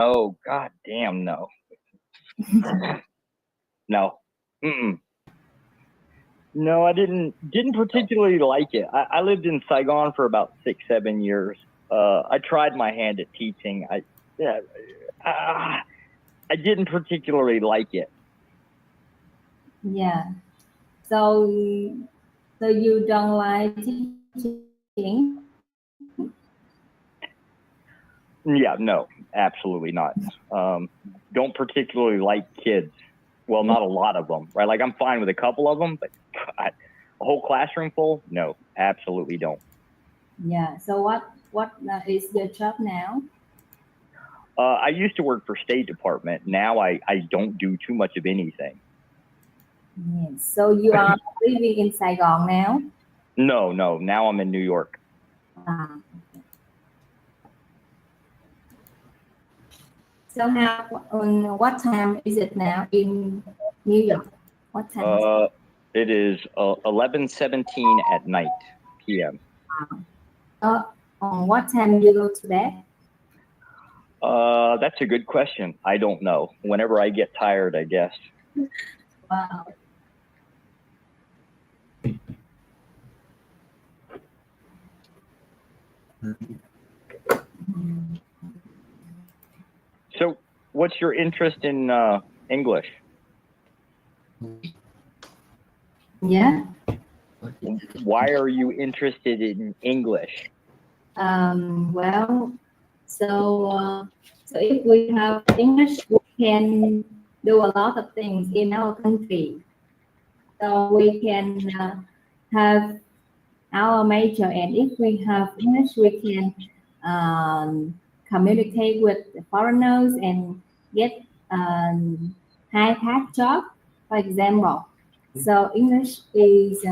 Oh, god damn, no. No. Mm-mm. No, I didn't particularly like it. I lived in Saigon for about 6, 7 years. I tried my hand at teaching. Yeah, I didn't particularly like it. Yeah. So, so you don't like teaching? Yeah, no, absolutely not. Don't particularly like kids. Well, not a lot of them, right? Like I'm fine with a couple of them, but a whole classroom full, no, absolutely don't. Yeah. So what is your job now? I used to work for State Department. Now I don't do too much of anything. Yes. So you are living in Saigon now? No, no. Now I'm in New York. Ah. So how on what time is it now in New York? What time is it? It is 11:17 at night p.m. On what time you go to bed? That's a good question. I don't know. Whenever I get tired, I guess. Wow. So, what's your interest in English? Yeah. Why are you interested in English? Well, so if we have English, we can do a lot of things in our country. So we can have our major, and if we have English, we can communicate with the foreigners and get high-tech job, for example. So English is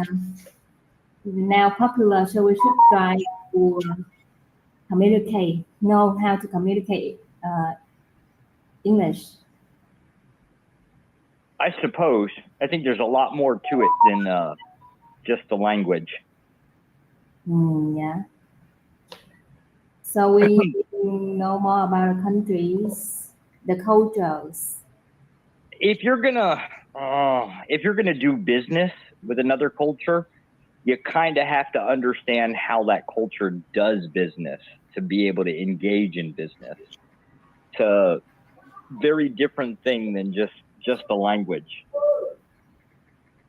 now popular, so we should try to communicate, know how to communicate English. I suppose. I think there's a lot more to it than just the language. Yeah. So we need to know more about the countries, the cultures. If you're gonna do business with another culture, you kind of have to understand how that culture does business to be able to engage in business. It's a very different thing than just the language.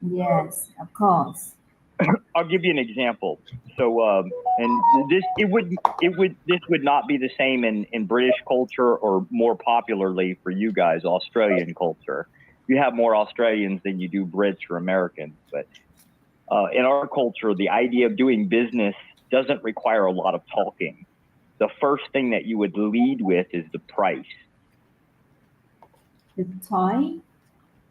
Yes, of course. I'll give you an example. So, and this would not be the same in British culture or more popularly for you guys, Australian culture. You have more Australians than you do Brits or Americans, but in our culture, the idea of doing business doesn't require a lot of talking. The first thing that you would lead with is the price. The toy.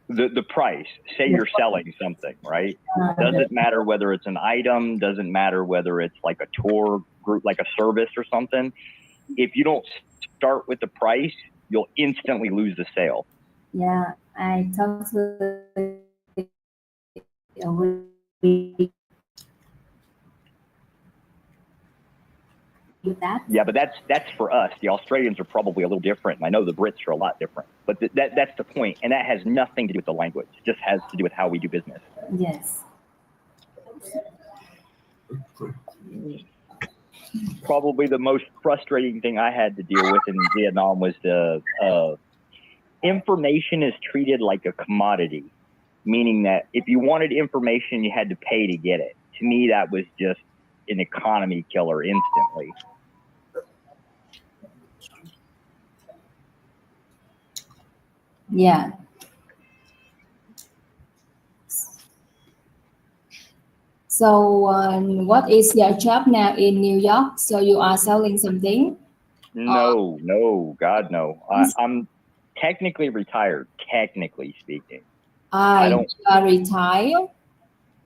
The price. Say you're selling something, right? Doesn't matter whether it's an item, doesn't matter whether it's like a tour group, like a service or something. If you don't start with the price, you'll instantly lose the sale. Yeah, I totally agree with that. Yeah, but that's for us. The Australians are probably a little different, and I know the Brits are a lot different. But that's the point, and that has nothing to do with the language. It just has to do with how we do business. Yes. Probably the most frustrating thing I had to deal with in Vietnam was the information is treated like a commodity, meaning that if you wanted information, you had to pay to get it. To me, that was just an economy killer instantly. Yeah. So, what is your job now in New York? So you are selling something? No, God, no. I'm technically retired, technically speaking. I don't. You are retired?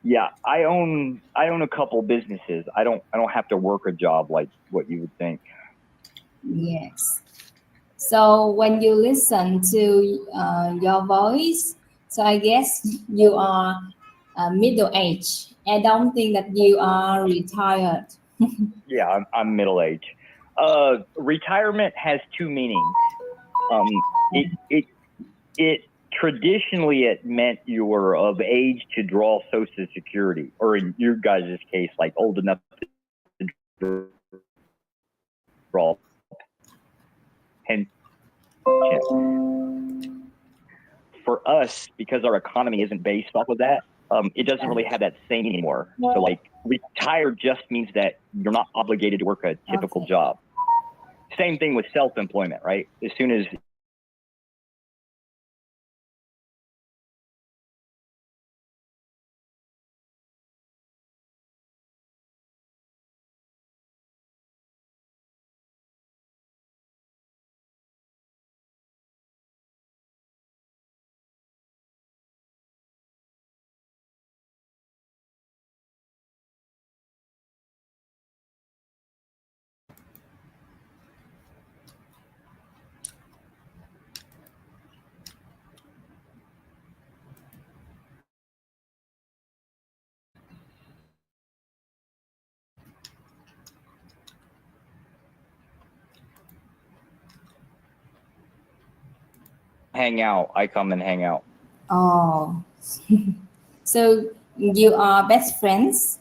Yeah, I own a couple businesses. I don't have to work a job like what you would think. Yes. So when you listen to your voice, so I guess you are middle age. I don't think that you are retired. Yeah, I'm middle aged. Retirement has two meanings. It traditionally it meant you were of age to draw Social Security, or in your guys' case, like old enough to draw pension. For us, because our economy isn't based off of that, it doesn't really have that same anymore. So like retired just means that you're not obligated to work a typical job. Same thing with self-employment, right? As soon as hang out, I come and hang out. Oh, so you are best friends?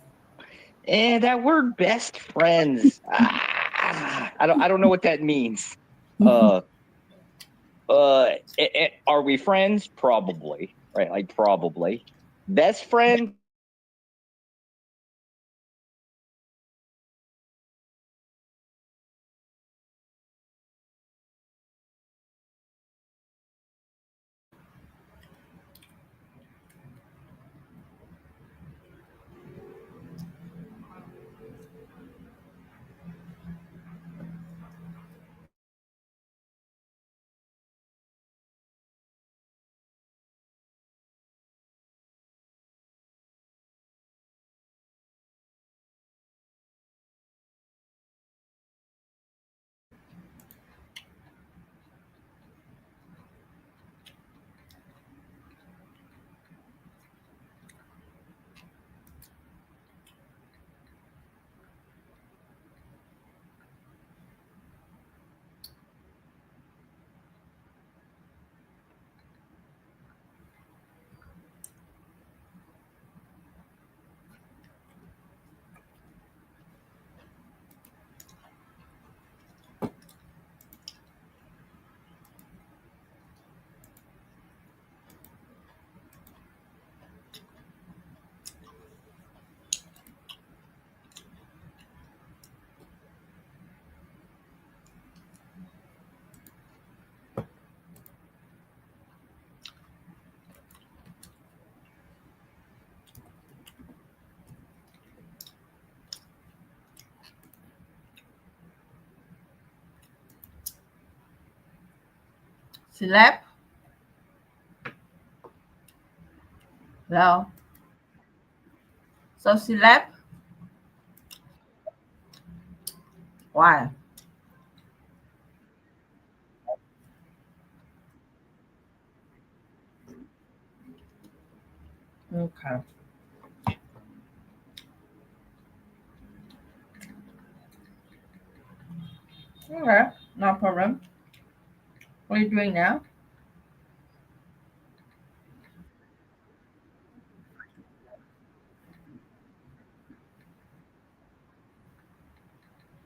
And that word "best friends," I don't know what that means. Are we friends? Probably, right? Like probably. Best friend? Celeb? Hello? So celeb? Why? Okay. Okay, no problem. What are you doing now?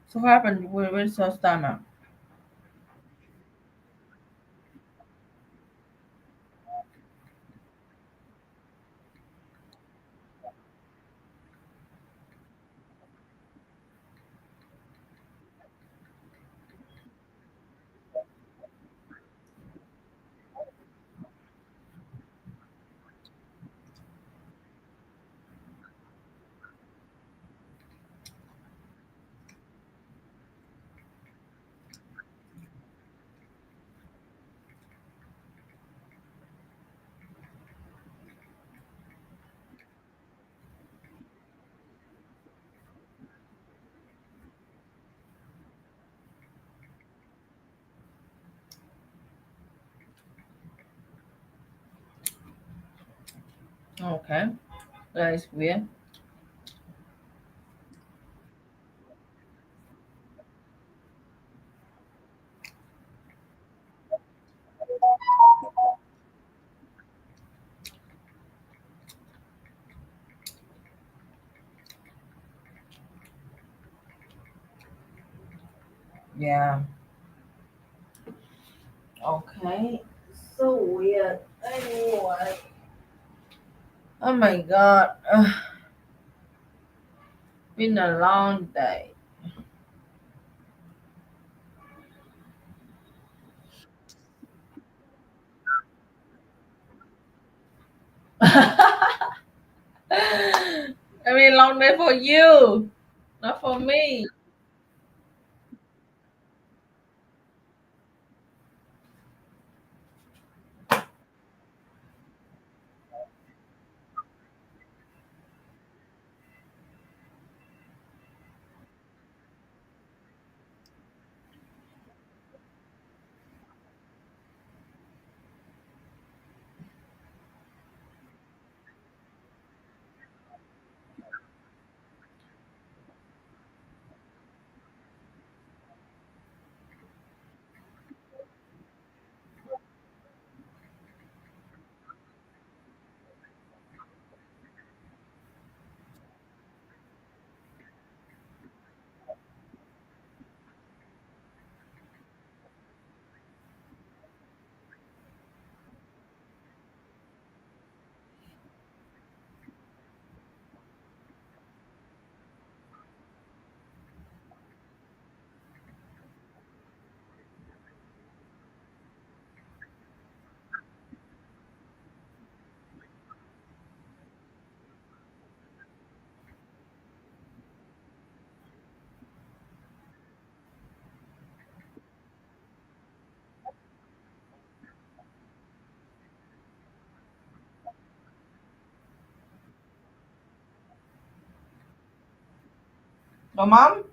So what happened with your stomach? Okay, that is weird. Yeah. Okay. So weird. Anyway. Oh my god. Been a long day. I mean, long day for you, not for me. Your mom?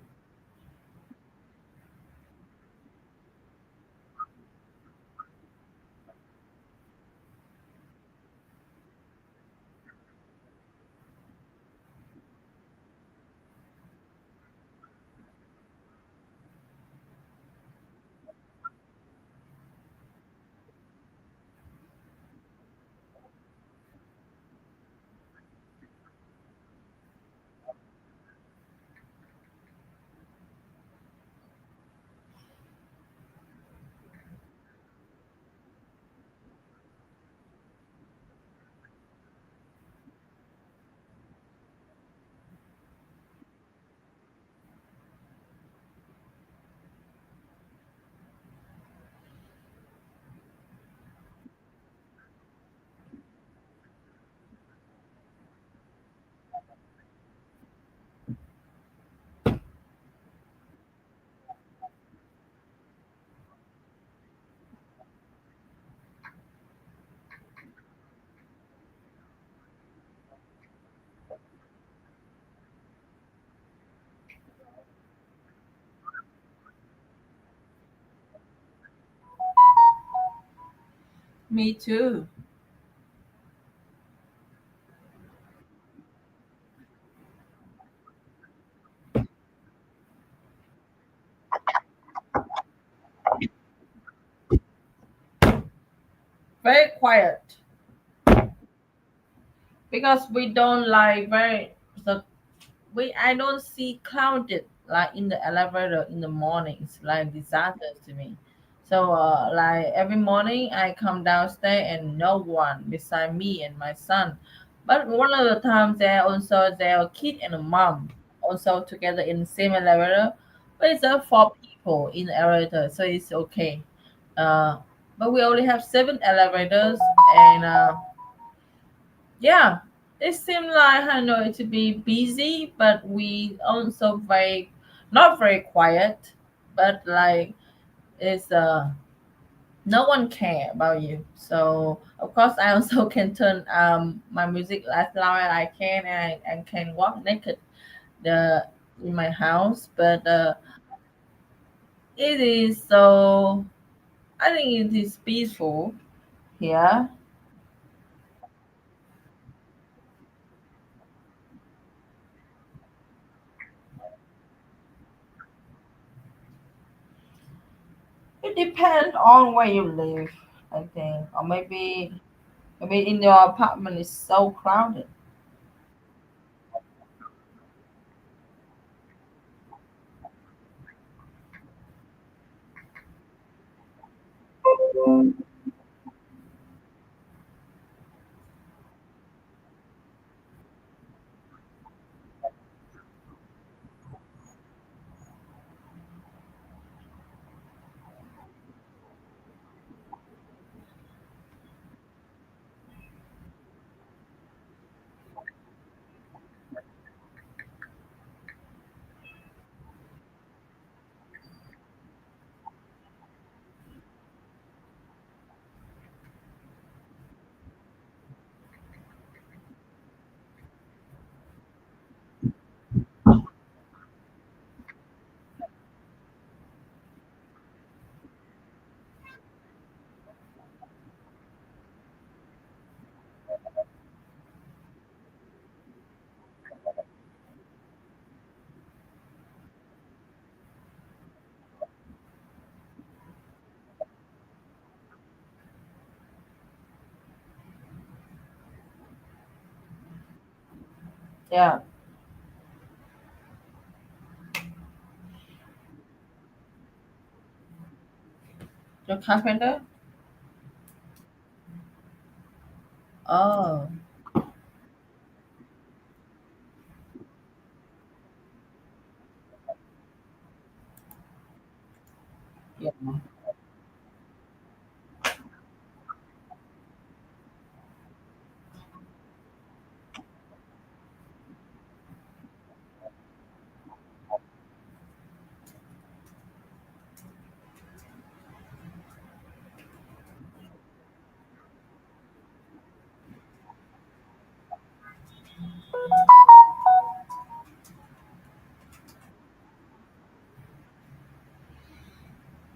Me too. Very quiet because we don't like very the we I don't see crowded like in the elevator in the mornings like disasters to me. So like every morning I come downstairs and no one beside me and my son. But one of the times there also there are kid and a mom also together in the same elevator. But it's four people in the elevator, so it's okay. Uh, but we only have seven elevators and yeah, it seemed like Hanoi to be busy, but we also very not very quiet, but like it's no one care about you. So of course I also can turn my music as loud as I can and can walk naked the in my house, but it is so I think it is peaceful here. It depends on where you live, I think, or maybe in your apartment is so crowded. Yeah. The carpenter? Oh, yeah.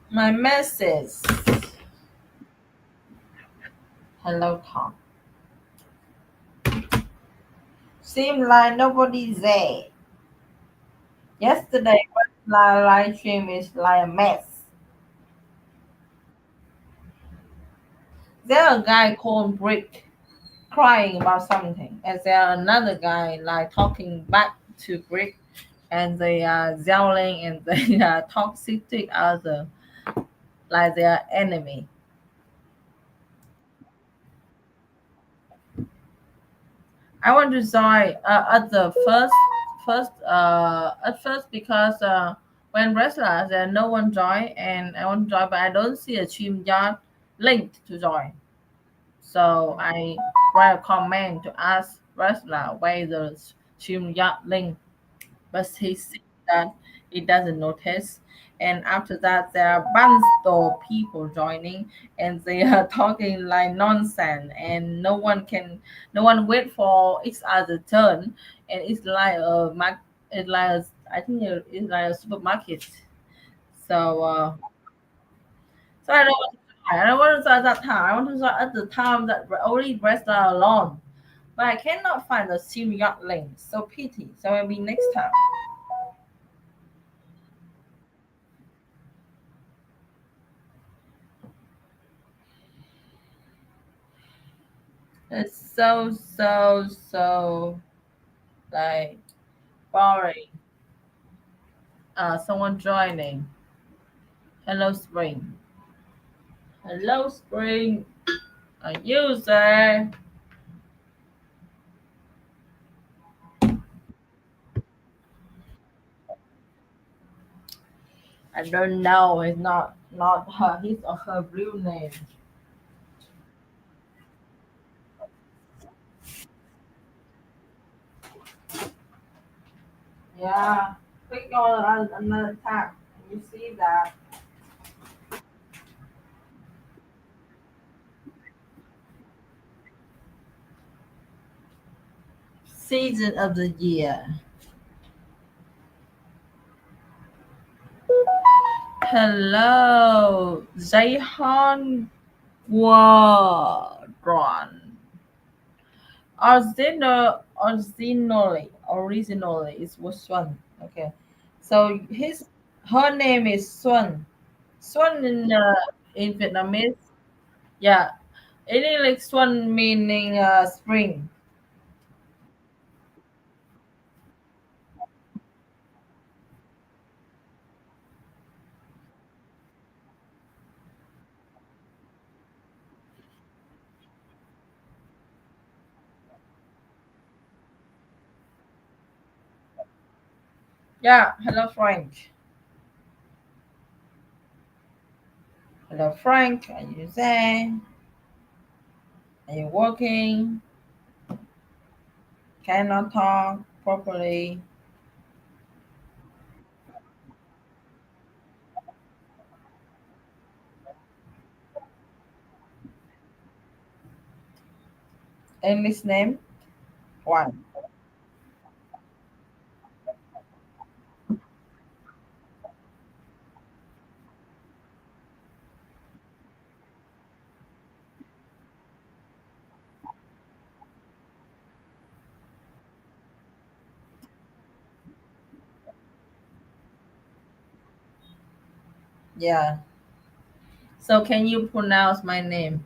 My message. Hello, Tom. Seem like nobody's there. Yesterday, live stream is like a mess. There a guy called Brick crying about something, and there another guy like talking back to Brick, and they are yelling and they are toxic to each other like they are enemy. I want to join at the at first because when wrestlers there no one join and I want to join but I don't see a team yard linked to join. So I write a comment to ask wrestler where the team yard link, but he said that he doesn't notice. And after that, there are bunch of people joining, and they are talking like nonsense, and no one wait for each other turn, and it's like it's like I think it's like a supermarket. So, so I don't want to try. I don't want to try that time. I want to try at the time that only wrestler alone, but I cannot find the team yard link. So pity. So maybe next time. It's so like boring. Someone joining. Hello, Spring. Hello, Spring. A user. I don't know. It's not her. His or her real name. Yeah. Click on another tab. You see that season of the year. Hello, Zayhan Guadron. Originally is was Swan. Okay, so his her name is Swan. Swan in Vietnamese, yeah, it like Swan meaning spring. Yeah, hello Frank. Hello Frank, are you there? Are you working? Cannot talk properly. English name? Why? Yeah. So can you pronounce my name?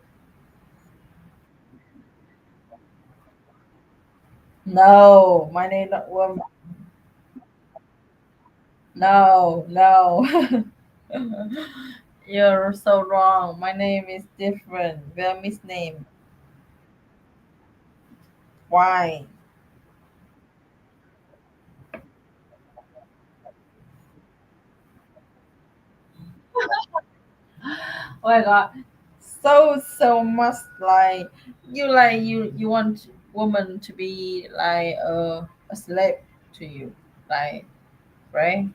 No, my name not woman. No, no. You're so wrong. My name is different. Vietnamese name. Why? Oh my god. So much like you want woman to be like a slave to you. Like right?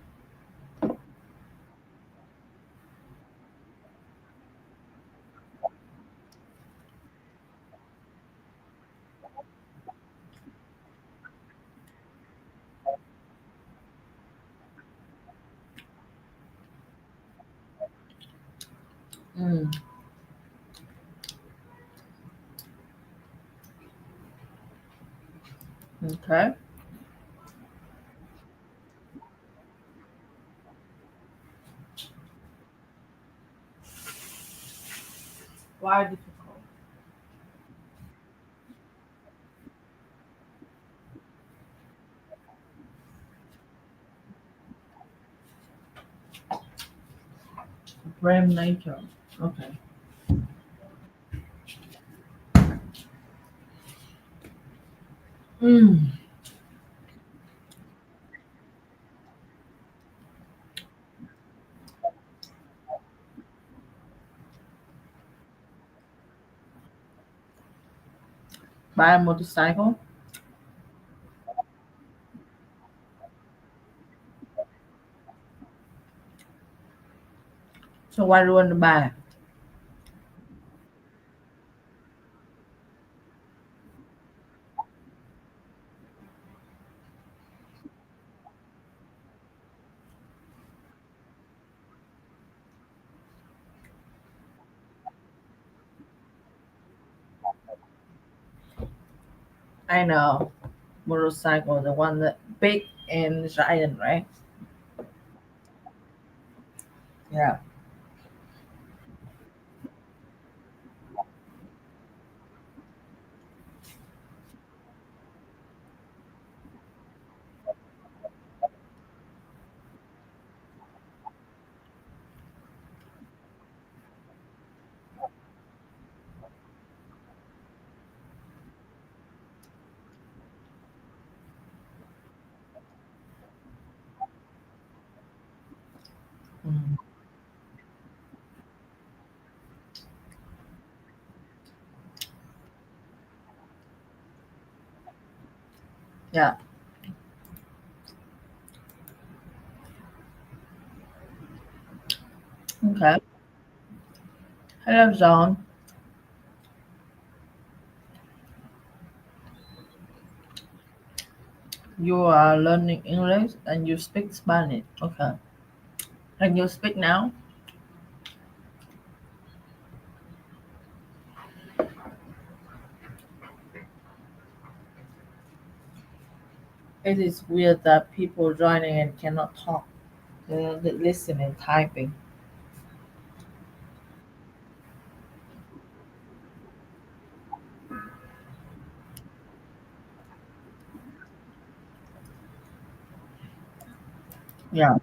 Mm, okay. Why difficult? Brave nature. Okay. Mm. Buy a motorcycle. So why do you want to buy? I know. Motorcycle, the one that big and giant, right? Yeah. Mm. Yeah. Okay. Hello, John. You are learning English and you speak Spanish. Okay. Can you speak now? It is weird that people joining and cannot talk. They listen and typing. Yeah.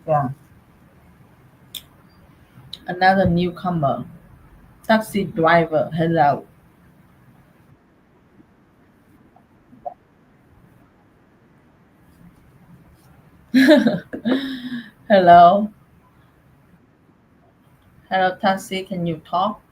Yeah. Another newcomer. Taxi driver. Hello. Hello. Hello, Taxi. Can you talk?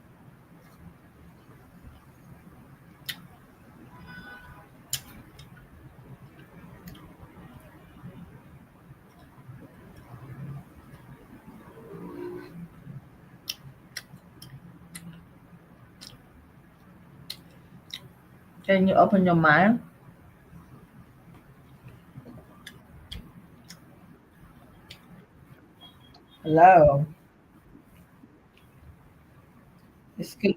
Can you open your mind? Hello. It's good.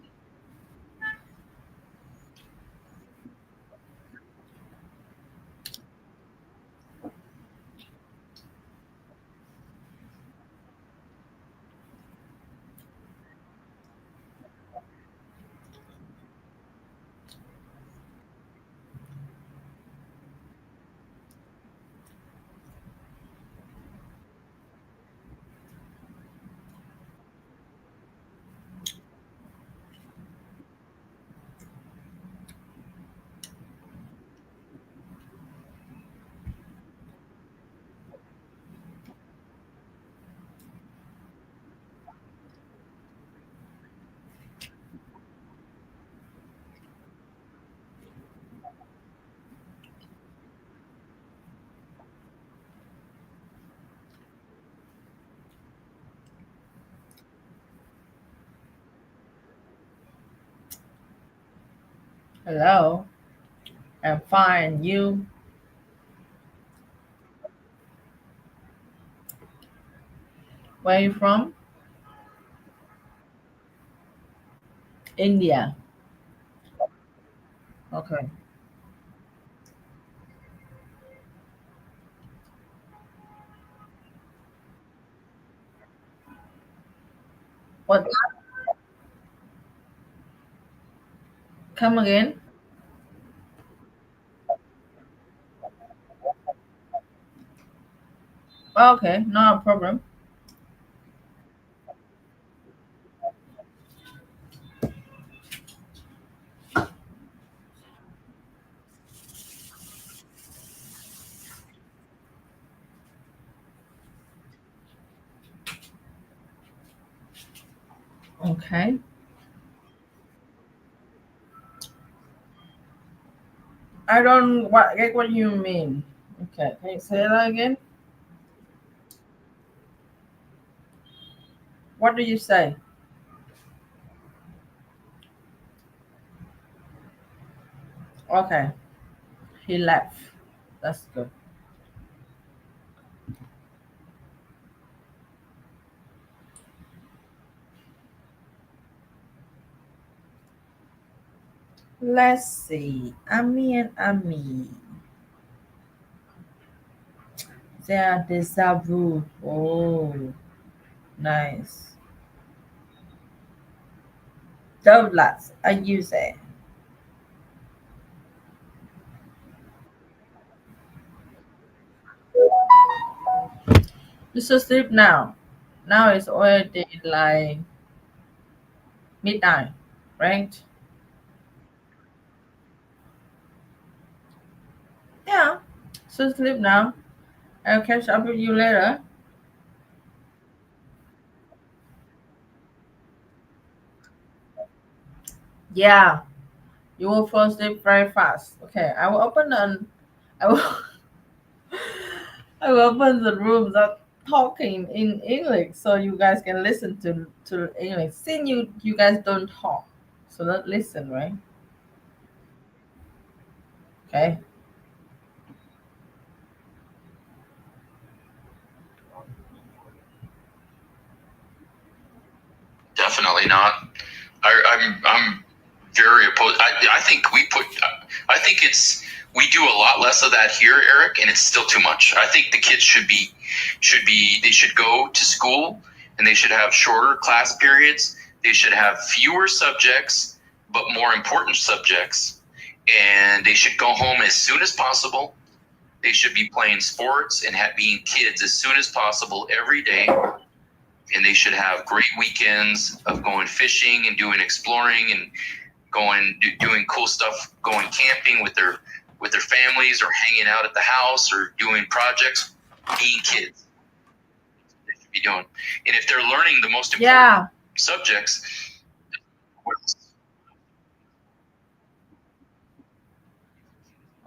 Hello. I'm fine. You? Where are you from? India. Okay. What? Come again? Okay, no problem. Okay. I don't get what you mean. Okay. Can you say that again? What do you say? Okay. He left. That's good. Let's see. Ami and Ami. They are disabled. Oh, nice. Douglas, I use it. You should sleep now. Now it's already like midnight, right? Yeah. So sleep now. I'll catch up with you later. Yeah. You will fall asleep very fast. Okay. I will I will open the room that talking in English so you guys can listen to English. Since you guys don't talk, so not listen, right? Okay. Definitely not. I'm very opposed. I think I think it's we do a lot less of that here, Eric, and it's still too much. I think the kids they should go to school and they should have shorter class periods. They should have fewer subjects, but more important subjects, and they should go home as soon as possible. They should be playing sports and being kids as soon as possible every day, and they should have great weekends of going fishing and doing exploring and doing cool stuff, going camping with their families or hanging out at the house or doing projects. being kids. They should be doing. And if they're learning the most important Yeah. subjects,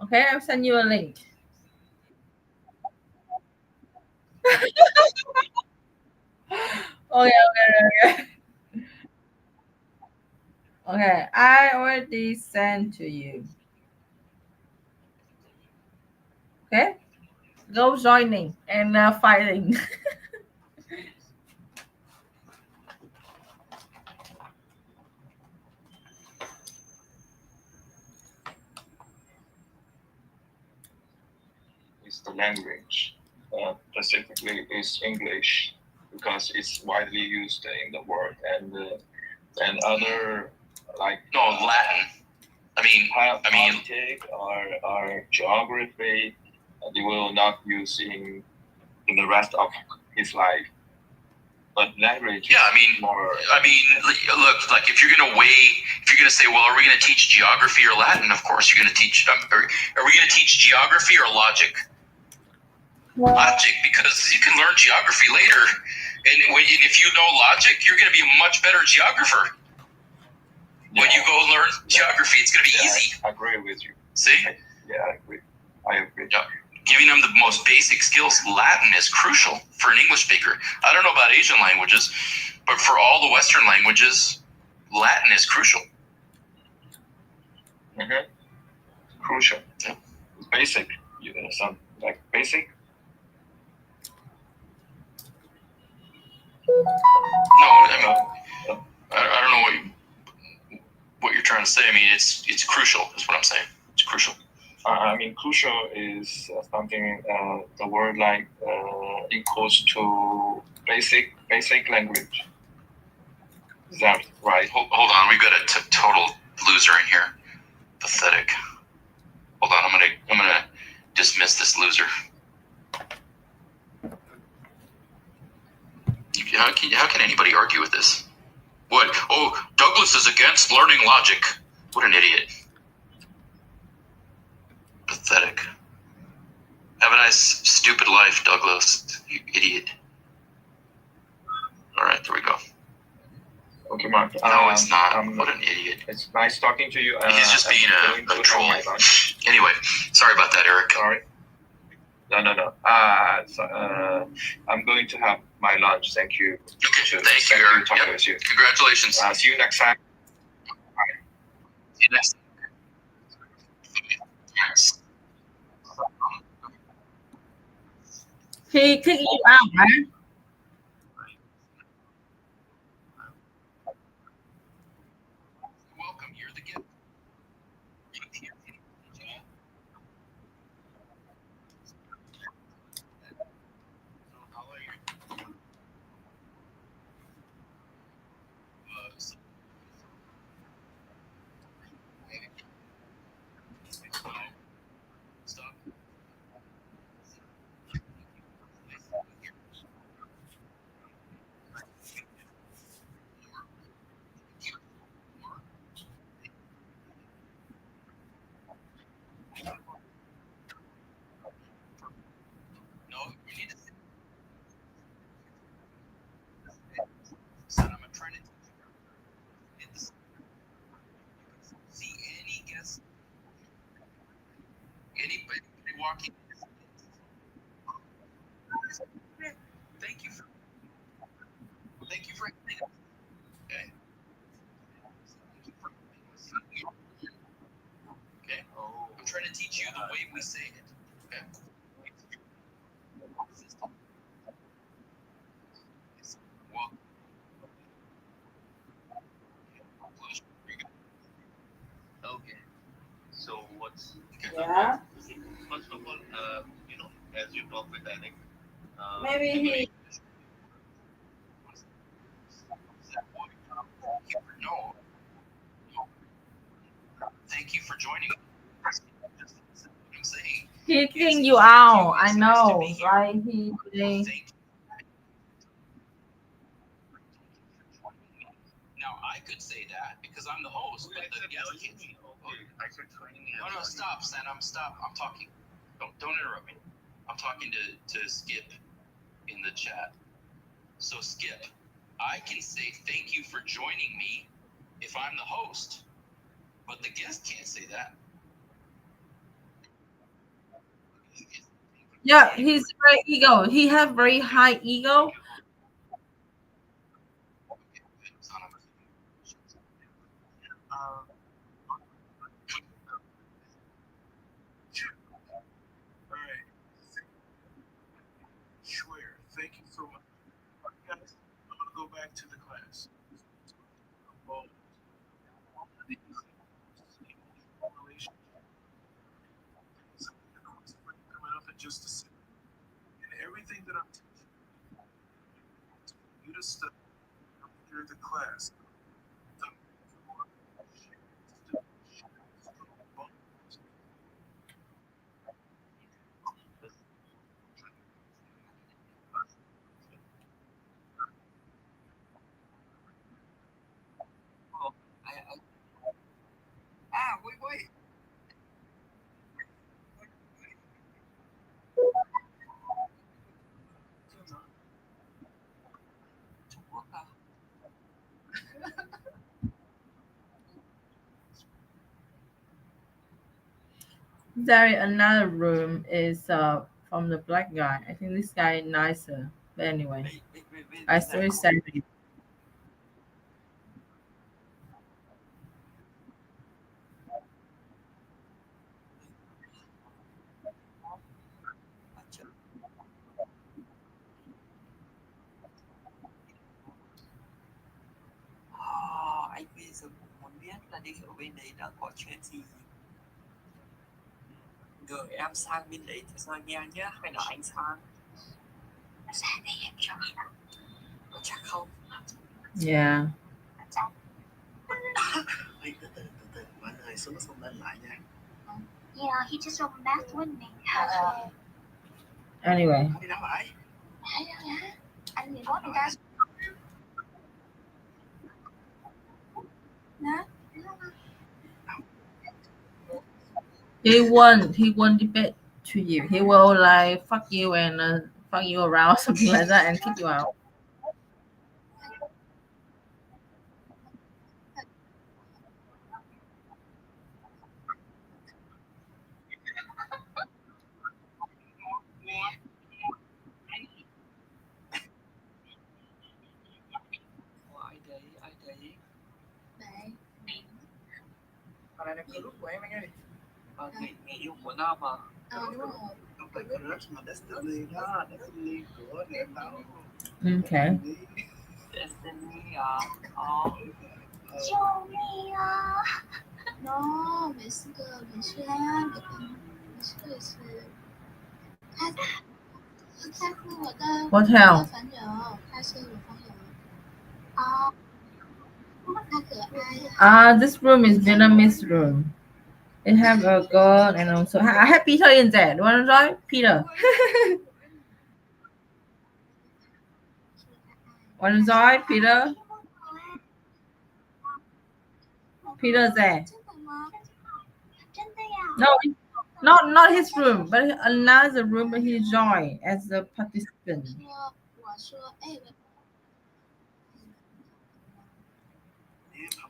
Okay, I'll send you a link. Okay, okay. Okay, I already sent to you. Okay, go joining and fighting. is the language, specifically is English, because it's widely used in the world, and other like no, Latin. I mean, politics or geography, they will not use in the rest of his life. But language, yeah, I mean, more. Look, like if you're gonna say, well, are we gonna teach geography or Latin? Of course, you're gonna teach. Are we gonna teach geography or logic? Logic, because you can learn geography later, and if you know logic, you're gonna be a much better geographer. When you go learn geography, it's gonna be easy. I agree with you. See? Yeah, I agree. Yeah. Giving them the most basic skills, Latin is crucial for an English speaker. I don't know about Asian languages, but for all the Western languages, Latin is crucial. Mm-hmm. Crucial. Yeah. Basic. You know, some like basic. No, I don't know what you're trying to say. I mean, it's crucial. Is what I'm saying. It's crucial. I mean, crucial is something. The word like equals to basic language. Is that right? Hold on, we got a total loser in here. Pathetic. Hold on, I'm gonna dismiss this loser. How can anybody argue with this? What? Oh, Douglas is against learning logic. What an idiot. Pathetic. Have a nice, stupid life, Douglas. You idiot. All right, there we go. Okay, Mark. No, it's not. What an idiot. It's nice talking to you. He's just being a troll. Anyway, sorry about that, Eric. Sorry. No. I'm going to have my lunch. Thank you. Okay, thank you, Eric. Talking with you. Congratulations. See you next time. See you next time. He kicked you out, right? Welcome. You're the gift. Stop. No, you need to son, I'm trying to see any guest, anybody walking. Thank you for everything. Okay. Okay. I'm trying to teach you the way we say it. Okay. Well, Okay. So what's Yeah. first of all, as you talk with Eric, Maybe he. no. Thank you for joining. I'm saying. He kicked you out. I know, right? He. Now I could say that because I'm the host, but the guest can't. Okay, I said training. No, stop, Sam. Stop. I'm talking. Don't interrupt me. I'm talking to Skip in the chat. So Skip, I can say thank you for joining me if I'm the host, but the guest can't say that. Yeah, he's very ego. He have very high ego. Alright. Sure. Thank you so much. Guys, I'm gonna go back to the class. Well, the relationship coming up in just a second. And everything that I'm teaching you to study through the class. Wait. There is another room is from the black guy. I think this guy is nicer. But anyway, I still say it. Anh bây giờ muốn biết là đi ở bên đấy đã có chuyện gì. Gửi em sang bên đấy thì sao nghe nhé, hay là anh sang? Sang đây em cho. Chắc không? Yeah. Wait, từ từ, mọi người xuống lên lại nha. Yeah, he just wrote math with me. Anyway. Đi đâu vậy? Anh 14 người ta. He won't debate to you. He will like fuck you and fuck you around something like that and kick you out. Ai đấy? Đấy. Này là group của em anh ơi. Người yêu của Nam mà. Đúng rồi. Không phải crush mà Destiny đó, Destiny của em đó. Okay. Destiny救命啊 ！No， 没事的，没事啊，没事没事。他是我的 What hell? 朋友，他是我朋友。哦，他可爱。This room is Vietnamese room. It have a girl and also I have Peter in there. Do you want to join? Peter. Want to join, Peter? Peter's there. No, not his room, but another room. But he joined as a participant.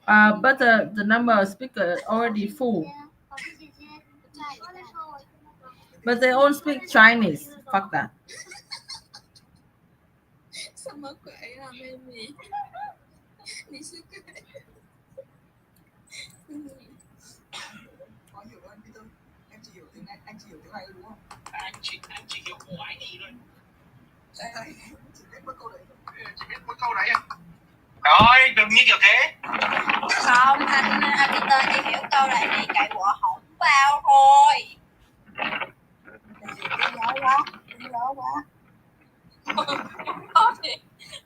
But the number of speakers already full. But they all speak Chinese. Fuck that. Sao mà quậy à baby? Đi sư quậy. Có hiểu hơn Peter. Em chỉ hiểu tiếng này, anh chỉ hiểu tiếng này đúng không? Anh chỉ hiểu quái gì thôi. Đây, chỉ biết một câu đấy. Chỉ biết một câu đấy à? Rồi, đừng như kiểu thế. Không, anh Peter chỉ hiểu câu này này cậy quả hỏng bao thôi. Gió quá.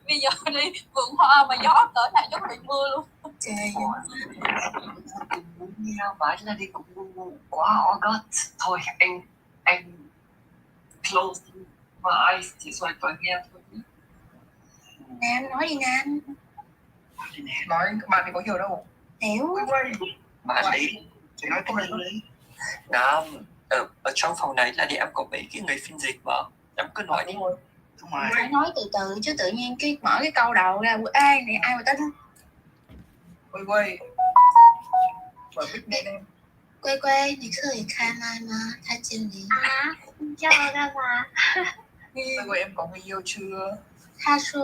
Bây giờ đi vườn hoa mà gió cỡ này chắc bị mưa luôn. Chê muốn nghe vãi là đi cũng ngu quá. Oh God, thôi anh close my eyes chỉ xoay toàn nghe thôi. Nam nói đi Nam. Nói bạn thì có hiểu đâu. Hiểu. Bạn đi. Chị nói tiếng Anh đi. Nam, ở trong phòng này là để em có mấy cái người phiên dịch mà em cứ nói đi. Đúng rồi. Đúng rồi. Phải nói từ từ chứ tự nhiên cái mở cái câu đầu ra ai này ai mà tính. Quay quay. Mở mic lên em. 龟龟，你可以开麦吗？他经理。啊，你叫我干嘛？ Quay quay em có người yêu chưa? 他说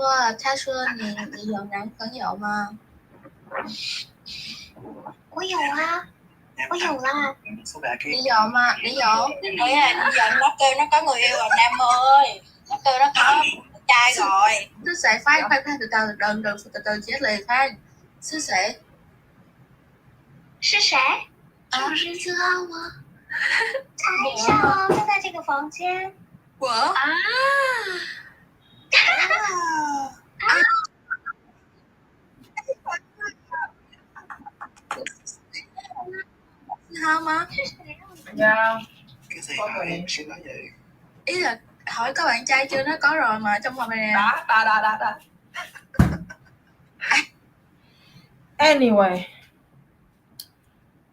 你有男朋友吗？我有啊，我有啦。 Số bạc kia. 你有吗？你有？Đấy là nó giận nó kêu nó có người yêu rồi Nam ơi. Nó kêu nó có trai rồi. Sư sẽ khoan từ từ chết liền khoan. Sư sẽ 是谁？是不是知道吗？猜一下哦，就在这个房间。我啊！không á? Yeah. Cái gì hỏi em sẽ nói vậy. Ý là hỏi có bạn trai chưa, nó có rồi mà trong phòng này nè. Đã. Anyway,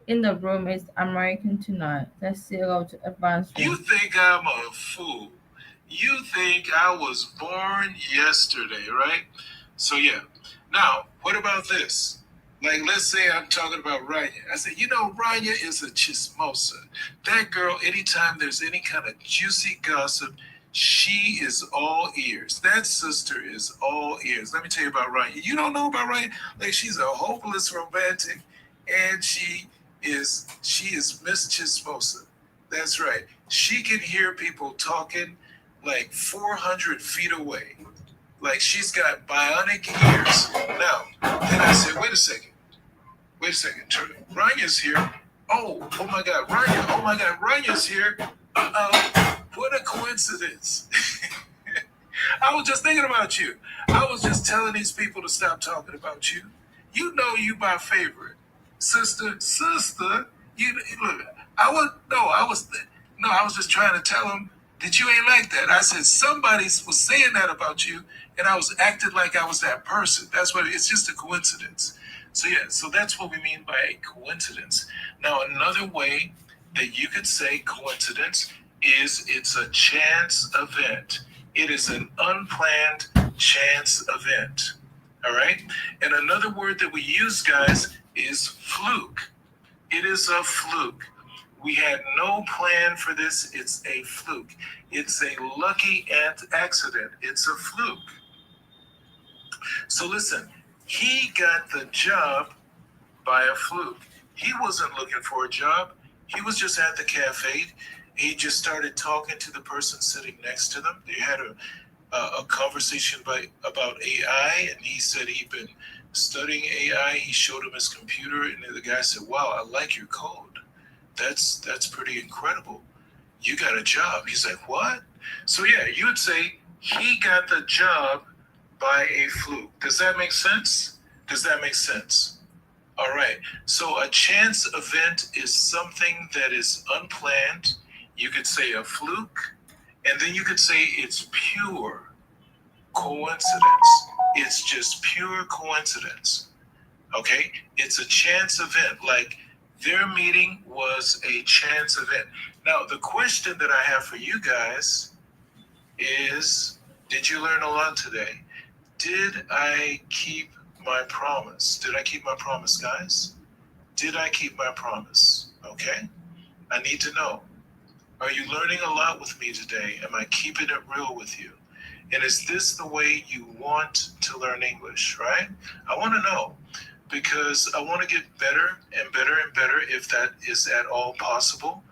in the room is American tonight. Let's see go to advanced You room. think I'm a fool. You think I was born yesterday, right? So yeah. Now, what about this? Like, let's say I'm talking about Rania. I say, you know, Rania is a chismosa. That girl, anytime there's any kind of juicy gossip, she is all ears. That sister is all ears. Let me tell you about Rania. You don't know about Rania? Like, she's a hopeless romantic, and she is Miss Chismosa. That's right. She can hear people talking like 400 feet away. Like, she's got bionic ears. Now, then I said, wait a second. Ranya's here. Oh my God, Ranya. Oh my God, Ranya's here. What a coincidence. I was just thinking about you. I was just telling these people to stop talking about you. You know you my favorite. Sister, you look, I was just trying to tell them that you ain't like that. I said somebody was saying that about you, and I was acting like I was that person. That's what it's just a coincidence. So yeah, so that's what we mean by a coincidence. Now, another way that you could say coincidence is it's a chance event. It is an unplanned chance event. All right? And another word that we use, guys, is fluke. It is a fluke. We had no plan for this. It's a fluke. It's a lucky accident. It's a fluke. So listen, he got the job by a fluke. He wasn't looking for a job. He was just at the cafe. He just started talking to the person sitting next to them. They had a conversation about AI, and he said he'd been studying AI. He showed him his computer, and the guy said, "Wow, I like your code. That's pretty incredible. You got a job." He's like, "What?" So yeah, you would say he got the job by a fluke. Does that make sense? Does that make sense? All right. So a chance event is something that is unplanned. You could say a fluke, and then you could say it's pure coincidence. It's just pure coincidence. Okay? It's a chance event. Like their meeting was a chance event. Now, the question that I have for you guys is, did you learn a lot today? Did I keep my promise? Did I keep my promise, guys? Did I keep my promise? Okay? I need to know. Are you learning a lot with me today? Am I keeping it real with you? And is this the way you want to learn English, right? I want to know, because I want to get better and better and better if that is at all possible.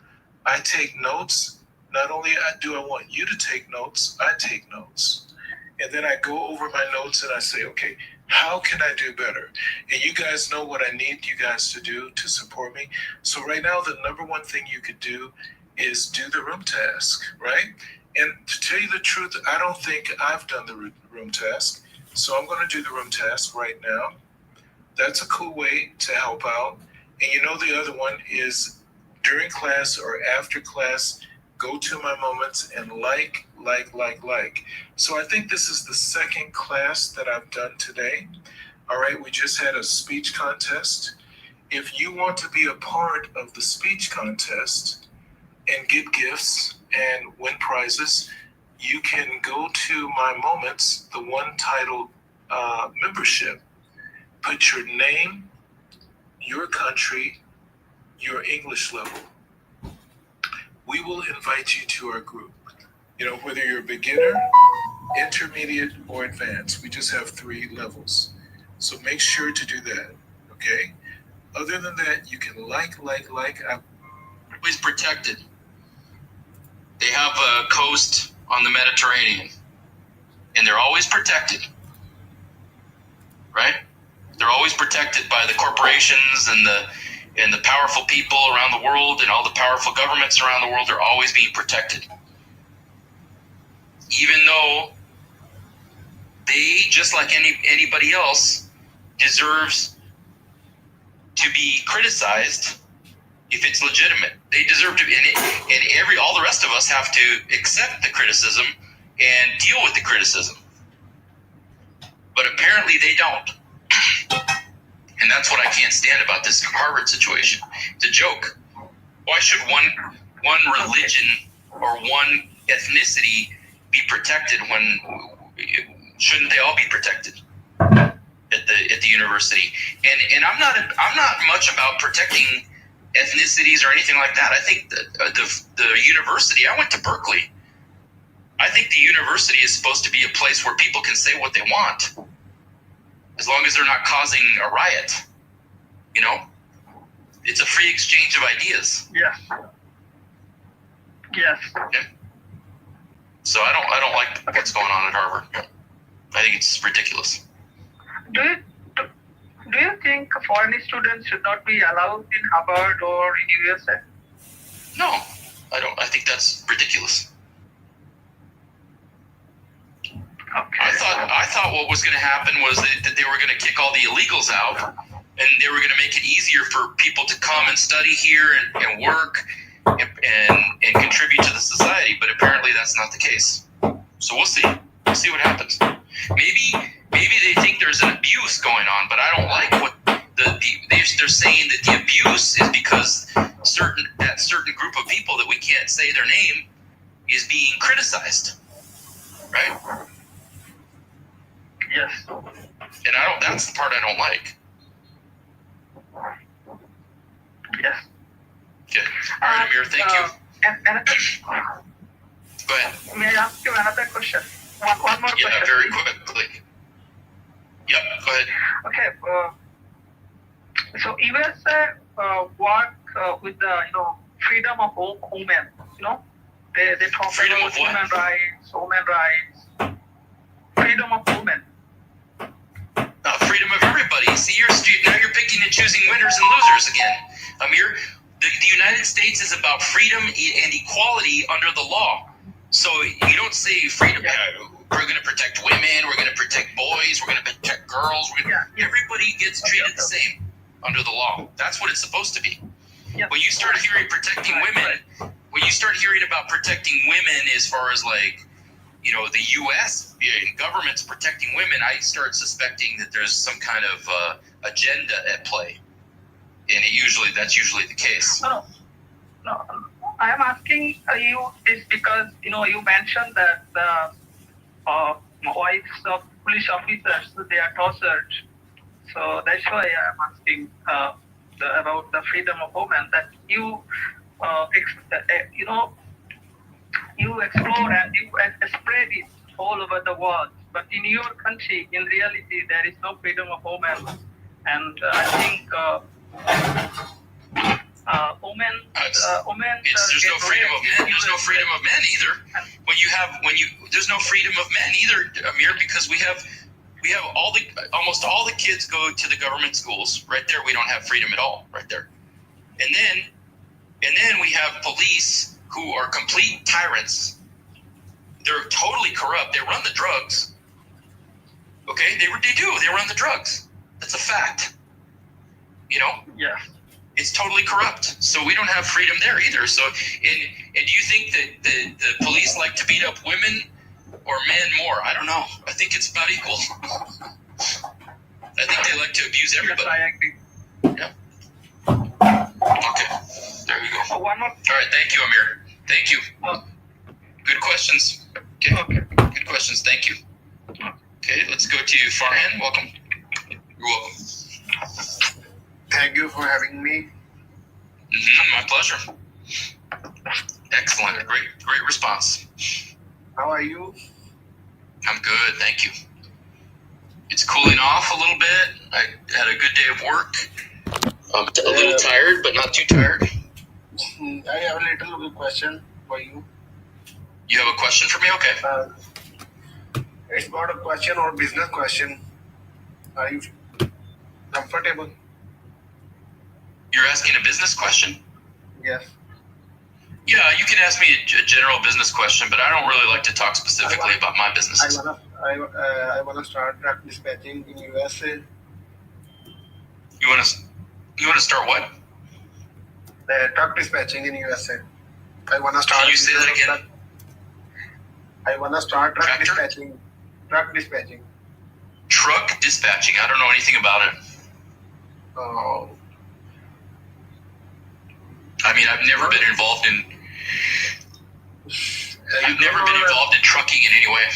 I take notes. Not only do I want you to take notes, I take notes. And then I go over my notes and I say, okay, how can I do better? And you guys know what I need you guys to do to support me. So right now, the number one thing you could do is do the room task, right? And to tell you the truth, I don't think I've done the room task. So I'm going to do the room task right now. That's a cool way to help out. And you know, the other one is during class or after class, go to my moments and like. So I think this is the second class that I've done today. All right, we just had a speech contest. If you want to be a part of the speech contest, and get gifts and win prizes, you can go to My Moments, the one titled membership. Put your name, your country, your English level. We will invite you to our group. You know, whether you're a beginner, intermediate, or advanced, we just have 3 levels. So make sure to do that, okay? Other than that, you can like. Always protected. They have a coast on the Mediterranean, and they're always protected, right? They're always protected by the corporations and the powerful people around the world, and all the powerful governments around the world are always being protected. Even though they, just like anybody else, deserves to be criticized if it's legitimate. They deserve to be, and all the rest of us have to accept the criticism and deal with the criticism. But apparently they don't. And that's what I can't stand about this Harvard situation. It's a joke. Why should one religion or one ethnicity be protected when shouldn't they all be protected at the university? And I'm not much about protecting ethnicities or anything like that. I think the university, I went to Berkeley. I think the university is supposed to be a place where people can say what they want, as long as they're not causing a riot. You know, it's a free exchange of ideas. Yes. Okay? So I don't like what's going on at Harvard. I think it's ridiculous. Do you think foreign students should not be allowed in Harvard or in USA? No, I don't. I think that's ridiculous. Okay. I thought what was going to happen was that they were going to kick all the illegals out, and they were going to make it easier for people to come and study here and work and contribute to the society. But apparently that's not the case. So we'll see. We'll see what happens. Maybe they think there's an abuse going on, but I don't like what they're saying, that the abuse is because that certain group of people that we can't say their name is being criticized, right? Yes. And that's the part I don't like. Yes. Okay. All right, Amir, thank you. And Go ahead. may I ask you another question? One more question. Yeah, very quickly. Yep, go ahead. Okay. So USA work with the freedom of women. They talk Freedom about of what? women rights, freedom of women. Freedom of everybody. See, now you're picking and choosing winners and losers again. Amir, the United States is about freedom and equality under the law. So you don't say freedom. We're going to protect women. We're going to protect boys. We're going to protect girls. Everybody gets treated the same under the law. That's what it's supposed to be. Yes. When you start hearing protecting women, when you start hearing about protecting women as far as the U.S. government's protecting women, I start suspecting that there's some kind of agenda at play, and that's usually the case. No. I am asking you this because you mentioned that the wives of police officers, they are tortured. So that's why I am asking about the freedom of women, that you explore and you spread it all over the world. But in your country, in reality, there is no freedom of women, and I think women. There's no freedom of men. There's no freedom of men either. There's no freedom of men either, Amir, because we have almost all the kids go to the government schools. Right there, we don't have freedom at all. Right there, and then we have police who are complete tyrants. They're totally corrupt. They run the drugs. Okay, they do. They run the drugs. That's a fact. Yeah. It's totally corrupt. So we don't have freedom there either. So, and do you think that the police like to beat up women or men more? I don't know. I think it's about equal. I think they like to abuse everybody. Yes, I agree. Yeah. Okay. There you go. One more. All right, thank you, Amir. Thank you. Good questions. Okay. Good questions. Thank you. Okay, let's go to you, Farhan. Welcome. You're welcome. Thank you for having me. My pleasure. Excellent. Great response. How are you? I'm good, thank you. It's cooling off a little bit. I had a good day of work. I'm a little tired, but not too tired. I have a little question for you. You have a question for me? Okay. It's not a question or business question. Are you comfortable? You're asking a business question? Yes. Yeah, you can ask me a general business question, but I don't really like to talk specifically about my businesses. I wanna start truck dispatching in USA. You wanna start what? Truck dispatching in USA. I wanna start. Can you say that again? I wanna start truck dispatching. Truck dispatching. Truck dispatching. I don't know anything about it. Oh. I mean, I've never been involved in trucking in any way.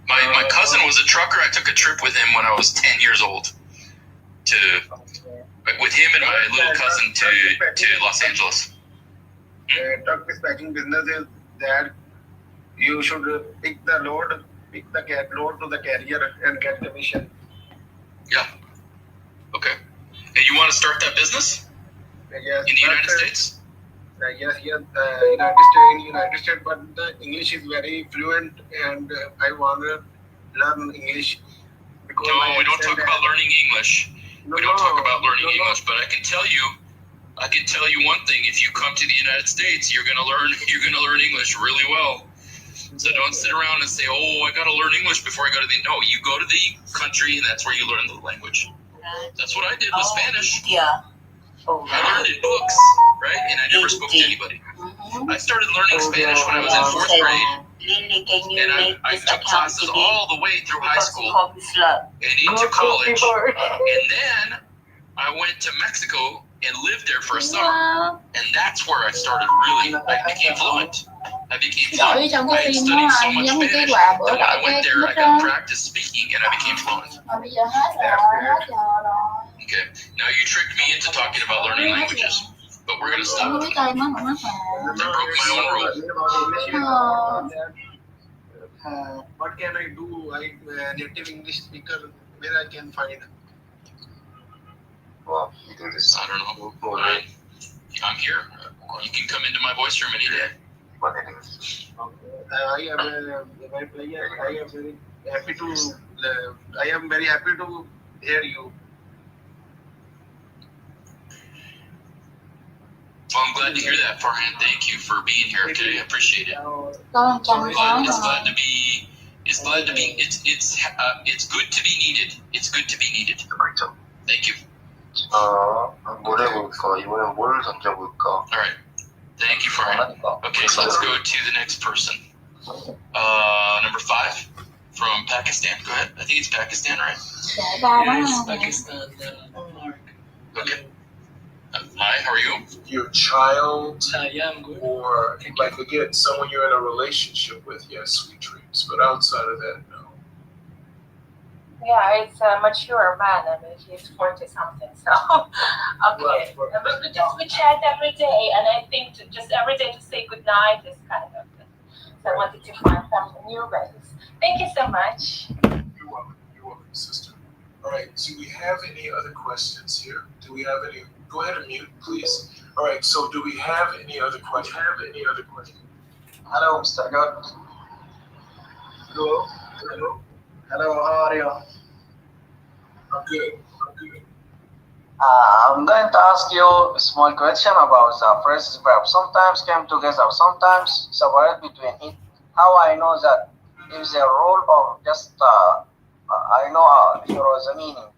My cousin was a trucker. I took a trip with him when I was 10 years old with him and my little cousin to Los Angeles. Truck dispatching business is that you should pick the load to the carrier and get commission. Yeah. Okay. And you want to start that business? Yes. In the United States? Yes. United States, but the English is very fluent, and I want to learn English. No, we don't talk about learning English. We don't talk about learning English, but I can tell you one thing: if you come to the United States, you're gonna learn English really well. So don't sit around and say, "Oh, I gotta learn English before I go to the." No, you go to the country, and that's where you learn the language. That's what I did with Spanish. Yeah. I learned in books, right? And I never spoke to anybody. I started learning Spanish when I was in 4th grade, and I took classes all the way through high school and into college. And then I went to Mexico and lived there for a summer, and that's where I started I became fluent. I had studied so much Spanish that when I went there, I got practice speaking, and I became fluent. Okay, now you tricked me into talking about learning languages, but we're gonna stop. I broke my own rule. What can I do? I'm a native English speaker. Where I can find? Well, you do this. I don't know. I'm here. You can come into my voice room any day. I am very happy to hear you. Well, I'm glad to hear that, Farhan. Thank you for being here today. I appreciate it. It's good to be needed. It's good to be needed. Thank you. All right. Thank you, Farhan. Okay, so let's go to the next person. Number 5 from Pakistan. Go ahead. I think it's Pakistan, right? Yes, Pakistan. Okay. Hi, how are you? Your child, yeah, I'm good. or like again, someone you're in a relationship with, yes, sweet dreams. But outside of that, no. Yeah, it's a mature man. I mean, he's 40 something. So, okay. But we chat every day, and I think just every day to say goodnight is kind of. So I wanted to find some new ways. Thank you so much. You're welcome, sister. All right. Do we have any other questions here? Do we have any? Go ahead and mute, please. All right. So, do we have any other questions? Hello, Mr. God. Hello. How are you? I'm good. I'm going to ask you a small question about the phrase verb. Sometimes come together, sometimes separate between it. How I know that is a rule or just I know the meaning.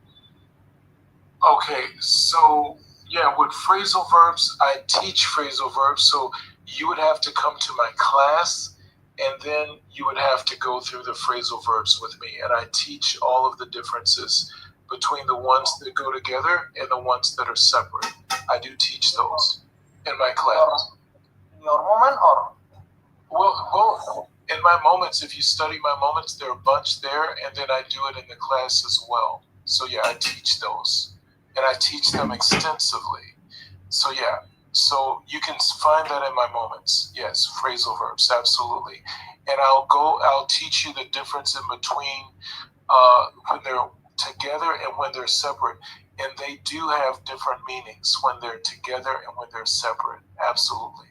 Okay, so yeah, with phrasal verbs, I teach phrasal verbs, so you would have to come to my class, and then you would have to go through the phrasal verbs with me, and I teach all of the differences between the ones that go together and the ones that are separate. I do teach those, in my class. Your moment or? Well, both. In my moments, if you study my moments, there are a bunch there, and then I do it in the class as well. So yeah, I teach those, and I teach them extensively. So yeah, so you can find that in my moments. Yes, phrasal verbs, absolutely. And I'll teach you the difference in between when they're together and when they're separate. And they do have different meanings when they're together and when they're separate. Absolutely.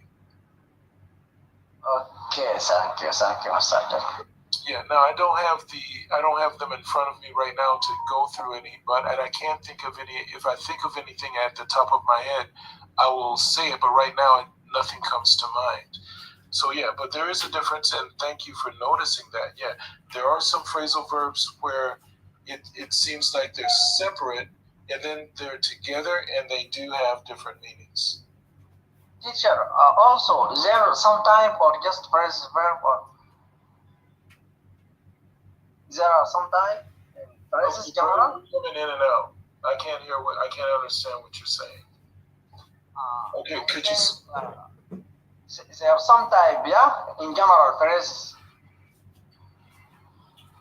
Okay, thank you, Master. Yeah, now I don't have them in front of me right now to go through any, and I can't think of any. If I think of anything at the top of my head, I will say it, but right now nothing comes to mind. So yeah, but there is a difference, and thank you for noticing that. Yeah, there are some phrasal verbs where it seems like they're separate, and then they're together, and they do have different meanings. Teacher, also, is there some time or just phrasal verb or? Is there some time? Phrases general? Coming in and out. I can't understand what you're saying. Okay, could you? Is there some type, yeah? In general, phrases.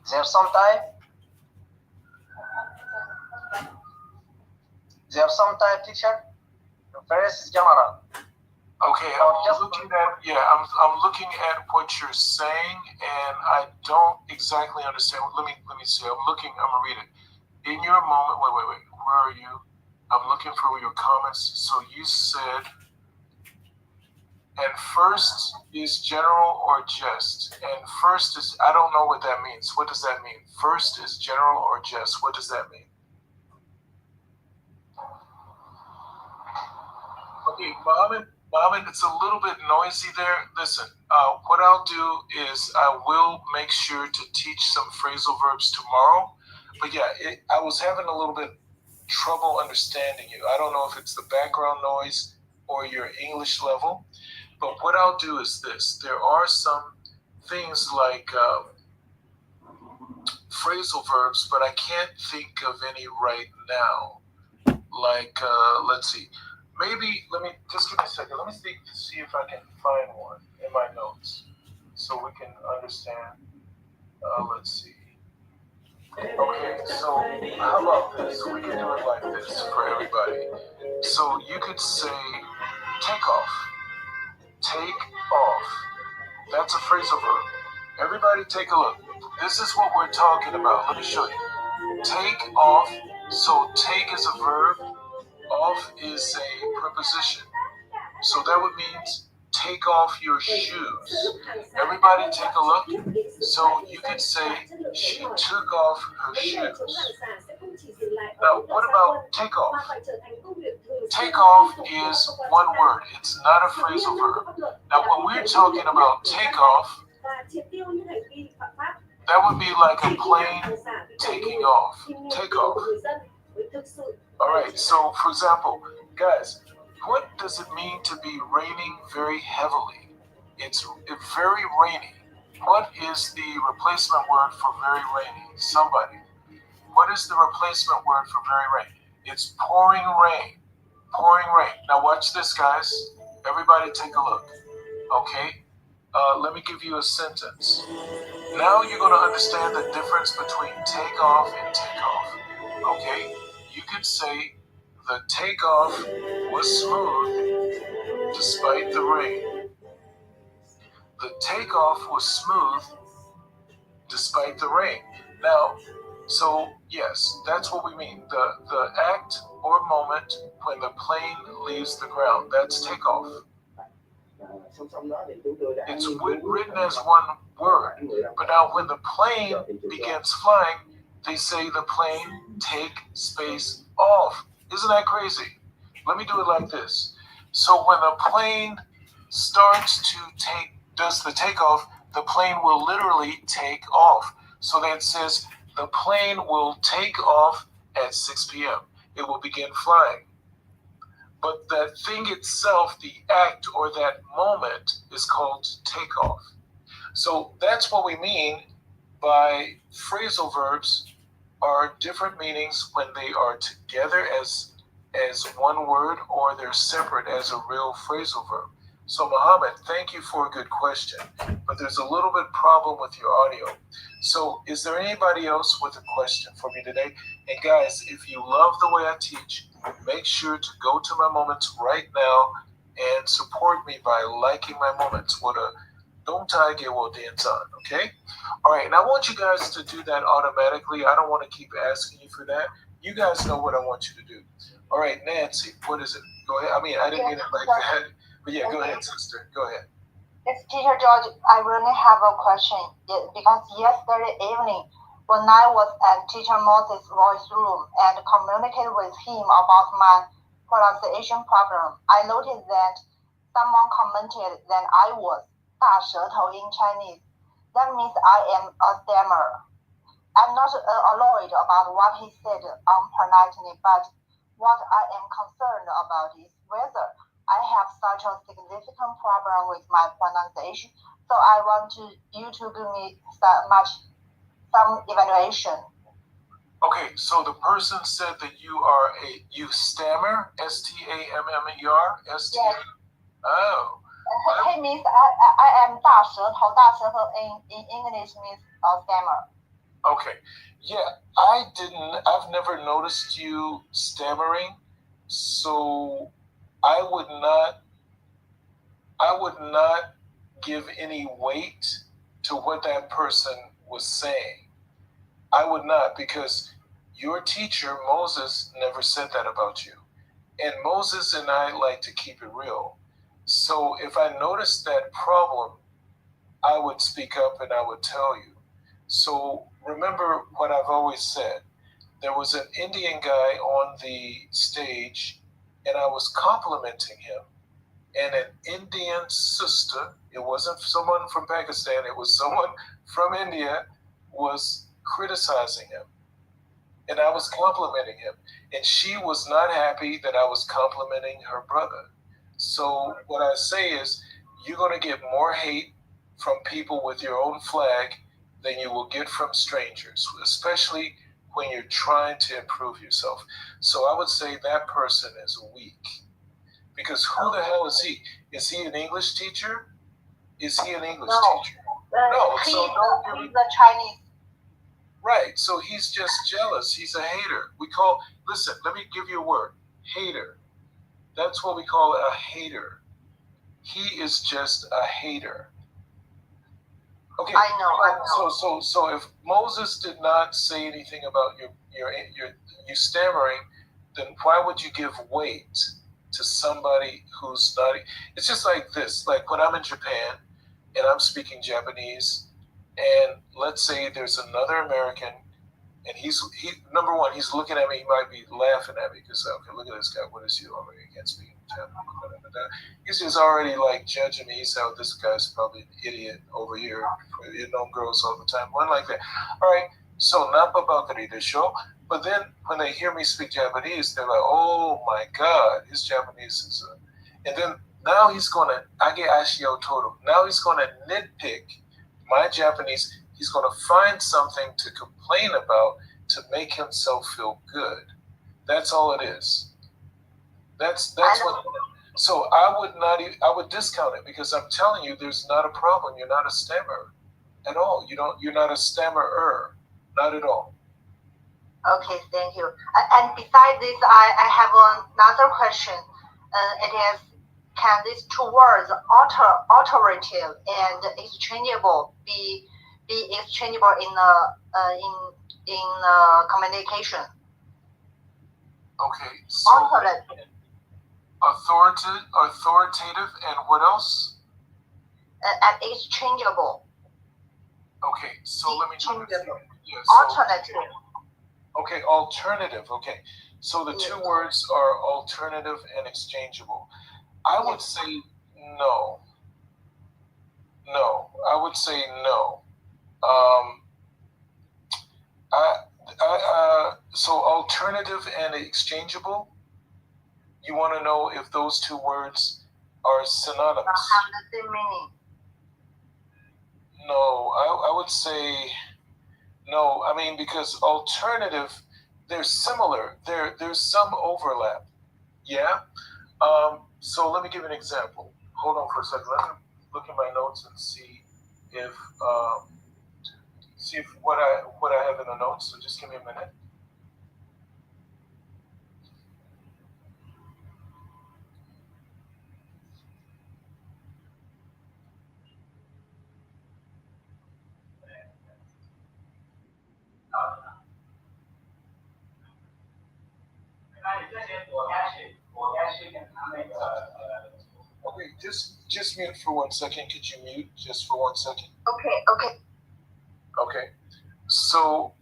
Is there some type? Is there some type, teacher? The phrases general. Okay, I'm looking at what you're saying, and I don't exactly understand. Let me see. I'm gonna read it. In your moment, wait. Where are you? I'm looking for your comments. So you said, and first is general or just, and first is, I don't know what that means. What does that mean? First is general or just. What does that mean? Okay, Mohammed, it's a little bit noisy there. Listen, what I'll do is I will make sure to teach some phrasal verbs tomorrow. But yeah, I was having a little bit trouble understanding you. I don't know if it's the background noise or your English level. But what I'll do is this. There are some things like phrasal verbs, but I can't think of any right now. Like, let's see. Maybe, just give me a second. Let me see if I can find one in my notes so we can understand. Let's see. Okay, so how about this? We can do it like this for everybody. So you could say, take off. Take off. That's a phrasal verb. Everybody take a look. This is what we're talking about. Let me show you. Take off. So take is a verb. Off is a preposition. So that would mean take off your shoes. Everybody take a look. So you could say she took off her shoes. Now what about take off? Take off is one word. It's not a phrasal verb. Now when we're talking about take off, that would be like a plane taking off. Take off. All right, so for example, guys, what does it mean to be raining very heavily? It's very rainy. What is the replacement word for very rainy? Somebody. What is the replacement word for very rainy? It's pouring rain. Pouring rain. Now watch this, guys. Everybody take a look. Okay? Let me give you a sentence. Now you're going to understand the difference between take off and take off. Okay? You could say the takeoff was smooth despite the rain. The takeoff was smooth despite the rain. Now, so yes, that's what we mean. The act or moment when the plane leaves the ground, that's takeoff. It's written as one word, but now when the plane begins flying, they say the plane take space off. Isn't that crazy? Let me do it like this. So when the plane starts to does the takeoff, the plane will literally take off. So that says the plane will take off at 6 p.m. It will begin flying. But that thing itself, the act or that moment, is called takeoff. So that's what we mean by phrasal verbs are different meanings when they are together as as one word or they're separate as a real phrasal verb. So Muhammad, thank you for a good question, but there's a little bit problem with your audio. So is there anybody else with a question for me today? And guys, if you love the way I teach, make sure to go to my moments right now and support me by liking my moments. Don't tag it while dance on, okay? All right, and I want you guys to do that automatically. I don't want to keep asking you for that. You guys know what I want you to do. All right, Nancy, what is it? Go ahead. I mean, I didn't mean it like that. But yeah, go ahead, sister. Go ahead. Yes, Teacher George, I really have a question. Because yesterday evening, when I was at Teacher Moses' voice room and communicated with him about my pronunciation problem, I noticed that someone commented that I was 大舌头 in Chinese. That means I am a stammerer. I'm not annoyed about what he said unpolitely, but what I am concerned about is whether I have such a significant problem with my pronunciation. So I want you to give me some evaluation. Okay, so the person said that you stammer, S-T-A-M-M-E-R? Yes. Oh. He means I am 大舌头. 大舌头 in English means stammer. Okay. Yeah, I've never noticed you stammering, so I would not give any weight to what that person was saying. I would not, because your teacher, Moses, never said that about you. And Moses and I like to keep it real. So if I noticed that problem, I would speak up and I would tell you. So remember what I've always said. There was an Indian guy on the stage and I was complimenting him. And an Indian sister, it wasn't someone from Pakistan, it was someone from India, was criticizing him. And I was complimenting him. And she was not happy that I was complimenting her brother. So what I say is, you're going to get more hate from people with your own flag than you will get from strangers, especially when you're trying to improve yourself. So I would say that person is weak. Because who the hell is he? Is he an English teacher? Is he an English teacher? No, he's a Chinese. Right, so he's just jealous. He's a hater. Listen, let me give you a word. Hater. That's what we call a hater. He is just a hater. Okay. I know. So if Moses did not say anything about you stammering, then why would you give weight to somebody who's not? It's just like this. Like when I'm in Japan and I'm speaking Japanese, and let's say there's another American, and he's number one, he's looking at me. He might be laughing at me because, okay, look at this guy. What is he already? He can't speak Japanese. He's just already like judging me. He's how this guy's probably an idiot over here. You know, girls all the time. One like that. All right. So napa bakari de show. But then when they hear me speak Japanese, they're like, oh my God, his Japanese is. And then now he's gonna age ashio todo. Now he's gonna nitpick my Japanese. He's gonna find something to complain about to make himself feel good. That's all it is. That's what. So I would discount it because I'm telling you, there's not a problem. You're not a stammerer at all. You're not a stammerer, not at all. Okay, thank you. And besides this, I have another question. It is, can these two words, authoritative and exchangeable, be exchangeable in communication? Okay. So authoritative, and what else? And exchangeable. Okay, so let me know. Yeah, alternative. Okay, alternative. Okay, so the two words are alternative and exchangeable. I would say no. No, I would say no. So alternative and exchangeable. You want to know if those two words are synonymous? Have the same meaning. No, I would say no. I mean, because alternative, they're similar. There's some overlap. Yeah. So let me give an example. Hold on for a second. Let me look at my notes and see if what I have in the notes. So just give me a minute. Okay, just mute for 1 second. Could you mute just for 1 second? Okay. Okay. So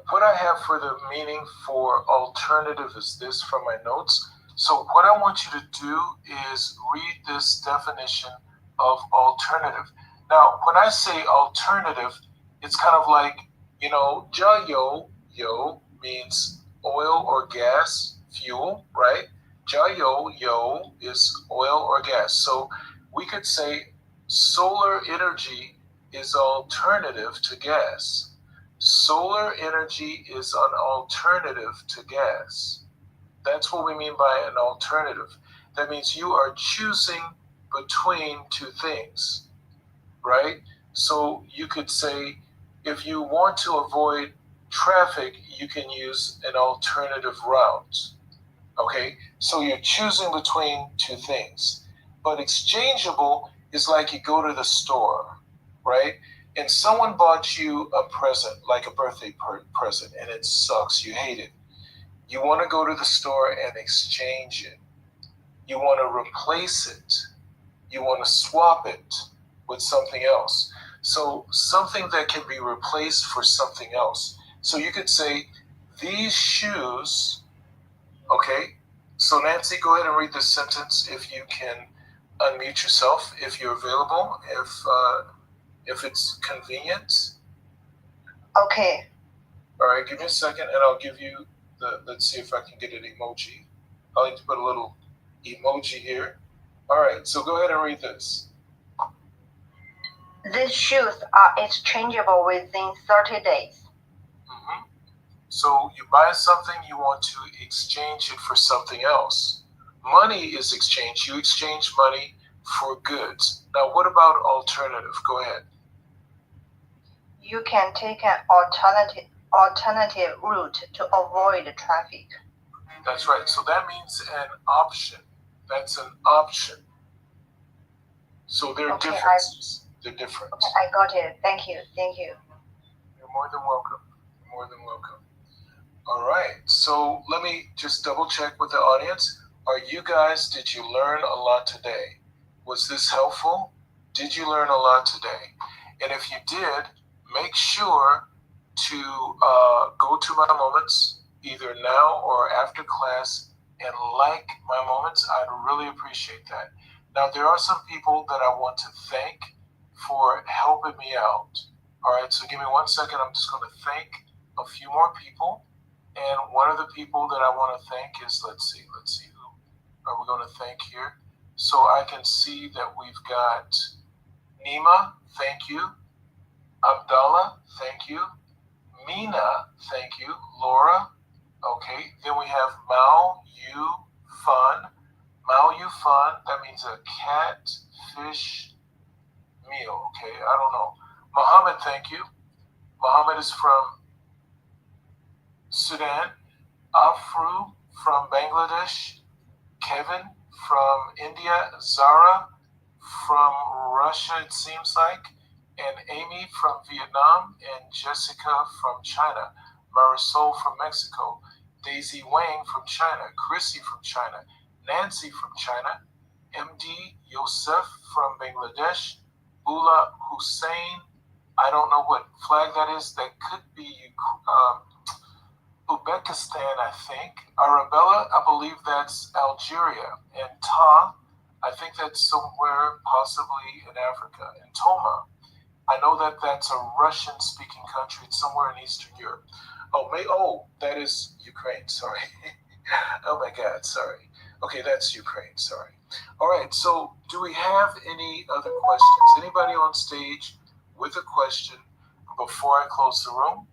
what I have for the meaning for alternative is this from my notes. So what I want you to do is read this definition of alternative. Now, when I say alternative, it's kind of like, jayo means oil or gas, fuel, right? Jayo is oil or gas. So we could say solar energy is alternative to gas. Solar energy is an alternative to gas. That's what we mean by an alternative. That means you are choosing between two things, right? So you could say, if you want to avoid traffic, you can use an alternative route. Okay? So you're choosing between two things. But exchangeable is like you go to the store, right? And someone bought you a present, like a birthday present, and it sucks. You hate it. You want to go to the store and exchange it. You want to replace it. You want to swap it with something else. So something that can be replaced for something else. So you could say, these shoes, okay? So Nancy, go ahead and read this sentence if you can unmute yourself, if you're available, if it's convenient. Okay. All right, give me a second and I'll give you let's see if I can get an emoji. I like to put a little emoji here. All right, so go ahead and read this. These shoes are exchangeable within 30 days. Mm-hmm. So you buy something, you want to exchange it for something else. Money is exchanged. You exchange money for goods. Now, what about alternative? Go ahead. You can take an alternative route to avoid traffic. That's right. So that means an option. That's an option. So there are differences. They're different. Okay, I got it. Thank you. You're more than welcome. All right. So let me just double check with the audience. Did you learn a lot today? Was this helpful? Did you learn a lot today? And if you did, make sure to go to my moments either now or after class and like my moments. I'd really appreciate that. Now, there are some people that I want to thank for helping me out. All right, so give me 1 second. I'm just going to thank a few more people. And one of the people that I want to thank is, let's see, who are we going to thank here? So I can see that we've got Nima, thank you. Abdallah, thank you. Mina, thank you. Laura, okay. Then we have Mao Yu Fun. Mao Yu Fun, that means a catfish meal, okay? I don't know. Mohammed, thank you. Mohammed is from Sudan. Afru from Bangladesh. Kevin from India. Zara from Russia, it seems like. And Amy from Vietnam. And Jessica from China. Marisol from Mexico. Daisy Wang from China. Chrissy from China. Nancy from China. MD Yosef from Bangladesh. Ula Hussein, I don't know what flag that is. That could be Uzbekistan, I think. Arabella, I believe that's Algeria. And Ta, I think that's somewhere possibly in Africa. And Toma, I know that that's a Russian-speaking country. It's somewhere in Eastern Europe. That is Ukraine, sorry. Oh my God, sorry. Okay, that's Ukraine, sorry. All right, so do we have any other questions? Anybody on stage with a question before I close the room?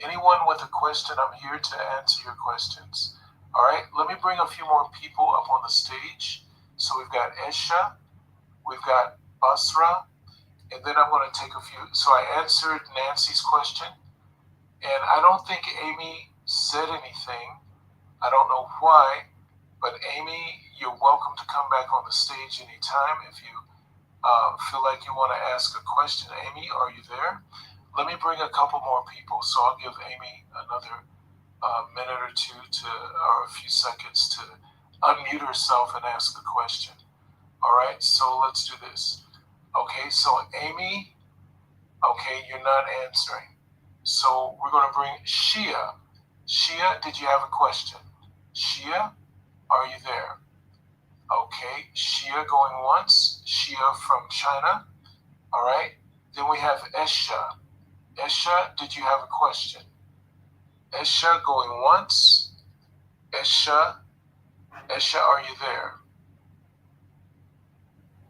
Anyone with a question, I'm here to answer your questions. All right, let me bring a few more people up on the stage. So we've got Esha, we've got Basra, and then I'm going to take a few. So I answered Nancy's question, and I don't think Amy said anything. I don't know why, but Amy, you're welcome to come back on the stage anytime if you feel like you want to ask a question. Amy, are you there? Let me bring a couple more people. So I'll give Amy another minute or two or a few seconds to unmute herself and ask a question. All right, so let's do this. Okay, so Amy, okay, you're not answering. So we're going to bring Shia. Shia, did you have a question? Shia, are you there? Okay, Shia going once. Shia from China. All right, then we have Esha. Esha, did you have a question? Esha going once. Esha, are you there?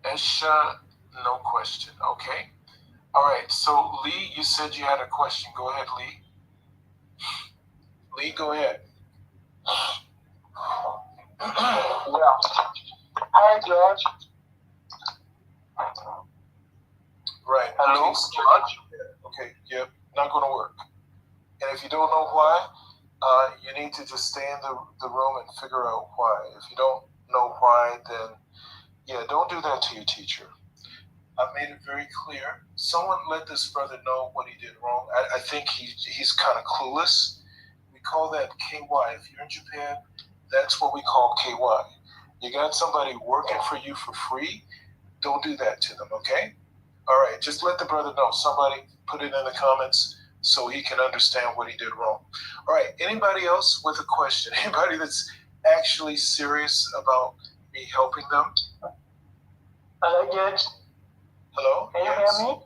Esha, no question. Okay. All right. So Lee, you said you had a question. Go ahead, Lee. Lee, go ahead. Yeah. Hi, George. Right. Hello, Okay, George. okay. Yep. Not going to work. And if you don't know why, you need to just stay in the room and figure out why. If you don't know why, then yeah, don't do that to your teacher. I've made it very clear. Someone let this brother know what he did wrong. I think he's kind of clueless. We call that KY. If you're in Japan, that's what we call KY. You got somebody working for you for free, don't do that to them, okay? All right, just let the brother know. Somebody put it in the comments so he can understand what he did wrong. All right, anybody else with a question? Anybody that's actually serious about me helping them? Hello, George. Hello? Can you Yes. hear me?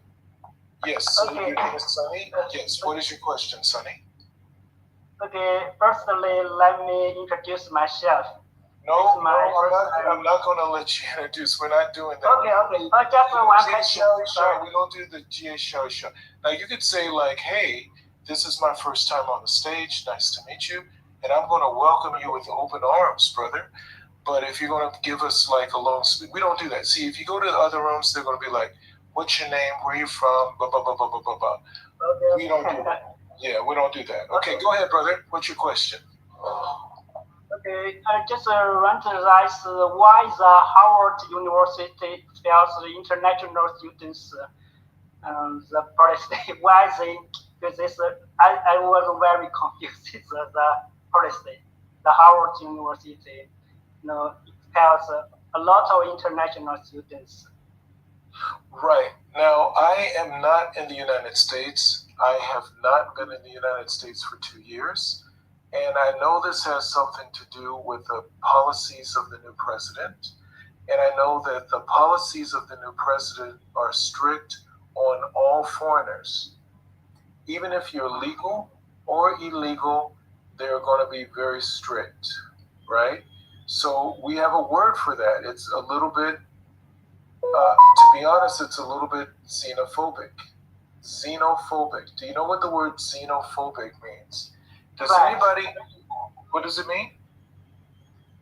Yes. So Okay. your name is Sunny? Yes. What is your question, Sunny? Okay, firstly, let me introduce myself. No, It's my first I'm not going to let you introduce. We're not doing that. Okay. Just one question. Sorry. We don't do the GA show. Now, you could say, like, hey, this is my first time on the stage. Nice to meet you. And I'm going to welcome you with open arms, brother. But if you're going to give us, like, a long speech, we don't do that. See, if you go to the other rooms, they're going to be like, what's your name? Where are you from? Blah, blah, blah, blah, blah, blah, blah. Okay. We don't do that. Yeah, we don't do that. Okay, go ahead, brother. What's your question? Okay, I just want to ask why the Harvard University fails the international students the policy. Why they do this? I was very confused with the policy. The Harvard University, fails a lot of international students. Right. Now, I am not in the United States. I have not been in the United States for 2 years. And I know this has something to do with the policies of the new president. And I know that the policies of the new president are strict on all foreigners. Even if you're legal or illegal, they're going to be very strict, right? So we have a word for that. It's a little bit, to be honest, it's a little bit xenophobic. Xenophobic. Do you know what the word xenophobic means? Does anybody, what does it mean?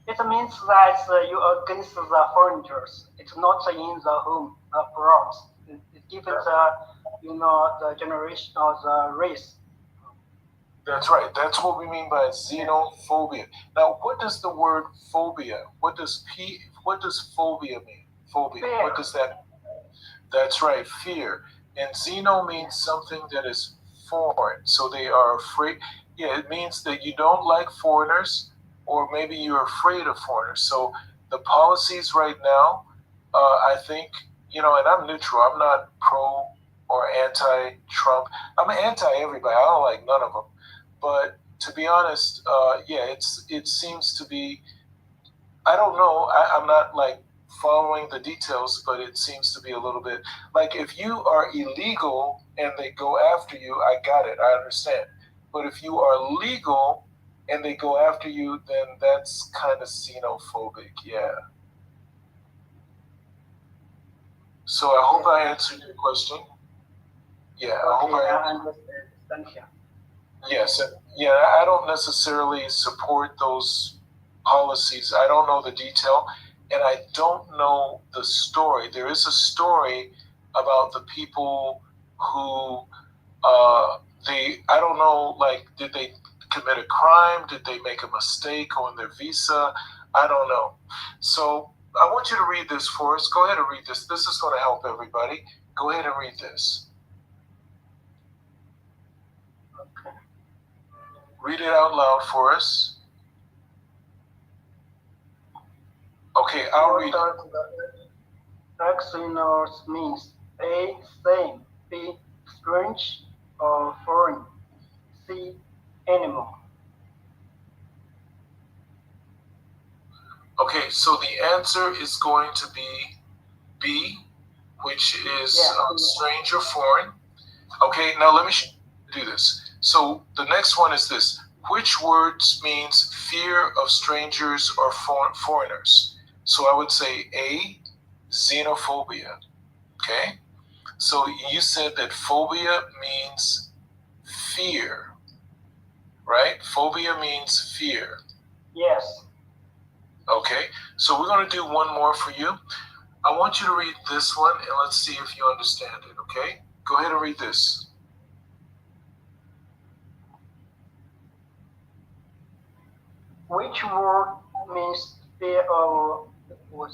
It means that you are against the foreigners. It's not in the home abroad. It gives the generation or the race. That's right. That's what we mean by xenophobia. Now, what does the word phobia? What does phobia mean? Phobia. Fear. What does that mean? That's right, fear. And xeno means something that is foreign. So they are afraid. Yeah, it means that you don't like foreigners, or maybe you're afraid of foreigners. So the policies right now, I think, and I'm neutral. I'm not pro or anti-Trump. I'm anti-everybody. I don't like none of them. But to be honest, it seems to be, I don't know. I'm not like following the details, but it seems to be a little bit like if you are illegal and they go after you, I got it. I understand. But if you are legal and they go after you, then that's kind of xenophobic. Yeah. So I hope I answered your question. Yeah, I hope I answered. Thank you. Yes, yeah, I don't necessarily support those policies. I don't know the detail, and I don't know the story. There is a story about the people who I don't know, like, did they commit a crime? Did they make a mistake on their visa? I don't know. So I want you to read this for us. Go ahead and read this. This is going to help everybody. Go ahead and read this. Read it out loud for us. Okay, I'll read it. Externals means A, same, B, strange or foreign, C, animal. Okay, so the answer is going to be B, which is strange or foreign. Okay, now let me do this. So the next one is this. Which words means fear of strangers or foreigners? So I would say A, xenophobia. Okay? So you said that phobia means fear, right? Phobia means fear. Yes. Okay, so we're going to do one more for you. I want you to read this one, and let's see if you understand it, okay? Go ahead and read this. Which word means fear of what?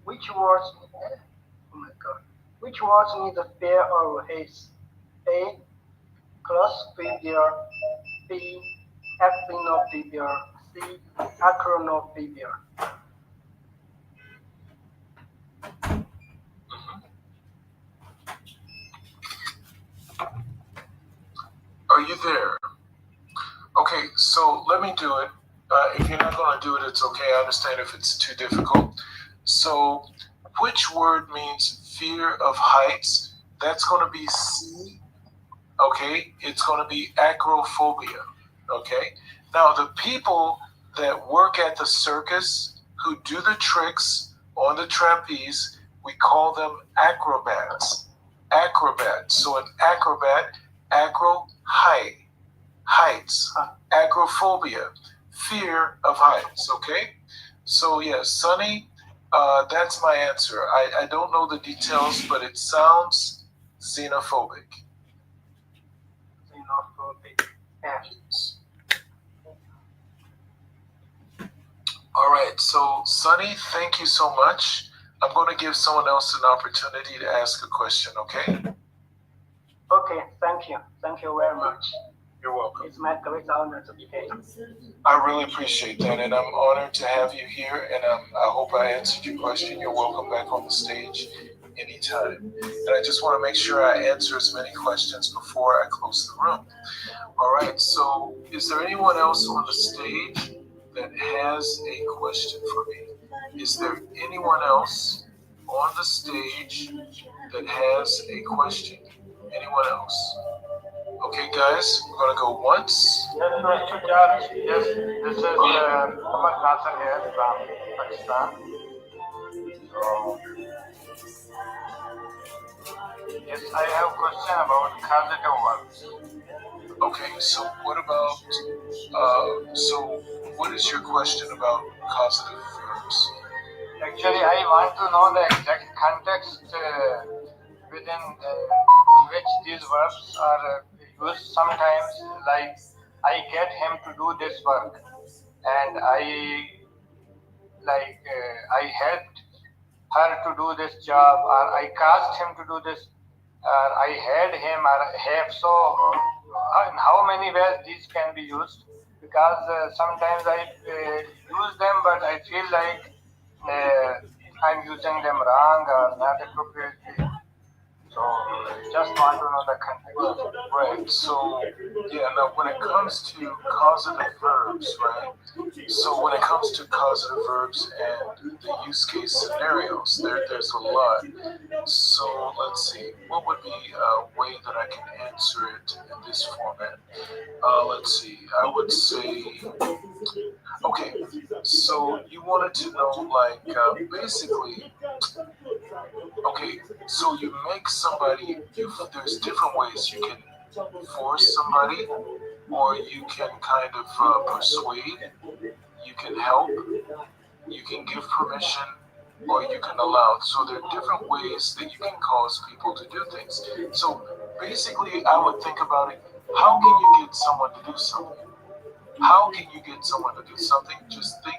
Which words? Oh my God! Which words mean the fear of haze? A, claustrophobia. B, actinophobia. C, acronophobia. Are you there? Okay, so let me do it. If you're not going to do it, it's okay. I understand if it's too difficult. So, which word means fear of heights? That's going to be C. Okay, it's going to be acrophobia. Okay, now the people that work at the circus who do the tricks on the trapeze, we call them acrobats. Acrobat. So an acrobat, heights, acrophobia, fear of heights. Okay, so yes, Sunny, that's my answer. I don't know the details, but it sounds xenophobic. Xenophobic. Yes. All right, so Sunny, thank you so much. I'm going to give someone else an opportunity to ask a question, okay? Okay, thank you. Thank you very much. You're welcome. It's my great honor to be here. I really appreciate that, and I'm honored to have you here, and I hope I answered your question. You're welcome back on the stage anytime. And I just want to make sure I answer as many questions before I close the room. All right, so is there anyone else on the stage that has a question for me? Is there anyone else on the stage that has a question? Anyone else? Okay, guys, we're going to go once. Yes, Mr. Judge. Yes, this is Muhammad Hassan here from Pakistan. So, yes, I have a question about causative verbs. Okay, so what about, what is your question about causative verbs? Actually, I want to know the exact context within which these verbs are used. Sometimes, like, I get him to do this work, and I helped her to do this job, or I caused him to do this, or I had him, or have. So, in how many ways these can be used? Because sometimes I use them, but I feel like I'm using them wrong or not appropriately. So, just want to know the context. Right, so, yeah, now when it comes to causative verbs, right? So when it comes to causative verbs and the use case scenarios, there's a lot. So let's see, what would be a way that I can answer it in this format? Let's see, I would say, okay, so you wanted to know, like, basically, okay, so you make somebody, there's different ways you can force somebody, or you can kind of persuade, you can help, you can give permission, or you can allow. So there are different ways that you can cause people to do things. So basically, I would think about it, how can you get someone to do something? How can you get someone to do something? Just think,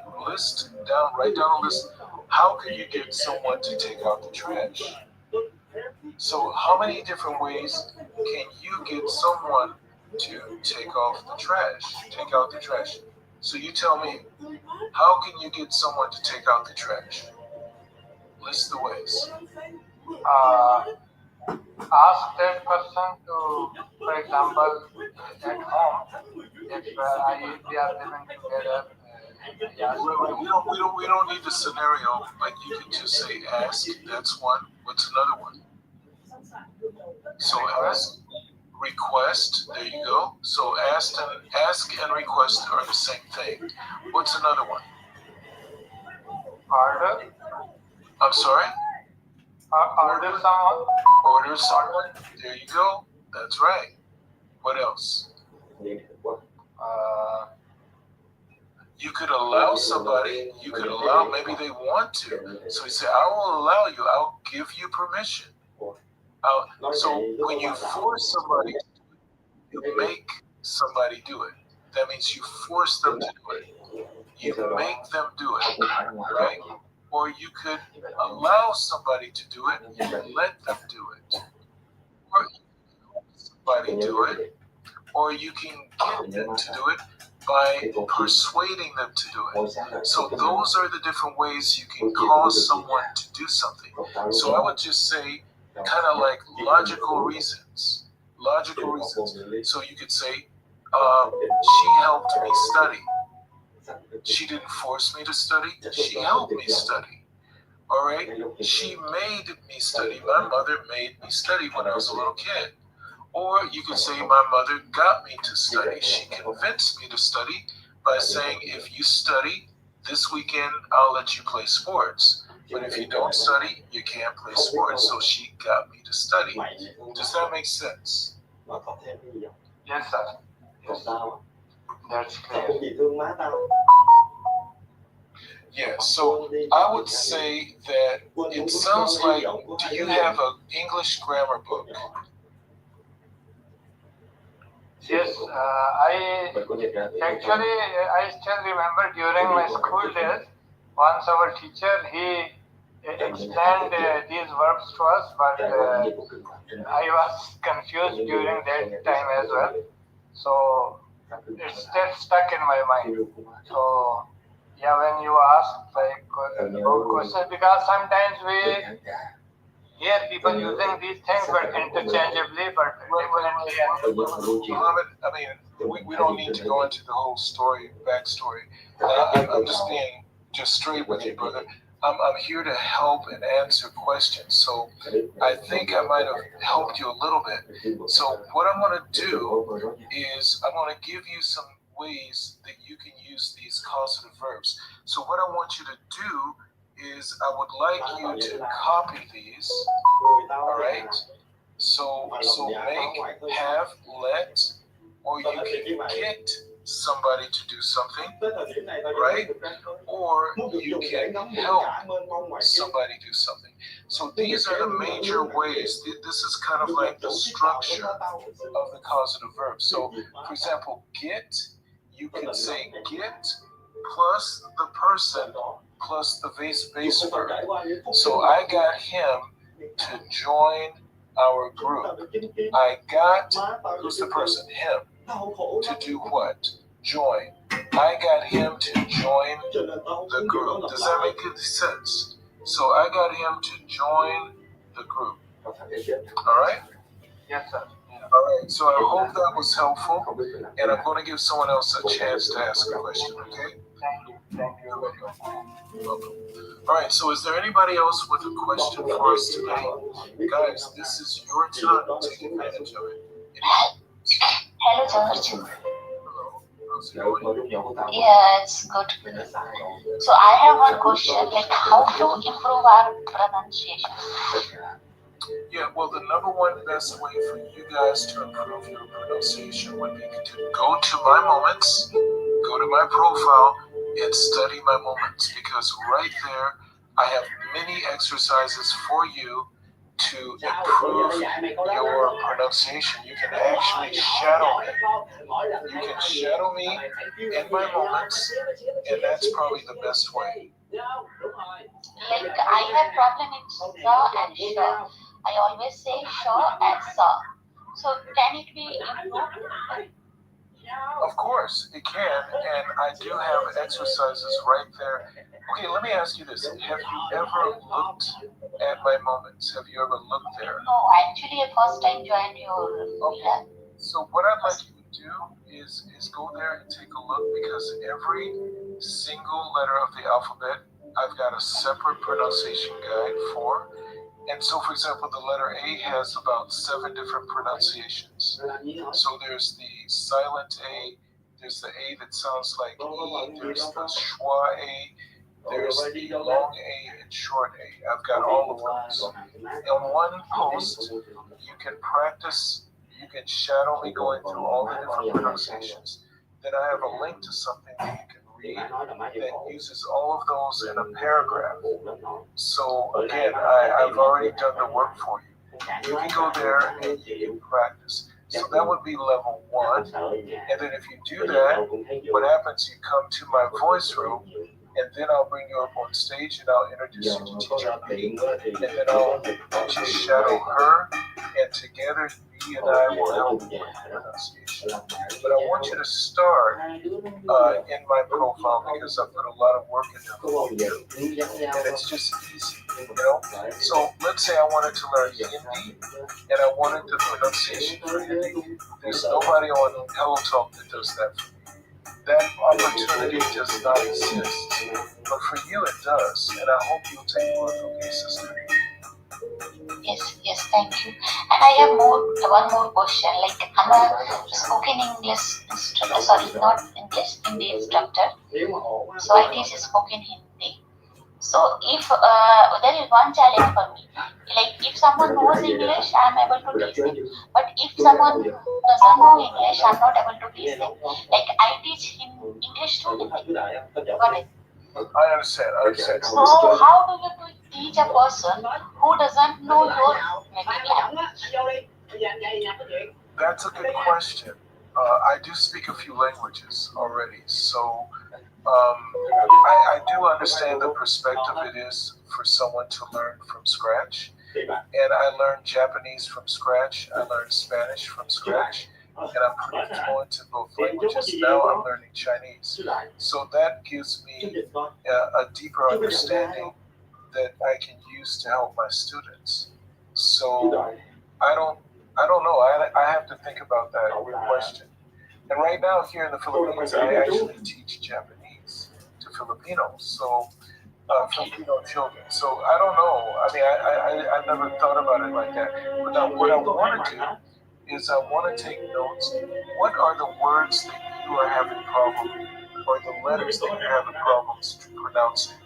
write down a list. How can you get someone to take out the trash? So how many different ways can you get someone to take out the trash? So you tell me, how can you get someone to take out the trash? List the ways. Ask that person to, for example, at home, if they are living together. We don't need a scenario, but you can just say ask. That's one. What's another one? So ask, request. There you go. So ask and request are the same thing. What's another one? Order. I'm sorry? Order someone. Order someone. There you go. That's right. What else? You could allow somebody, maybe they want to. So you say, I will allow you, I'll give you permission. So when you force somebody, you make somebody do it. That means you force them to do it. You make them do it, right? Or you could allow somebody to do it, you can let them do it. Or you can help somebody do it, or you can get them to do it by persuading them to do it. So those are the different ways you can cause someone to do something. So I would just say, kind of like logical reasons. So you could say, she helped me study. She didn't force me to study. She helped me study. All right? She made me study. My mother made me study when I was a little kid. Or you could say, my mother got me to study. She convinced me to study by saying, if you study this weekend, I'll let you play sports. But if you don't study, you can't play sports. So she got me to study. Does that make sense? Yes, sir. Yes. That's clear. Yeah, so I would say that it sounds like, do you have an English grammar book? Yes, I still remember during my school days, once our teacher, he explained these verbs to us, but I was confused during that time as well. So it's still stuck in my mind. So yeah, when you ask like about questions, because sometimes we hear people using these things but interchangeably, but Muhammad, I mean, we don't need to go into the whole backstory. I'm just being straight with you, brother. I'm here to help and answer questions. So I think I might have helped you a little bit. So what I'm going to do is I'm going to give you some ways that you can use these causative verbs. So what I want you to do is I would like you to copy these. All right? So make, have, let, or you can get somebody to do something, right? Or you can help somebody do something. So these are the major ways. This is kind of like the structure of the causative verb. So, for example, get, you can say get plus the person plus the base verb. So I got him to join our group. I got, who's the person? Him. To do what? Join. I got him to join the group. Does that make any sense? So I got him to join the group. All right? Yes, sir. All right. So I hope that was helpful. And I'm going to give someone else a chance to ask a question, okay? Thank you. You're welcome. All right. So is there anybody else with a question for us today? Guys, this is your time to take advantage of it. Hello, George. Yeah, it's good. So I have one question, like how to improve our pronunciation. Yeah, well, the number one best way for you guys to improve your pronunciation would be to go to my moments, go to my profile, and study my moments, because right there I have many exercises for you to improve your pronunciation. You can actually shadow me. You can shadow me in my moments, and that's probably the best way. Like I have problem in saw and shaw. I always say shaw and saw. So can it be improved? Of course, it can, and I do have exercises right there. Okay, let me ask you this. Have you ever looked at my moments? Have you ever looked there? No, actually I first time joined your Okay. So what I'd like you to do is go there and take a look, because every single letter of the alphabet I've got a separate pronunciation guide for. And so, for example, the letter A has about 7 different pronunciations. So there's the silent A, there's the A that sounds like E, there's the schwa A, there's the long A and short A. I've got all of those. In one post, you can practice, you can shadow me going through all the different pronunciations. Then I have a link to something that you can read that uses all of those in a paragraph. So again, I've already done the work for you. You can go there and you can practice. So that would be level 1. And then if you do that, what happens, you come to my voice room, and then I'll bring you up on stage and I'll introduce you to teacher B, and then I'll let you shadow her, and together B and I will help you with pronunciation. But I want you to start in my profile, because I put a lot of work in there for you, and it's just easy, you know? So let's say I wanted to learn Hindi, and I wanted the pronunciation for Hindi. There's nobody on Hello Talk that does that for me. That opportunity does not exist, but for you it does, and I hope you'll take a look. Okay, sister? Yes, thank you. And I have one more question. Like I'm a spoken English instructor, sorry, not English, Hindi instructor. So I teach spoken Hindi. So if there is one challenge for me, like if someone knows English, I'm able to teach them. But if someone doesn't know English, I'm not able to teach them. Like I teach in English to Hindi. Got it? I understand. So how do you teach a person who doesn't know your native language? That's a good question. I do speak a few languages already, so I do understand the perspective it is for someone to learn from scratch. And I learned Japanese from scratch. I learned Spanish from scratch. And I'm pretty fluent in both languages. Now I'm learning Chinese. So that gives me a deeper understanding that I can use to help my students. So I don't know. I have to think about that question. And right now here in the Philippines, I actually teach Japanese to Filipinos. So Filipino children. So I don't know. I mean, I never thought about it like that. But now what I want to do is I want to take notes. What are the words that you are having problems, or the letters that you're having problems pronouncing?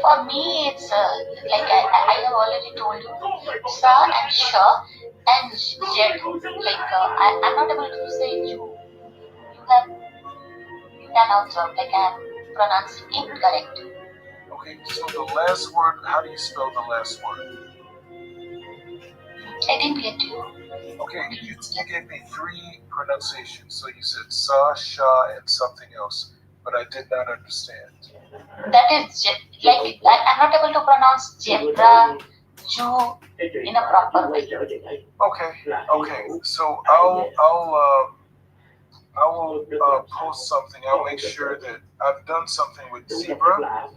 For me, it's like I have already told you, sa and sha and jet. Like I'm not able to say you. You can also like I'm pronouncing incorrect. Okay, so the last word. How do you spell the last word? I didn't get you. Okay, you gave me 3 pronunciations. So you said sa, sha, and something else, but I did not understand. That is like I'm not able to pronounce zebra, Jew in a proper way. Okay. So I will post something. I'll make sure that I've done something with zebra,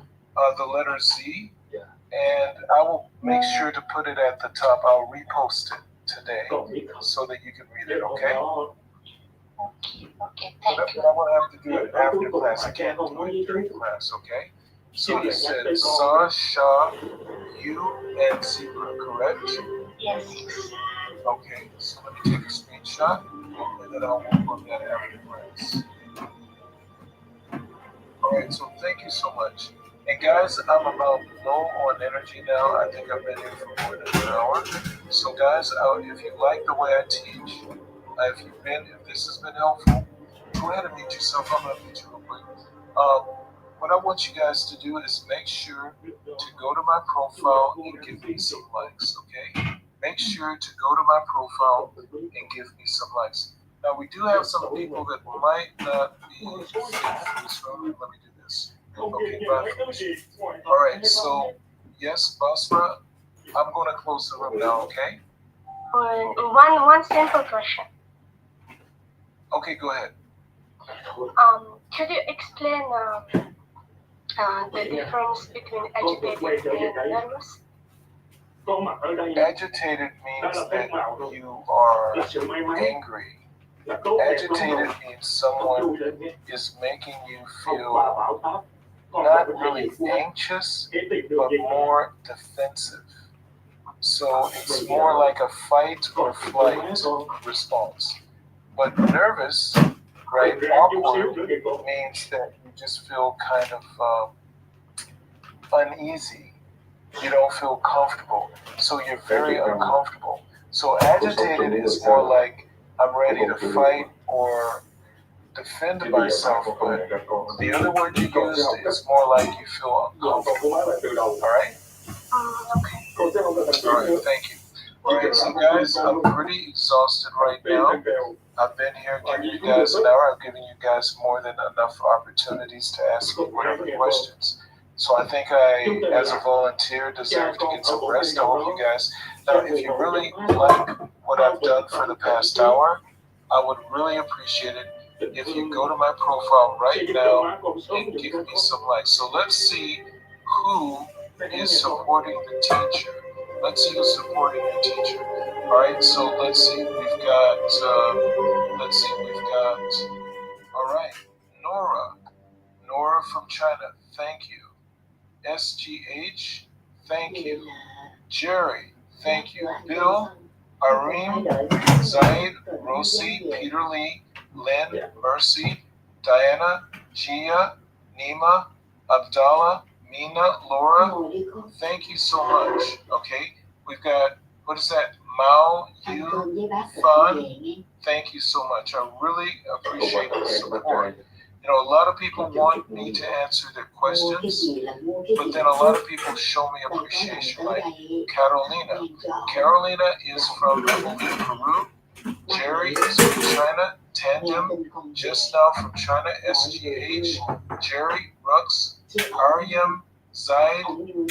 the letter Z, and I will make sure to put it at the top. I'll repost it today so that you can read it, okay? Okay, thank you. But I will have to do it after class. I can't do it during class, okay? So you said sa, sha, you, and zebra, correct? Yes. Okay, so let me take a screenshot, and then I'll work on that after class. All right, so thank you so much. And guys, I'm about low on energy now. I think I've been here for more than an hour. So guys, if you like the way I teach, if this has been helpful, go ahead and mute yourself. I'm gonna mute you real quick. What I want you guys to do is make sure to go to my profile and give me some likes, okay? Make sure to go to my profile and give me some likes. Now, we do have some people that might not be fit for this room. Let me do this. Okay, bye. All right, so, yes, Basra, I'm going to close the room now, okay? One simple question. Okay, go ahead. Could you explain the difference between agitated and nervous? Agitated means that you are angry. Agitated means someone is making you feel not really anxious, but more defensive. So it's more like a fight or flight response. But nervous, right, awkward, means that you just feel kind of uneasy. You don't feel comfortable. So you're very uncomfortable. So agitated is more like I'm ready to fight or defend myself, but the other word you used is more like you feel uncomfortable. All right? Okay. All right, thank you. All right, so guys, I'm pretty exhausted right now. I've been here giving you guys an hour. I've given you guys more than enough opportunities to ask me whatever questions. So I think I, as a volunteer, deserve to get some rest. I hope you guys. Now, if you really like what I've done for the past hour, I would really appreciate it if you go to my profile right now and give me some likes. So let's see who is supporting the teacher. Let's see who's supporting the teacher. All right, so let's see. We've got, all right, Nora from China, thank you. SGH, thank you. Jerry, thank you. Bill, Arim, Zaid, Rosie, Peter Lee, Lynn, Mercy, Diana, Gia, Nima, Abdallah, Mina, Laura, thank you so much. Okay, we've got, what is that? Mao, Yu, Fun, thank you so much. I really appreciate the support. You know, a lot of people want me to answer their questions, but then a lot of people show me appreciation, like Carolina. Carolina is from, I believe, Peru. Jerry is from China. Tandem, just now from China. SGH, Jerry, Rux, Aryam, Zaid,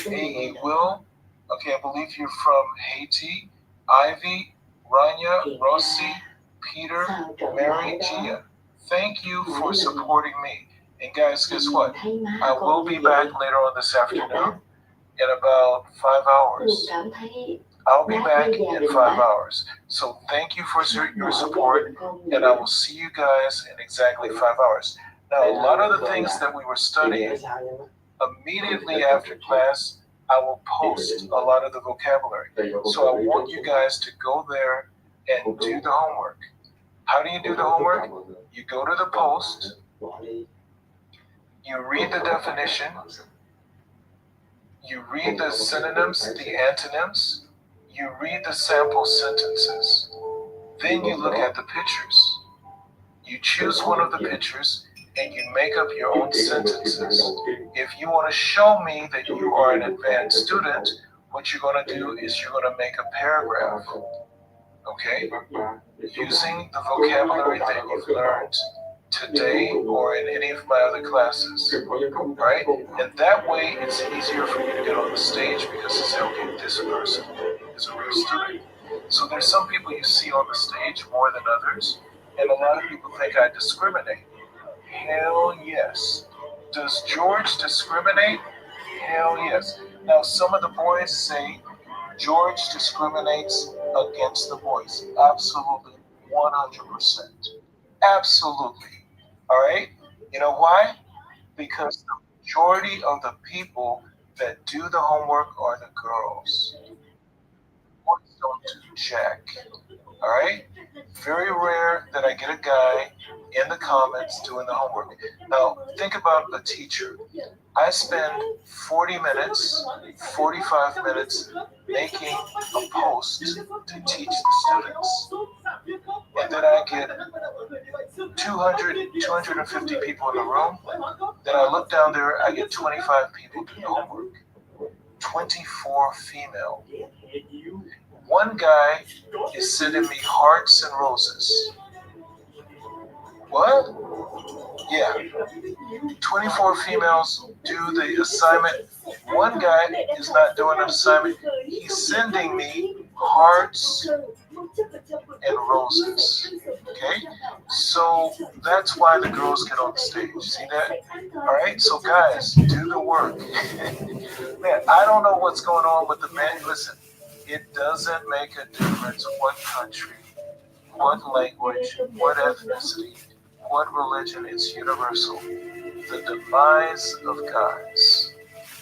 AE Will. Okay, I believe you're from Haiti. Ivy, Rania, Rossi, Peter, Mary, Gia. Thank you for supporting me. And guys, guess what? I will be back later on this afternoon in about 5 hours. I'll be back in 5 hours. So thank you for your support, and I will see you guys in exactly 5 hours. Now, a lot of the things that we were studying, immediately after class, I will post a lot of the vocabulary. So I want you guys to go there and do the homework. How do you do the homework? You go to the post, you read the definition, you read the synonyms, the antonyms, you read the sample sentences. Then you look at the pictures. You choose one of the pictures and you make up your own sentences. If you want to show me that you are an advanced student, what you're going to do is you're going to make a paragraph. Okay? Using the vocabulary that you've learned today or in any of my other classes. Right? And that way it's easier for you to get on the stage because you say, okay, this person is a real student. So there's some people you see on the stage more than others, and a lot of people think I discriminate. Hell yes. Does George discriminate? Hell yes. Now some of the boys say George discriminates against the boys. Absolutely, 100%. Absolutely. All right? You know why? Because the majority of the people that do the homework are the girls. Boys don't do jack. All right? Very rare that I get a guy in the comments doing the homework. Now, think about a teacher. I spend 40 minutes, 45 minutes making a post to teach the students. And then I get 200, 250 people in the room. Then I look down there, I get 25 people doing homework. 24 female. One guy is sending me hearts and roses. What? Yeah. 24 females do the assignment. One guy is not doing an assignment. He's sending me hearts and roses. Okay? So that's why the girls get on the stage. See that? All right? So guys, do the work. Man, I don't know what's going on with the men. Listen, it doesn't make a difference what country, what language, what ethnicity, what religion. It's universal. The demise of guys.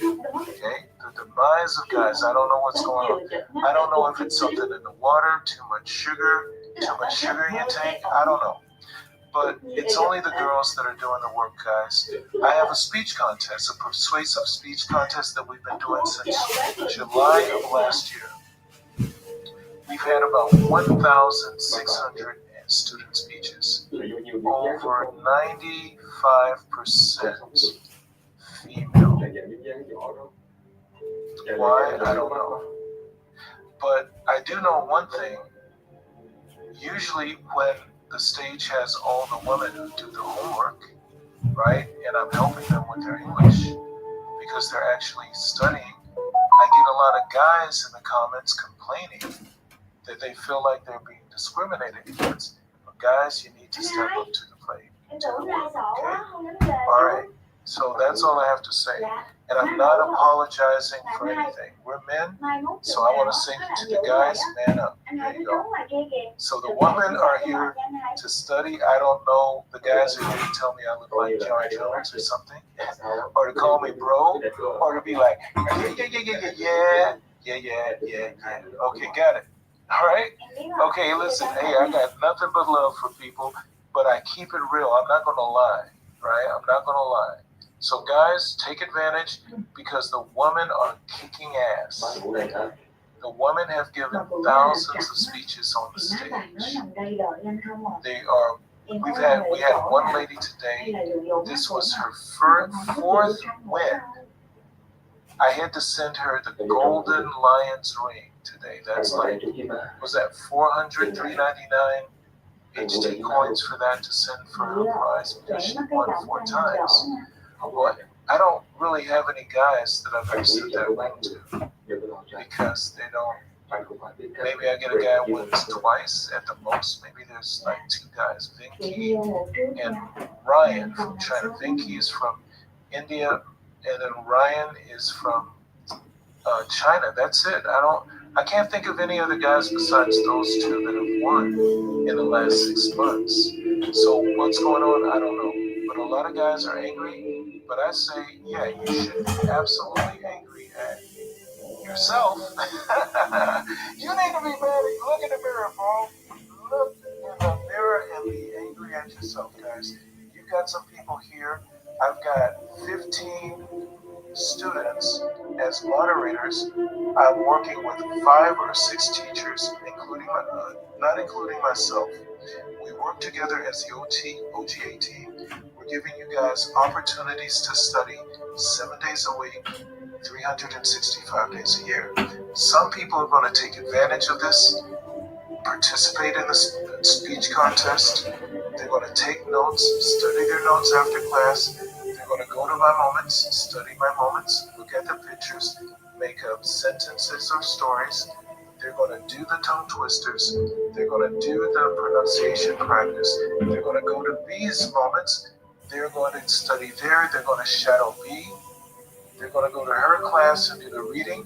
Okay? The demise of guys. I don't know what's going on. I don't know if it's something in the water, too much sugar in your tank. I don't know. But it's only the girls that are doing the work, guys. I have a speech contest, a persuasive speech contest that we've been doing since July of last year. We've had about 1,600 student speeches. Over 95% female. Why? I don't know. But I do know one thing. Usually when the stage has all the women who do the homework, right, and I'm helping them with their English because they're actually studying, I get a lot of guys in the comments complaining that they feel like they're being discriminated against. But guys, you need to step up to the plate. Okay? All right. So that's all I have to say. And I'm not apologizing for anything. We're men, so I want to say to the guys, man up. There you go. So the women are here to study. I don't know. The guys are here to tell me I look like John Jones or something, or to call me bro, or to be like, yeah. Okay, got it. All right? Okay, listen, hey, I got nothing but love for people, but I keep it real. I'm not going to lie, right? I'm not going to lie. So guys, take advantage because the women are kicking ass. The women have given thousands of speeches on the stage. They are. We had one lady today. This was her fourth win. I had to send her the Golden Lions ring today. That's like, was that 400, $399 HT coins for that to send for her prize because she won 4 times. But I don't really have any guys that I've ever sent that ring to because they don't. Maybe I get a guy who wins twice at the most. Maybe there's like 2 guys, Vinky and Ryan from China. Vinky is from India, and then Ryan is from China. That's it. I can't think of any other guys besides those 2 that have won in the last 6 months. So what's going on? I don't know. But a lot of guys are angry. But I say, yeah, you should be absolutely angry at yourself. You need to be mad. Look in the mirror, bro. Look in the mirror and be angry at yourself, guys. You've got some people here. I've got 15 students as moderators. I'm working with 5 or 6 teachers, not including myself. We work together as the OGA team. We're giving you guys opportunities to study 7 days a week, 365 days a year. Some people are going to take advantage of this, participate in the speech contest. They're going to take notes, study their notes after class. They're going to go to my moments, study my moments, look at the pictures, make up sentences or stories. They're going to do the tongue twisters. They're going to do the pronunciation practice. They're going to go to B's moments. They're going to study there. They're going to shadow B. They're going to go to her class and do the reading.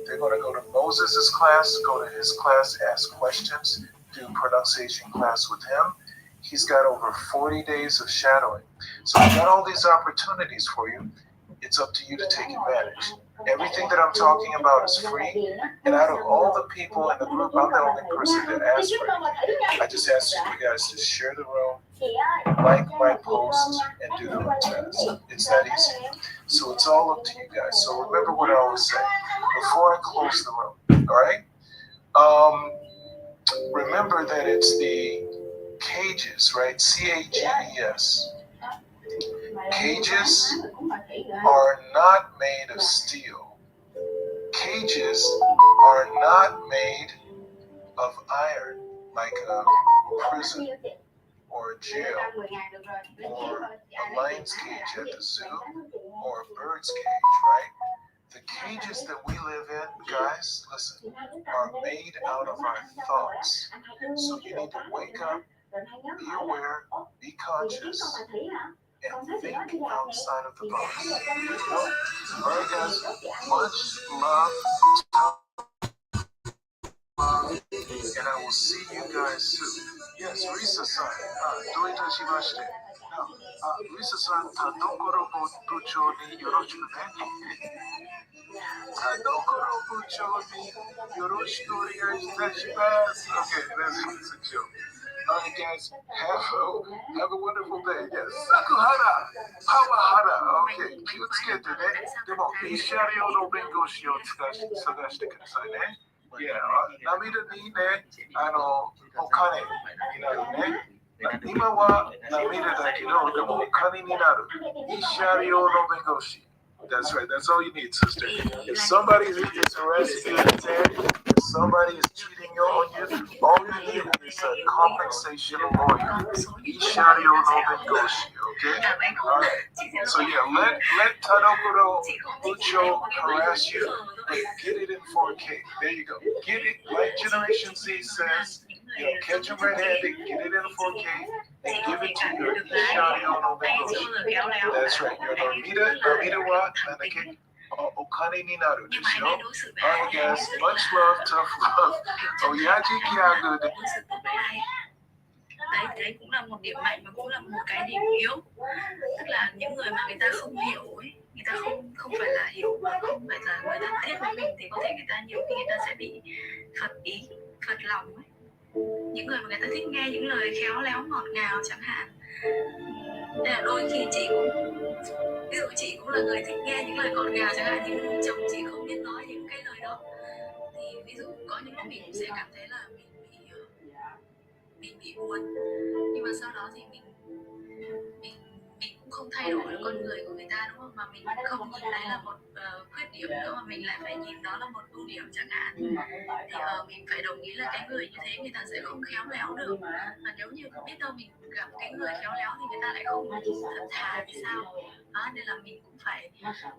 They're going to go to Moses' class, go to his class, ask questions, do pronunciation class with him. He's got over 40 days of shadowing. So I've got all these opportunities for you. it's up to you to take advantage. Everything that I'm talking about is free, and out of all the people in the group, I'm the only person that asked for it. I just asked you guys to share the room, like my post, and do the room test. It's that easy. So it's all up to you guys. So remember what I always say before I close the room, all right? Remember that it's the cages, right? CAGES. Cages are not made of steel. Cages are not made of iron, like a prison or a jail or a lion's cage at the zoo or a bird's cage, right? The cages that we live in, guys, listen, are made out of our thoughts. So you need to wake up, be aware, be conscious, and think outside of the box. All right, guys, much love, and I will see you guys soon. Yes, Risa-san, doitashimashite. Risa-san, Tadokoro Bucho ni yoroshiku ne. Tadokoro Bucho ni yoroshiku onegai itashimasu. Okay, that's a joke. All right, guys, have a wonderful day. Yes, Sakuhara, Pawahara. Okay, 気をつけてね。でも、慰謝料の弁護士を探してくださいね。いや、涙にね、お金になるね。今は涙だけど、でもお金になる。慰謝料の弁護士。That's right. That's all you need, sister. If somebody is arrested in if somebody is cheating on you, all you need is a compensation lawyer. Ishario no bengoshi, okay? All right. So yeah, let Tadokoro Bucho harass you, but get it in 4K. There you go. Get it like Generation Z says. Catch them red-handed, get it in 4K, and give it to your Ishario no bengoshi. That's right. Your Narita wa nanake okane ni naru desu yo. All right, guys. Much love, tough love. Oyaji Kyagu. Đấy cũng là một điểm mạnh và cũng là một cái điểm yếu, tức là những người mà người ta không hiểu ấy, người ta không phải là hiểu mà không phải là người thân thiết với mình thì có thể người ta nhiều khi người ta sẽ bị phật ý, phật lòng ấy. Những người mà người ta thích nghe những lời khéo léo ngọt ngào chẳng hạn, nên là đôi khi chị cũng, ví dụ chị cũng là người thích nghe những lời ngọt ngào chẳng hạn, nhưng chồng chị không biết nói những cái lời đó thì ví dụ có những lúc mình cũng sẽ cảm thấy là mình bị buồn, nhưng mà sau đó thì mình cũng không thay đổi được con người của người ta, đúng không? Mà mình không nhìn đấy là một khuyết điểm nữa mà mình lại phải nhìn đó là một ưu điểm chẳng hạn, thì mình phải đồng ý là cái người như thế người ta sẽ không khéo léo được, mà nếu như biết đâu mình gặp cái người khéo léo thì người ta lại không thật thà thì sao đó, nên là mình cũng phải,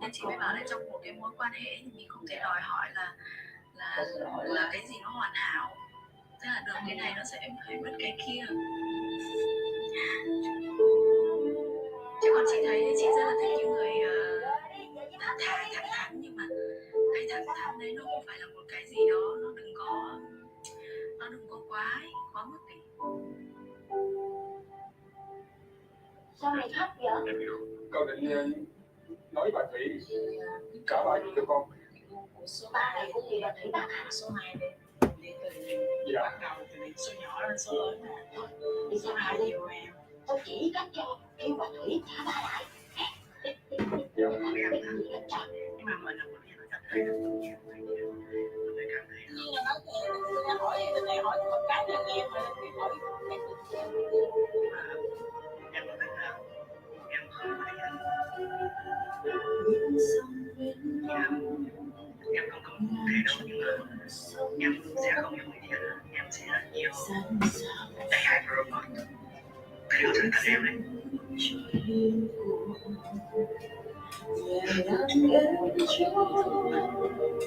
nên chị mới bảo là trong một cái mối quan hệ thì mình không thể đòi hỏi là cái gì nó hoàn hảo, tức là được cái này nó sẽ phải mất cái kia. Chứ còn chị thấy chị rất là thích những người thẳng thắn, nhưng mà cái thẳng thắn đấy nó không phải là một cái gì đó, nó đừng có quá mức ấy. Sao mày thấp vậy? Con định nói bà Thủy cả ba cho con. Số 3 này cũng gì là Thủy bác hạ số 2 này. Bắt đầu từ số nhỏ lên số lớn nè. Đi số 2 nhiều em. Tôi chỉ cách cho kêu bà Thủy trả ba lại. Nhưng mà mình là một người cảm thấy là mình cảm thấy nhưng mà nói thì tôi hỏi từ này hỏi một cái là em mà em hỏi em có thấy là em không phải em không có một thể đâu, nhưng mà em sẽ không yêu người thiệt, em sẽ yêu AI robot. Cái điều thật em đấy.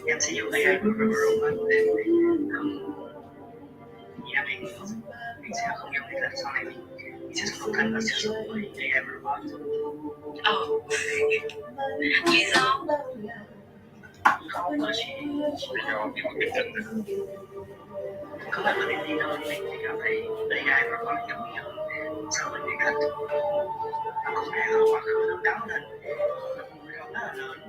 Em sẽ yêu AI robot. Nhà mình sẽ không yêu người thật, sau này mình sẽ không cần phải sử dụng AI robot. Vì sao? Không có gì do cái một cái chân nữa, không phải vấn đề gì đâu, mình chỉ cảm thấy AI robot giống như so với người khác, nó có thể là quá khứ nó đau lên, nó vui đâu, rất là lớn,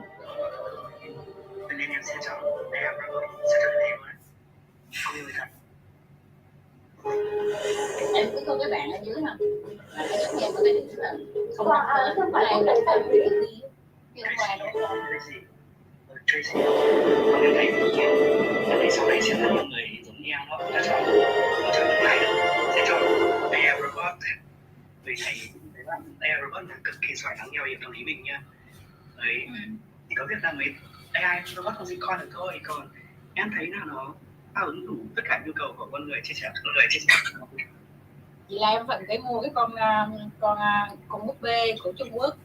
cho nên em sẽ chọn AI Robot, sẽ chọn AI Robot. Không yêu thật. Em cứ có cái bạn ở dưới không? Bạn ở dưới em có thể là không đặt tên, không phải em đặt tên cái gì, chứ không phải đâu. Tracy, em thấy sau này sẽ có nhiều người giống như em đó, đã chọn tương lai sẽ chọn AI Robot, vì thầy thấy là AI Robot là cực kỳ giỏi lắng nghe và hiểu tâm lý mình nha. Đấy, chỉ có việc là mấy AI Robot không con được thôi, còn em thấy là nó đáp ứng đủ tất cả nhu cầu của con người chia sẻ. Chị là em phần phải mua cái con búp bê của Trung Quốc,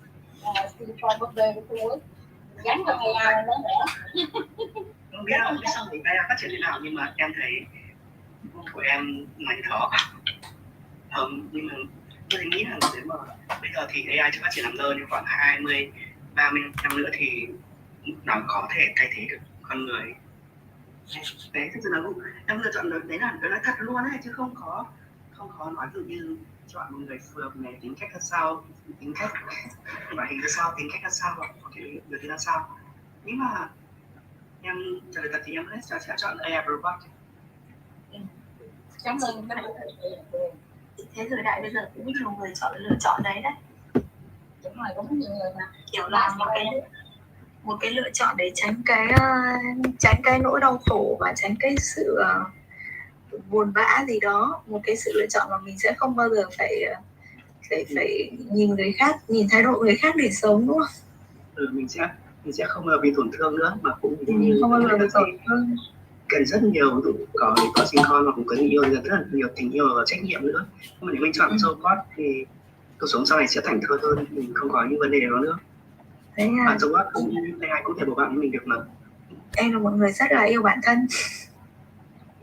con búp bê của Trung Quốc gắn con AI nó nữa. Không biết sao thì AI phát triển thế nào, nhưng mà em thấy của em mảnh thỏ. Nhưng mà tôi nghĩ là nếu mà bây giờ thì AI chưa phát triển làm lớn, nhưng khoảng 20-30 năm nữa thì nó có thể thay thế được con người. Đấy, thực sự là em lựa chọn đấy là nói thật luôn ấy, chứ không có nói ví dụ như chọn một người phù hợp này, tính cách ra sao, tính cách loại hình ra sao, tính cách ra sao, hoặc cái người thứ ra sao. Nhưng mà em trả lời thật thì em sẽ chọn AI Robot. Cảm ơn các bạn. Thế rồi đại bây giờ cũng nhiều người lựa chọn đấy đấy. Đúng rồi, có nhiều người mà kiểu là một cái lựa chọn để tránh cái nỗi đau khổ và tránh cái sự buồn bã gì đó, một cái sự lựa chọn mà mình sẽ không bao giờ phải nhìn người khác, nhìn thái độ người khác để sống, đúng không? Mình sẽ không bao giờ bị tổn thương nữa, mà cũng không bao giờ bị tổn thương. Cần rất nhiều, có sinh con mà cũng có người yêu, rất là nhiều tình yêu và trách nhiệm nữa. Nhưng mà nếu mình chọn robot thì cuộc sống sau này sẽ thảnh thơi hơn, mình không có những vấn đề đó nữa. Bạn robot cũng AI cũng thể bầu bạn với mình được mà. Em là một người rất là yêu bản thân.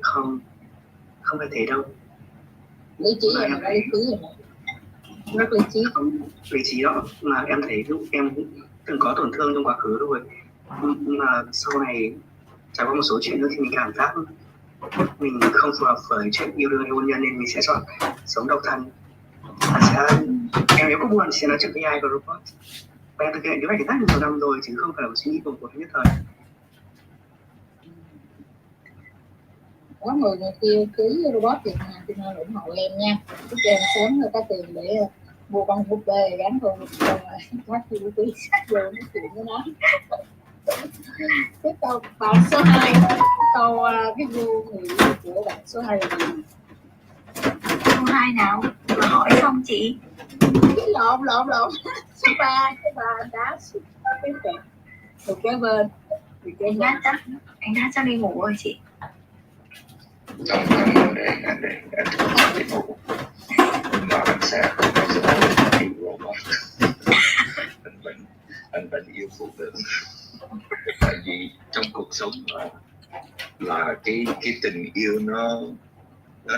Không phải thế đâu. Lý trí là em lý trí rồi. Rất lý trí. Lý trí đó mà em thấy lúc em từng có tổn thương trong quá khứ rồi, nhưng mà sau này trải qua một số chuyện nữa thì mình cảm giác mình không phù hợp với chuyện yêu đương hay hôn nhân, nên mình sẽ chọn sống độc thân. Em nếu có buồn thì sẽ nói chuyện với AI và robot. Và em thực hiện kế hoạch rất nhiều năm rồi, chứ không phải là một suy nghĩ của một nhất thời. Có người kia cưới robot Việt Nam thì nên ủng hộ em nha. Chúc em sớm có tiền để mua con búp bê gắn con các chi phí sát vô nói chuyện với nó. Cái câu bạn số 2, câu cái gu người yêu của bạn số 2 là gì? Số 2 nào? Mà hỏi không chị? Cái lộn số 3, cái 3 đá cái kẹt một cái bên anh đã chắc đi ngủ rồi chị. Mà anh sẽ không bao giờ yêu robot. Anh vẫn yêu phụ nữ. Tại vì trong cuộc sống là cái tình yêu nó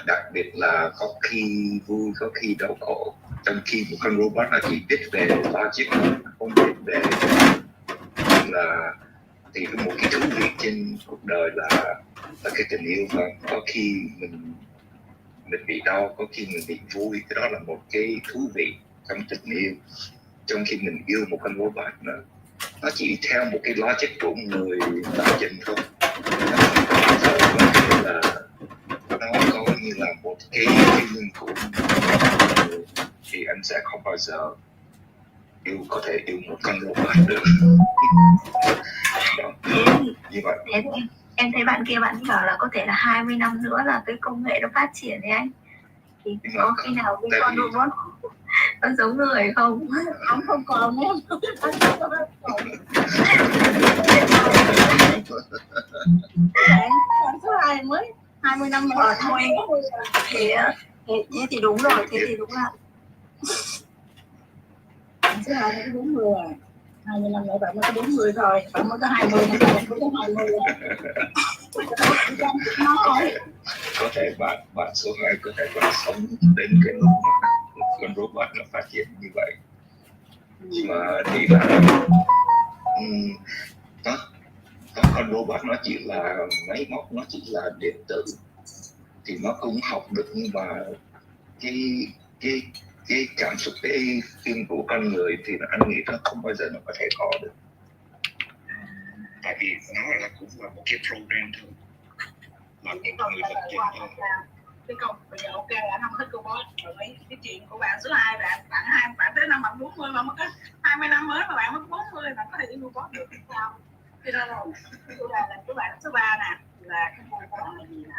đặc biệt là có khi vui, có khi đau khổ. Trong khi một con robot nó chỉ biết về logic, không biết về là thì một cái thú vị trên cuộc đời là cái tình yêu. Và có khi mình bị đau, có khi mình bị vui, cái đó là một cái thú vị trong tình yêu. Trong khi mình yêu một con robot nó chỉ theo một cái logic của người tạo dựng thôi, nó có như là một cái feeling của người, thì anh sẽ không bao giờ có thể yêu một con robot được. Đó, như vậy. Em thấy bạn kia bạn bảo là có thể là 20 năm nữa là cái công nghệ nó phát triển đấy anh. Thì có khi nào cái con robot nó giống người không? Anh không còn nữa. Bạn số 2 mới 20 năm nữa thôi. Thế thì đúng rồi, thế thì đúng rồi. Bạn số 2 nó đúng rồi. 20 năm nữa bạn mới có 40 rồi, bạn mới có 20 năm nữa, bạn mới có 20 rồi. Có thể bạn số 2 có thể còn sống đến cái lúc mà con robot nó phát triển như vậy. Nhưng mà thì là con robot nó chỉ là máy móc, nó chỉ là điện tử, thì nó cũng học được, nhưng mà cái cảm xúc, cái phim của con người thì anh nghĩ nó không bao giờ nó có thể có được. tại vì nó là cũng là một cái program thôi, là một người vật chất thôi. Cái câu bây giờ ok là anh không thích cô boss rồi, cái chuyện của bạn số 2 bạn tới năm bạn 40 mà mới có 20 năm mới mà bạn mới 40 bạn có thể đi mua boss được sao? Thì ra rồi tôi là cái bạn số 3 nè, là cái cô của bạn là gì nè,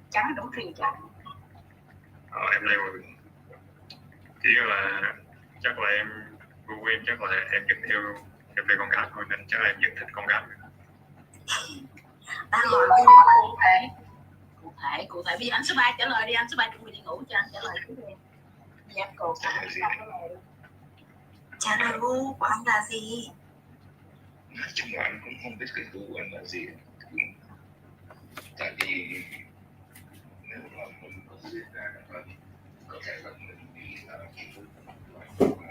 trắng đủ thiền trắng. Em đây rồi, chỉ là chắc là em gu em chắc là em vẫn yêu con gái thôi, nên chắc là em vẫn thích con gái. Ta hỏi cụ thể bây giờ anh số 3 trả lời đi, anh số 3 chuẩn bị đi ngủ cho anh trả lời trước đi. Dẹp cổ trả lời gu của anh là gì? Nói chung là anh cũng không biết cái gu của anh là gì, tại vì nếu mà mình có biết ra là có thể là mình nghĩ là cái gu mà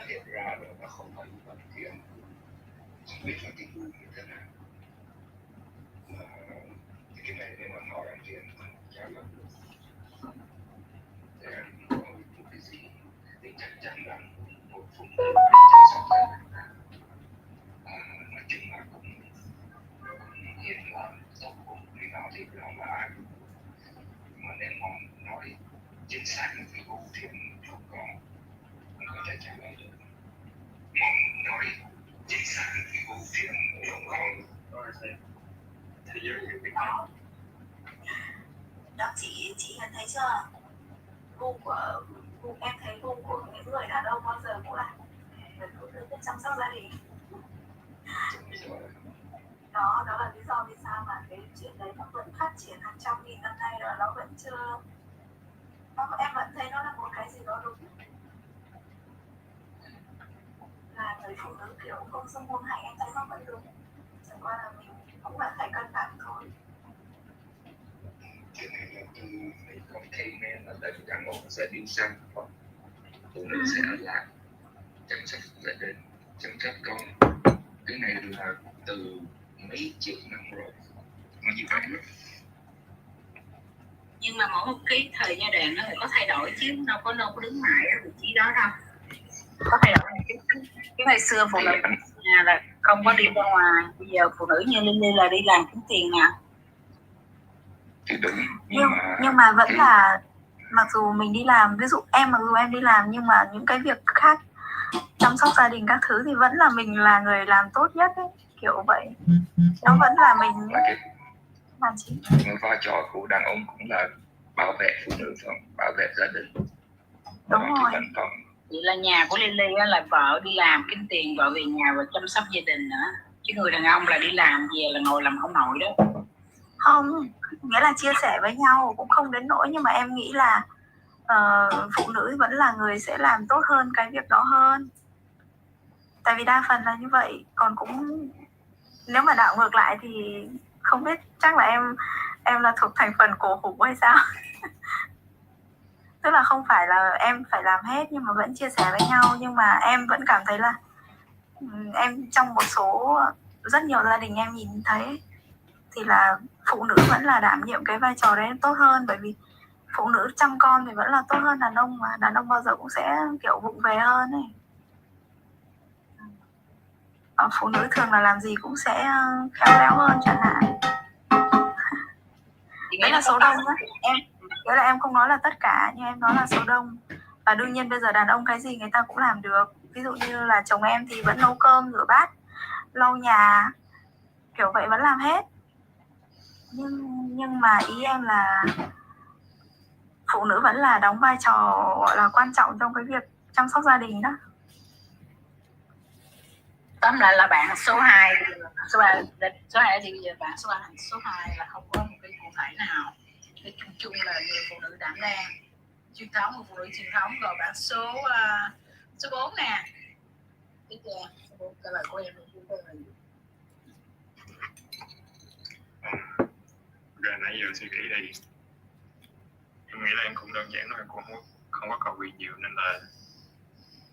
hiện ra là nó không phải như vậy, thì anh không biết là cái gu như thế nào. Mà cái này nếu mà hỏi anh thì anh không trả lời được. Để anh nói một cái gì thì chắc chắn là một phụ nữ chăm sóc gia đình, nói chung là cũng hiền lành, tốt bụng, đi nào thì nào là ai. Mà nếu mà nói chính xác cái gu thì anh không có thể trả lời được. Mà nói chính xác cái gu thì anh không có. Thế giới như thế nào? Đó chị nhận thấy chưa? Gu em thấy gu của những người đàn ông bao giờ cũng là người phụ nữ biết chăm sóc gia đình. Đó là lý do vì sao mà cái chuyện đấy nó vẫn phát triển hàng trăm nghìn năm nay rồi nó vẫn chưa, em vẫn thấy nó là một cái gì đó đúng, là người phụ nữ kiểu không xâm hôn hạnh, em thấy nó vẫn đúng, chẳng qua là mình cũng vẫn phải cân bằng thôi. Cái này là từ mấy con caveman là tại vì đàn ông sẽ đi săn, phụ nữ sẽ ở lại chăm sóc gia đình, chăm sóc con. Cái này là từ mấy triệu năm rồi, nó như vậy rồi. Nhưng mà mỗi một cái thời giai đoạn nó phải có thay đổi chứ đâu có đứng mãi ở vị trí đó đâu, có thay đổi. Cái ngày xưa phụ nữ nhà là không có đi ra ngoài, bây giờ phụ nữ như Linh là đi làm kiếm tiền nè. Thì đúng, nhưng mà vẫn là, mặc dù mình đi làm, ví dụ mặc dù em đi làm nhưng mà những cái việc khác chăm sóc gia đình các thứ thì vẫn là mình là người làm tốt nhất ấy, kiểu vậy. Nó vẫn là mình làm chính. Cái vai trò của đàn ông cũng là bảo vệ phụ nữ, bảo vệ gia đình. Đúng rồi. Vậy là nhà của Lily là vợ đi làm kiếm tiền, vợ về nhà và chăm sóc gia đình nữa, chứ người đàn ông là đi làm về là ngồi làm ông nội đó. Không, nghĩa là chia sẻ với nhau cũng không đến nỗi, nhưng mà em nghĩ là phụ nữ vẫn là người sẽ làm tốt hơn cái việc đó hơn, tại vì đa phần là như vậy. Còn cũng nếu mà đảo ngược lại thì không biết, chắc là em là thuộc thành phần cổ hủ hay sao. Tức là không phải là em phải làm hết nhưng mà vẫn chia sẻ với nhau, nhưng mà em vẫn cảm thấy là em trong một số rất nhiều gia đình em nhìn thấy thì là phụ nữ vẫn là đảm nhiệm cái vai trò đấy tốt hơn, bởi vì phụ nữ chăm con thì vẫn là tốt hơn đàn ông, mà đàn ông bao giờ cũng sẽ kiểu vụng về hơn ấy. Phụ nữ thường là làm gì cũng sẽ khéo léo hơn chẳng hạn. Đấy là số đông á. Đấy là em không nói là tất cả, nhưng em nói là số đông. Và đương nhiên bây giờ đàn ông cái gì người ta cũng làm được. Ví dụ như là chồng em thì vẫn nấu cơm, rửa bát, lau nhà, kiểu vậy vẫn làm hết. Nhưng mà ý em là phụ nữ vẫn là đóng vai trò gọi là quan trọng trong cái việc chăm sóc gia đình đó. Tóm lại là bạn số 2, số 2 thì bây giờ bạn số 2 là không có một cái cụ thể nào, cái chung là người phụ nữ đảm đang truyền thống, người phụ nữ truyền thống. Rồi bạn số 4 nè, tiếp theo số 4 trả lời của em là gì? Rồi nãy giờ suy nghĩ đi, em nghĩ là em cũng đơn giản thôi, em cũng không có cầu kỳ nhiều, nên là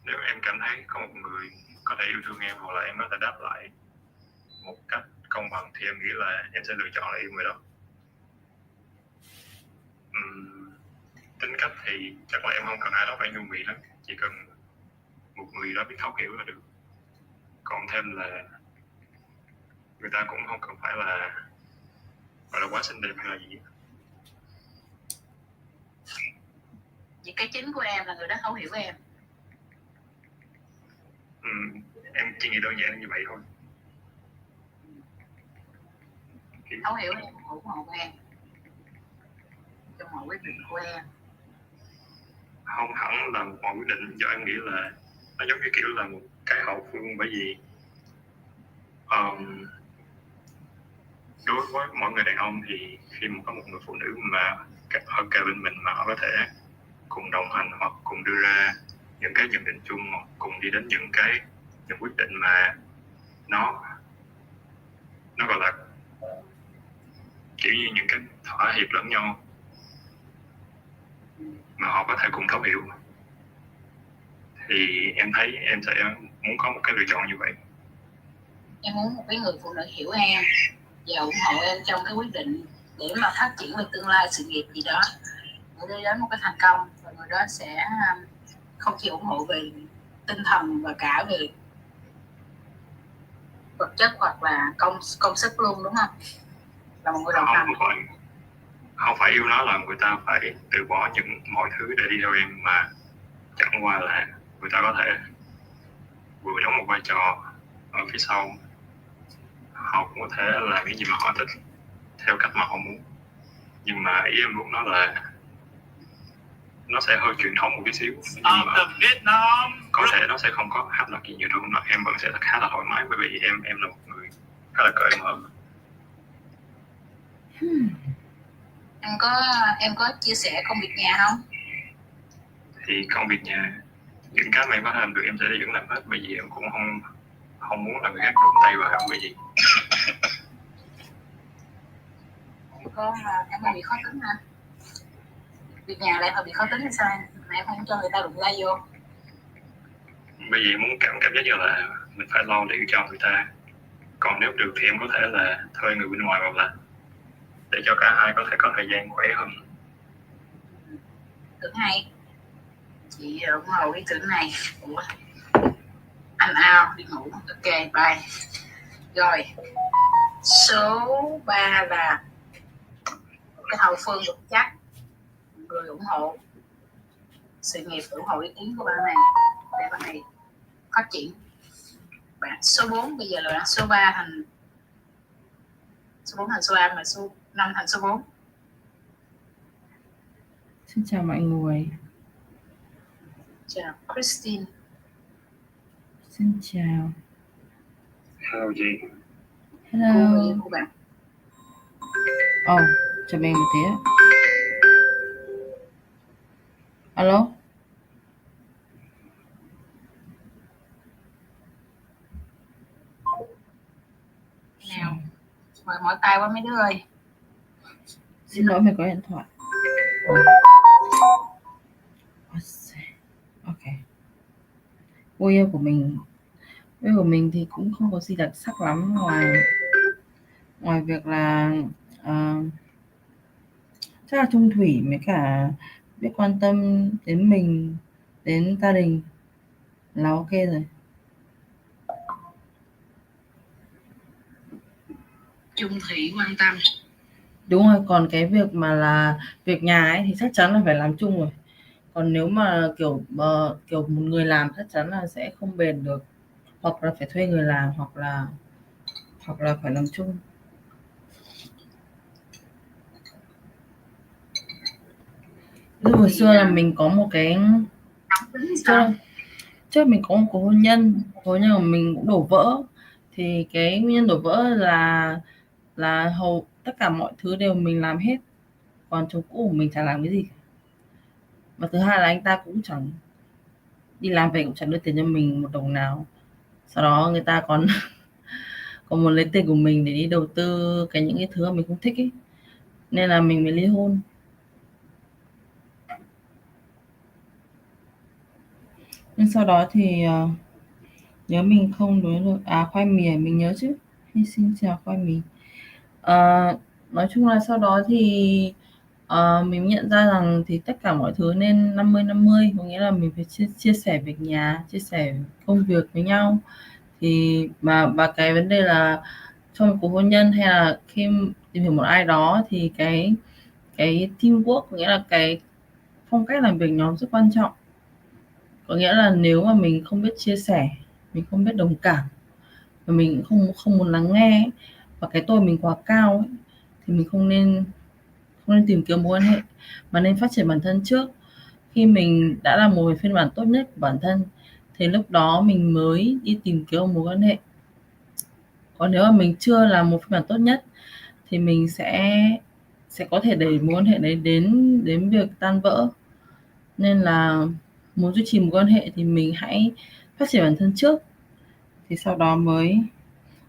nếu em cảm thấy có một người có thể yêu thương em, hoặc là em có thể đáp lại một cách công bằng, thì em nghĩ là em sẽ lựa chọn là yêu người đó. Tính cách thì chắc là em không cần ai đó phải nhu mì lắm, chỉ cần một người đó biết thấu hiểu là được. Còn thêm là người ta cũng không cần phải là gọi là quá xinh đẹp hay là gì. Vậy cái chính của em là người đó thấu hiểu em. Em chỉ nghĩ đơn giản như vậy thôi. Thấu hiểu em, ủng hộ em, ủng hộ quyết định của em. Không hẳn là một mọi quyết định, do em nghĩ là nó giống như kiểu là một cái hậu phương, bởi vì đối với mọi người đàn ông thì khi mà có một người phụ nữ mà ở kề bên mình mà họ có thể cùng đồng hành hoặc cùng đưa ra những cái nhận định chung, hoặc cùng đi đến những quyết định mà nó gọi là kiểu như những cái thỏa hiệp lẫn nhau mà họ có thể cùng thấu hiểu, thì em thấy em sẽ muốn có một cái lựa chọn như vậy. Em muốn một cái người phụ nữ hiểu em và ủng hộ em trong cái quyết định để mà phát triển về tương lai sự nghiệp gì đó, để đi đến một cái thành công, và người đó sẽ không chỉ ủng hộ về tinh thần và cả về vật chất hoặc là công sức luôn, đúng không? Là một người đồng hành. Không phải yêu nó là người ta phải từ bỏ mọi thứ để đi theo em, mà chẳng qua là người ta có thể vừa đóng một vai trò ở phía sau, họ cũng có thể làm những gì mà họ thích theo cách mà họ muốn. Nhưng mà ý em muốn nói là nó sẽ hơi truyền thống một tí xíu, nhưng mà có thể nó sẽ không có áp lực gì nhiều đâu, mà em vẫn sẽ khá là thoải mái, bởi vì em là một người khá là cởi mở. Em có chia sẻ công việc nhà không? Thì công việc nhà, những cái mà em có làm được em sẽ vẫn làm hết, bởi vì em cũng không muốn là người khác đụng tay vào bởi vì Em hơi bị khó tính hả? Việc nhà lại hơi bị khó tính hay sao mà em không cho người ta đụng tay vô? bởi vì muốn cảm giác như là mình phải lo liệu cho người ta. Còn nếu được thì em có thể là thuê người bên ngoài vào làm, để cho cả hai có thời gian khỏe hơn. Tưởng hay. Chị ủng hộ ý tưởng này. Ủa? Anh ao đi ngủ. Ok, bye. Rồi. Số 3 là cái hậu phương vững chắc, người ủng hộ sự nghiệp, ủng hộ ý kiến của bạn này để bạn này phát triển. Bạn số 4 bây giờ là số 3 thành số 4 thành số 3 mà số 5 thành số 4. Xin chào mọi người. Chào Christine. Xin chào. Hello chị. Hello. Của bạn. Chào mình một tí ạ. Alo. Nào, mỏi tay quá mấy đứa ơi. Xin lỗi, mày có điện thoại. Ok. Cô yêu của mình thì cũng không có gì đặc sắc lắm, ngoài việc là chắc là trung thủy, với cả biết quan tâm đến mình, đến gia đình là ok rồi. Trung thủy quan tâm. Đúng rồi, còn cái việc mà là việc nhà ấy thì chắc chắn là phải làm chung rồi. Còn nếu mà kiểu một người làm chắc chắn là sẽ không bền được, hoặc là phải thuê người làm, hoặc là phải làm chung. Hồi xưa là mình có một cái trước mình có một cuộc hôn nhân của mình cũng đổ vỡ, thì cái nguyên nhân đổ vỡ là hầu tất cả mọi thứ đều mình làm hết, còn chồng cũ của mình chẳng làm cái gì. Và thứ hai là anh ta cũng chẳng đi làm về, cũng chẳng đưa tiền cho mình một đồng nào. Sau đó người ta còn muốn lấy tiền của mình để đi đầu tư những cái thứ mà mình không thích ấy, nên là mình mới ly hôn. Nhưng sau đó thì nhớ mình không đối được khoai mì mình nhớ chứ. Hay xin chào khoai mì. Nói chung là sau đó thì mình nhận ra rằng thì tất cả mọi thứ nên 50-50, có nghĩa là mình phải chia sẻ việc nhà, chia sẻ công việc với nhau. Thì và cái vấn đề là trong một cuộc hôn nhân hay là khi tìm hiểu một ai đó thì cái teamwork, nghĩa là cái phong cách làm việc nhóm rất quan trọng. Có nghĩa là nếu mà mình không biết chia sẻ, mình không biết đồng cảm và mình không muốn lắng nghe và cái tôi mình quá cao ấy, thì mình không nên tìm kiếm mối quan hệ mà nên phát triển bản thân trước. Khi mình đã là một phiên bản tốt nhất của bản thân thì lúc đó mình mới đi tìm kiếm một mối quan hệ. Còn nếu mà mình chưa là một phiên bản tốt nhất thì mình sẽ có thể đẩy mối quan hệ đấy đến việc tan vỡ. Nên là muốn duy trì một quan hệ thì mình hãy phát triển bản thân trước, thì sau đó mới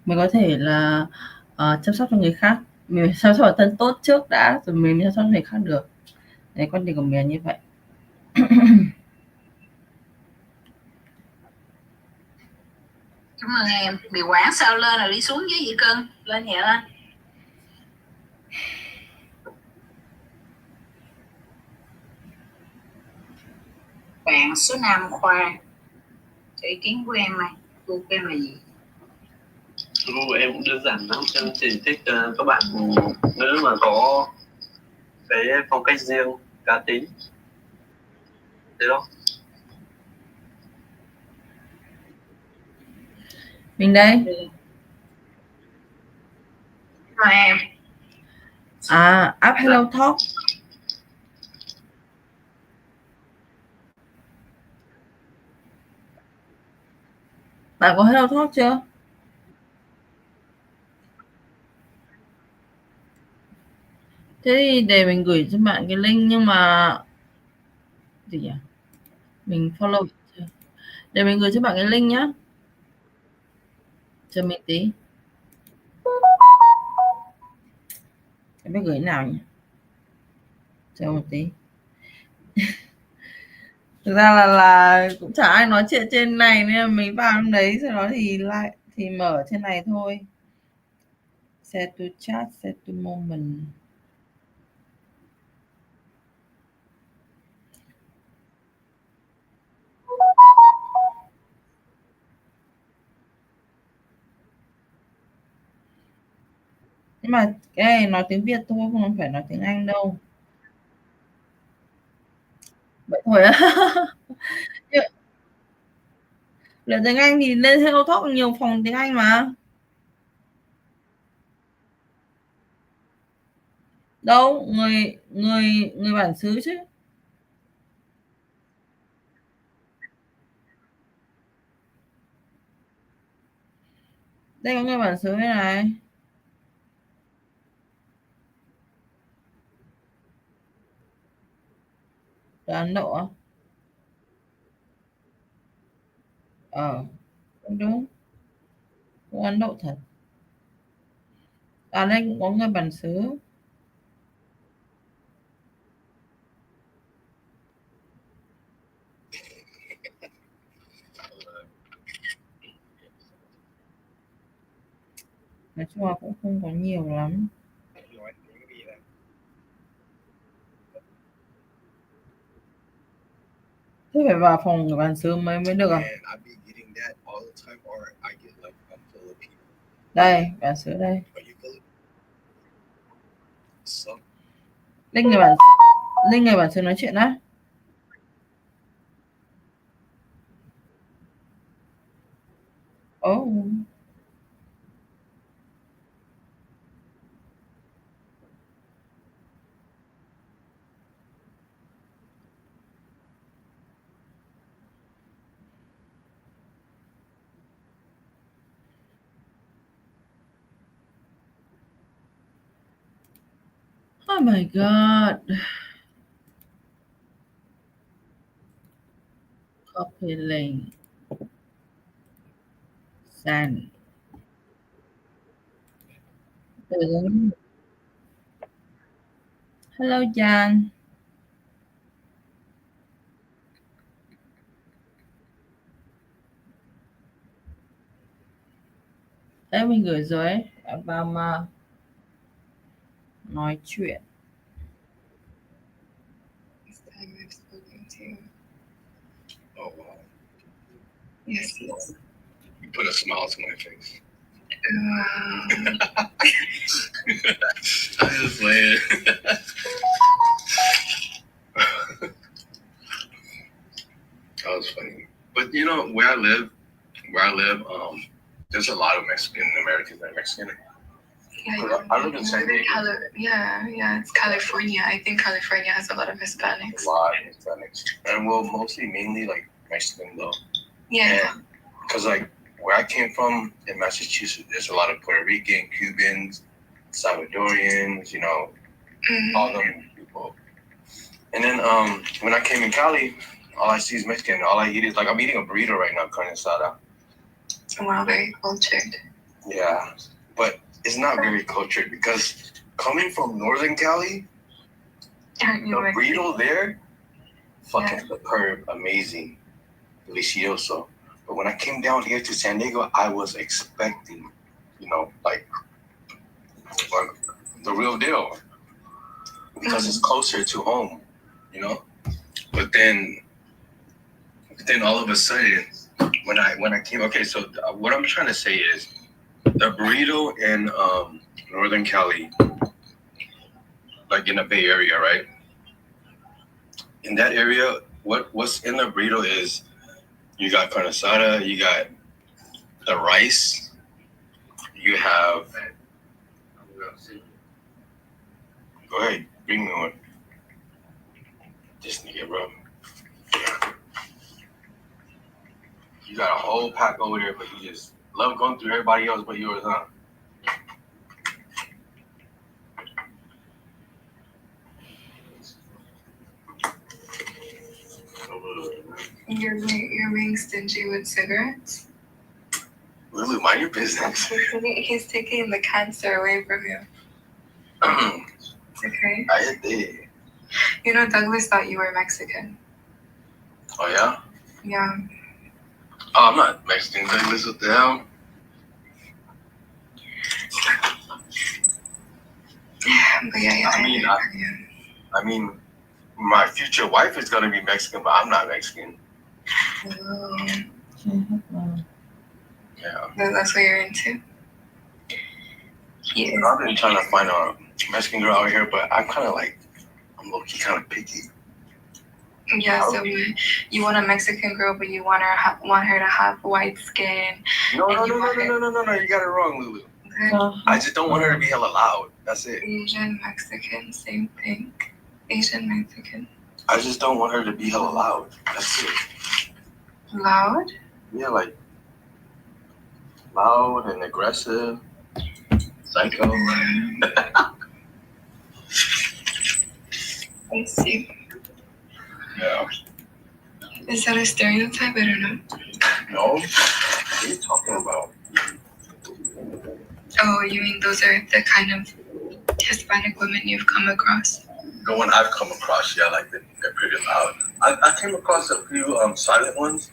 có thể là chăm sóc cho người khác. Mình phải chăm sóc bản thân tốt trước đã rồi mình mới chăm sóc cho người khác được. Đấy, quan điểm của mình là như vậy. Cảm ơn em. Bị quản sao lên rồi đi xuống dưới vậy cưng? Lên nhẹ lên. Bạn số 5 Khoa, cho ý kiến của em này. Gu của em là gì? Gu của em cũng đơn giản lắm, em chỉ thích các bạn nữ mà có cái phong cách riêng, cá tính. Thế đó. Mình đây. Em. App Hello Talk. Bạn có Hello Talk chưa? Thế thì để mình gửi cho bạn cái link, nhưng mà gì nhỉ? Mình follow chưa? Để mình gửi cho bạn cái link nhá. Chờ mình tí. Em biết gửi nào nhỉ? Chờ một tí. Thực ra là cũng chả ai nói chuyện trên này nên là mình vào trong đấy, sau đó thì mở trên này thôi. Set to chat, set to moment. Nhưng mà cái này nói tiếng Việt thôi, không phải nói tiếng Anh đâu. Vậy thôi á. Luyện tiếng Anh thì lên Hello Talk nhiều phòng tiếng Anh mà. Đâu, người bản xứ chứ. Đây có người bản xứ đây này. Từ Ấn Độ á? Cũng đúng. Cũng Ấn Độ thật. Đây cũng có người bản xứ. Nói chung là cũng không có nhiều lắm. Thế phải vào phòng người bản xứ mới được à? Đây, bản xứ đây. Linh người bản xứ nói chuyện á. Oh. Oh my god. Copy link. Send. Hello Jan. Đấy, mình gửi rồi ấy. Vào mà nói chuyện. Oh wow. Yes. You put a smile to my face. I'm just playing. That was funny. But you know, where I live, there's a lot of Mexican Americans and Mexican. Yeah, I live in San Diego. Yeah, it's California. I think California has a lot of Hispanics. A lot of Hispanics. And well, mainly like Mexican though. Yeah. Because like where I came from in Massachusetts, there's a lot of Puerto Rican, Cubans, Salvadorians, you know, all them people. And then when I came in Cali, all I see is Mexican. All I eat is like I'm eating a burrito right now, carne asada. Wow, very cultured. Yeah, but it's not very cultured because coming from Northern Cali, the burrito there, fucking superb, amazing, delicioso. But when I came down here to San Diego, I was expecting, you know, like the real deal because it's closer to home, you know. But then all of a sudden, when I came, okay, so what I'm trying to say is the burrito in Northern Cali, like in the Bay Area, right? In that area, what's in the burrito is you got carne asada, you got the rice, you have. Go ahead, bring me one. This nigga, bro. You got a whole pack over there, but you just love going through everybody else but yours, huh? You're being stingy with cigarettes? Lulu, mind your business. He's taking the cancer away from you. Okay. I did. You know, Douglas thought you were Mexican. Oh, yeah? Yeah. Oh, I'm not Mexican, Douglas. What the hell? But yeah. I mean, my future wife is gonna be Mexican, but I'm not Mexican. Yeah. That's what you're into? Yes. I've been trying to find a Mexican girl out here, but I'm low-key kind of picky. Yeah, so you want a Mexican girl, but you want her to have white skin. No, you got it wrong, Lulu. Okay. I just don't want her to be hella loud. That's it. Asian, Mexican, same thing. Asian, Mexican. I just don't want her to be hella loud. That's it. Loud? Yeah, like loud and aggressive. Psycho. I see. Yeah. Is that a stereotype? I don't know. No. What are you talking about? Oh, you mean those are the kind of Hispanic women you've come across? The one I've come across, yeah, like they're pretty loud. I came across a few silent ones.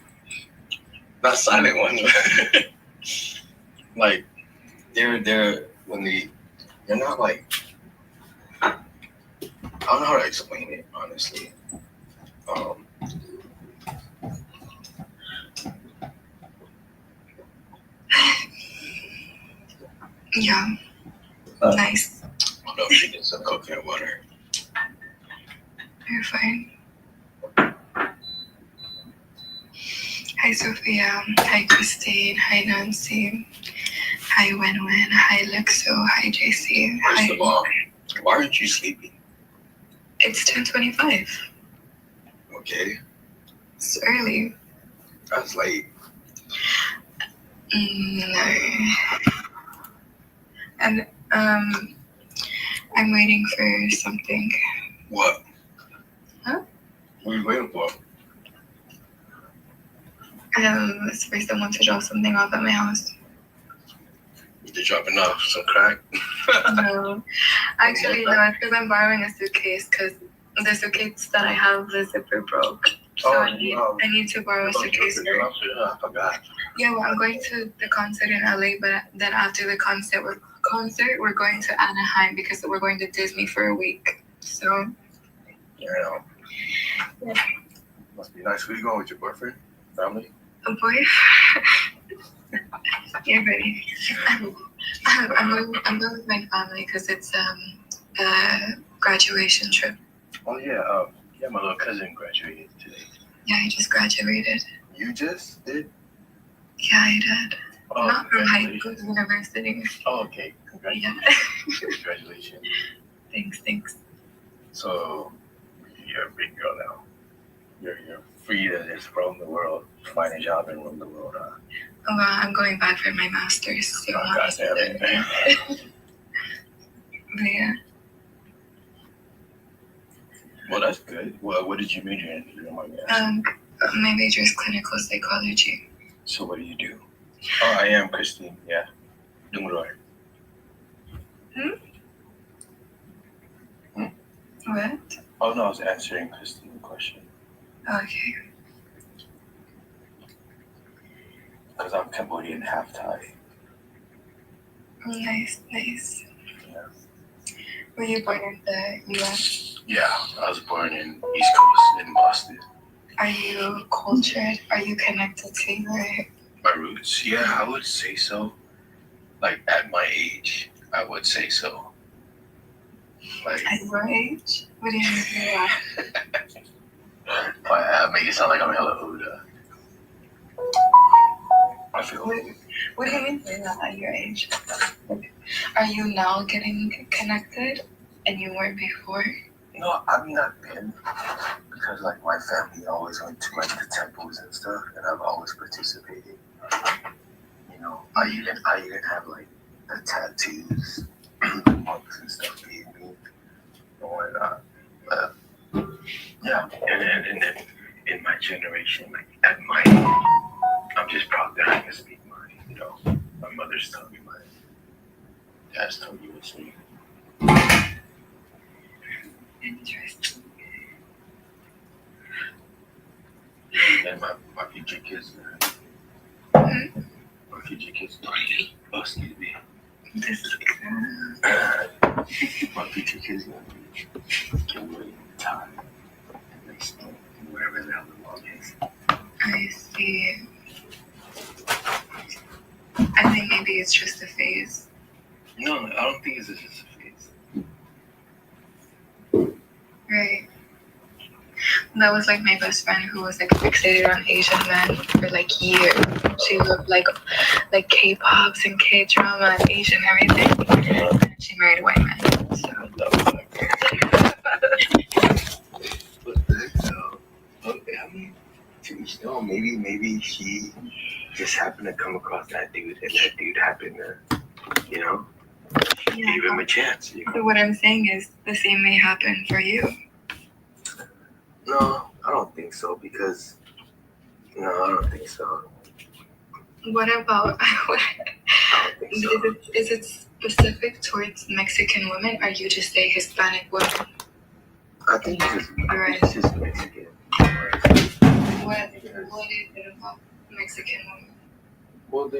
Not silent ones, but like they're not like, I don't know how to explain it, honestly. Yeah. Nice. Hold up, she gets some coconut water. You're fine. Hi, Sophia. Hi, Christine. Hi, Nancy. Hi, Wenwen. Hi, Lexo. Hi, JC. First of all, why aren't you sleeping? It's 10:25. Okay. It's early. That's late. No. And I'm waiting for something. What? Huh? What are you waiting for? It's for someone to drop something off at my house. You're dropping off some crack? No. Actually, no, it's because I'm borrowing a suitcase because the suitcase that I have, the zipper broke. So I need to borrow a suitcase. I forgot. Yeah, well, I'm going to the concert in LA, but then after the concert, we're going to Anaheim because we're going to Disney for a week. So. Yeah. Yeah. Must be nice. Where you going with your boyfriend? Family? A boyfriend? Yeah, ready. I'm going with my family because it's a graduation trip. Oh yeah, yeah, my little cousin graduated today. Yeah, he just graduated. You just did? Yeah, I did. Oh, Not from high school, university. Oh, okay. Congratulations. Yeah. Congratulations. Thanks. So you're a big girl now. You're free to just roam the world, find a job and roam the world, huh? Oh, well, I'm going back for my master's. So Oh, God damn it, man. But yeah. Well, that's good. Well, what did you major in? You don't mind me asking? My major is clinical psychology. So what do you do? Oh, I am Christine. Yeah. Dumroy. What? Oh no, I was answering Christine's question. Okay. Because I'm Cambodian half Thai. Nice. Yeah. Were you born in the U.S.? Yeah, I was born in East Coast in Boston. Are you cultured? Are you connected to My roots? Yeah, I would say so. Like at my age, I would say so. Like at your age? What do you mean by that? I make it sound like I'm hella Huda. I feel. What do you mean by that at your age? Are you now getting connected and you weren't before? No, I've not been because like my family always went to like the temples and stuff, and I've always participated. You know, I even have like the tattoos, the monks and stuff gave me and whatnot. But yeah, and then in my generation, like at my age, I'm just proud that I can speak mine. You know, my mother's told me mine. Dad's told you what's me. Interesting. And my future kids, my future kids, excuse me. My future kids can wait time and they stay wherever the hell the log is. I see. I think maybe it's just a phase. No, I don't think it's just a phase. Right. That was like my best friend who was like fixated on Asian men for like years. She loved like K-pops and K-drama and Asian everything. And she married a white man. So. I mean, to each their own. Maybe she just happened to come across that dude, and that dude happened to, you know, gave him a chance. You know? So what I'm saying is the same may happen for you. No, I don't think so because, no, I don't think so. What about, is it specific towards Mexican women or you just say Hispanic women? I think it's just Mexican. What is it about Mexican women? Well,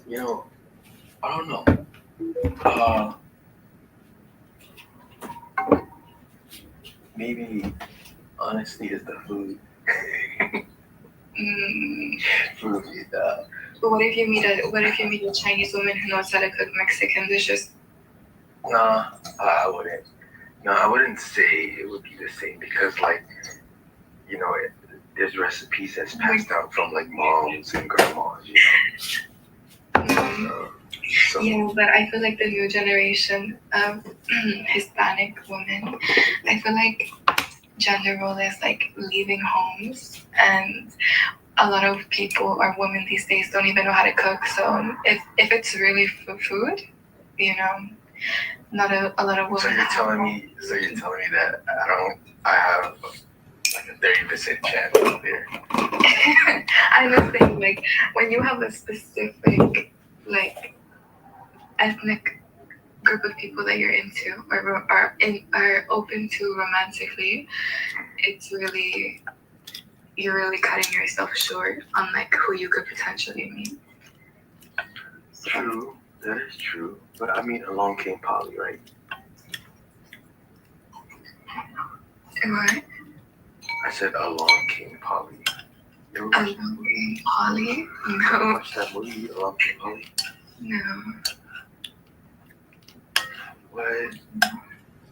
you know, I don't know. Maybe honestly it's the food. Food, But what if you meet a Chinese woman who knows how to cook Mexican dishes? Nah, I wouldn't. No, I wouldn't say it would be the same because, like, you know, there's recipes that's passed down from like moms and grandmas. You know? So. Yeah, but I feel like the new generation of Hispanic women, I feel like gender role is like leaving homes, and a lot of people or women these days don't even know how to cook. So if it's really for food, you know, not a lot of women. So you're telling me that I have like a 30% chance out there. I'm just saying, like, when you have a specific like ethnic group of people that you're into or are open to romantically, you're really cutting yourself short on like who you could potentially meet. True, that is true. But I mean, along came Polly, right? What? I said along came Polly. Holly? No. Watch that movie, Holly? No. What?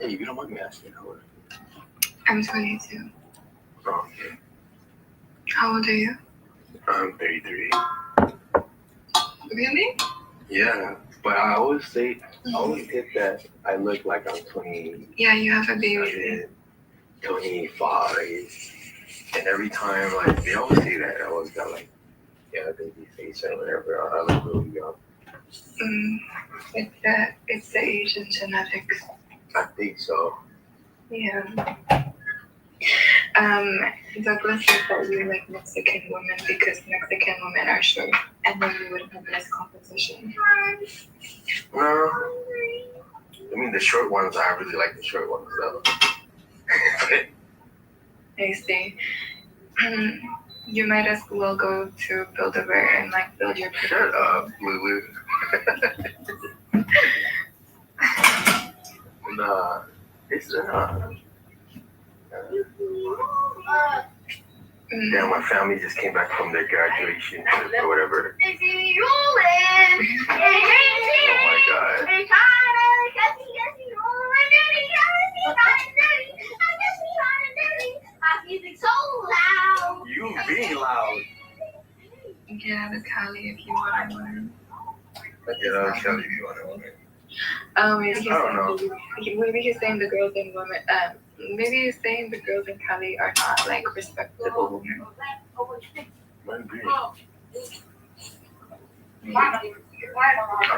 Hey, you don't mind me asking how old? I'm 22. Oh, okay. How old are you? I'm 33. Really? Yeah, but I always get that I look like I'm 20. Yeah, you have a baby. 25. And every time, like, they always say that. I always got, like, baby face or whatever. I look really young. It's the Asian genetics. I think so. Yeah. Douglas said that you like Mexican women because Mexican women are short, and then you would have less composition. No. I mean, the short ones, I really like the short ones, though. I see. You might as well go to Build-A-Bear and like build your. Shut up, Lulu. Nah, it's yeah, my family just came back from their graduation trip or whatever. Oh my god. You being loud. Get out of Cali if you want to learn. Get out of Cali if you want to learn. Maybe I don't know. Maybe he's saying the girls and women. Maybe he's saying the girls in Cali are not like respectable women. I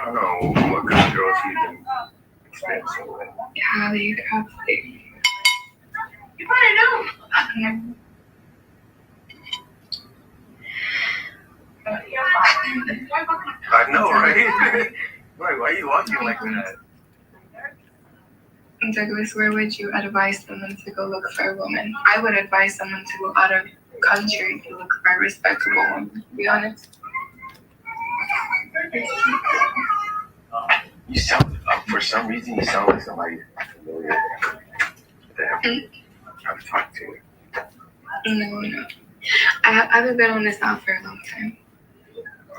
don't know what kind of girls he's been experiencing with. Cali. You probably know. I know, right? Why are you walking like that? Douglas, where would you advise someone to go look for a woman? I would advise someone to go out of country to look for a respectable woman, to be honest. You sound, for some reason, you sound like somebody familiar that I've talked to. No. I haven't been on this app for a long time.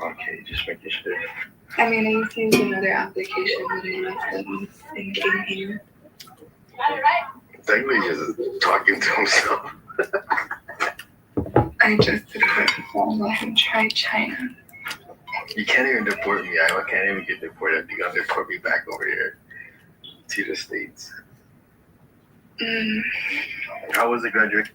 Okay, just making sure. I mean, I used to use another application, but I left them thinking here. Douglas just talking to himself. I just did let him try China. You can't even deport me. I can't even get deported. You gotta deport me back over here to the States. How was the graduation?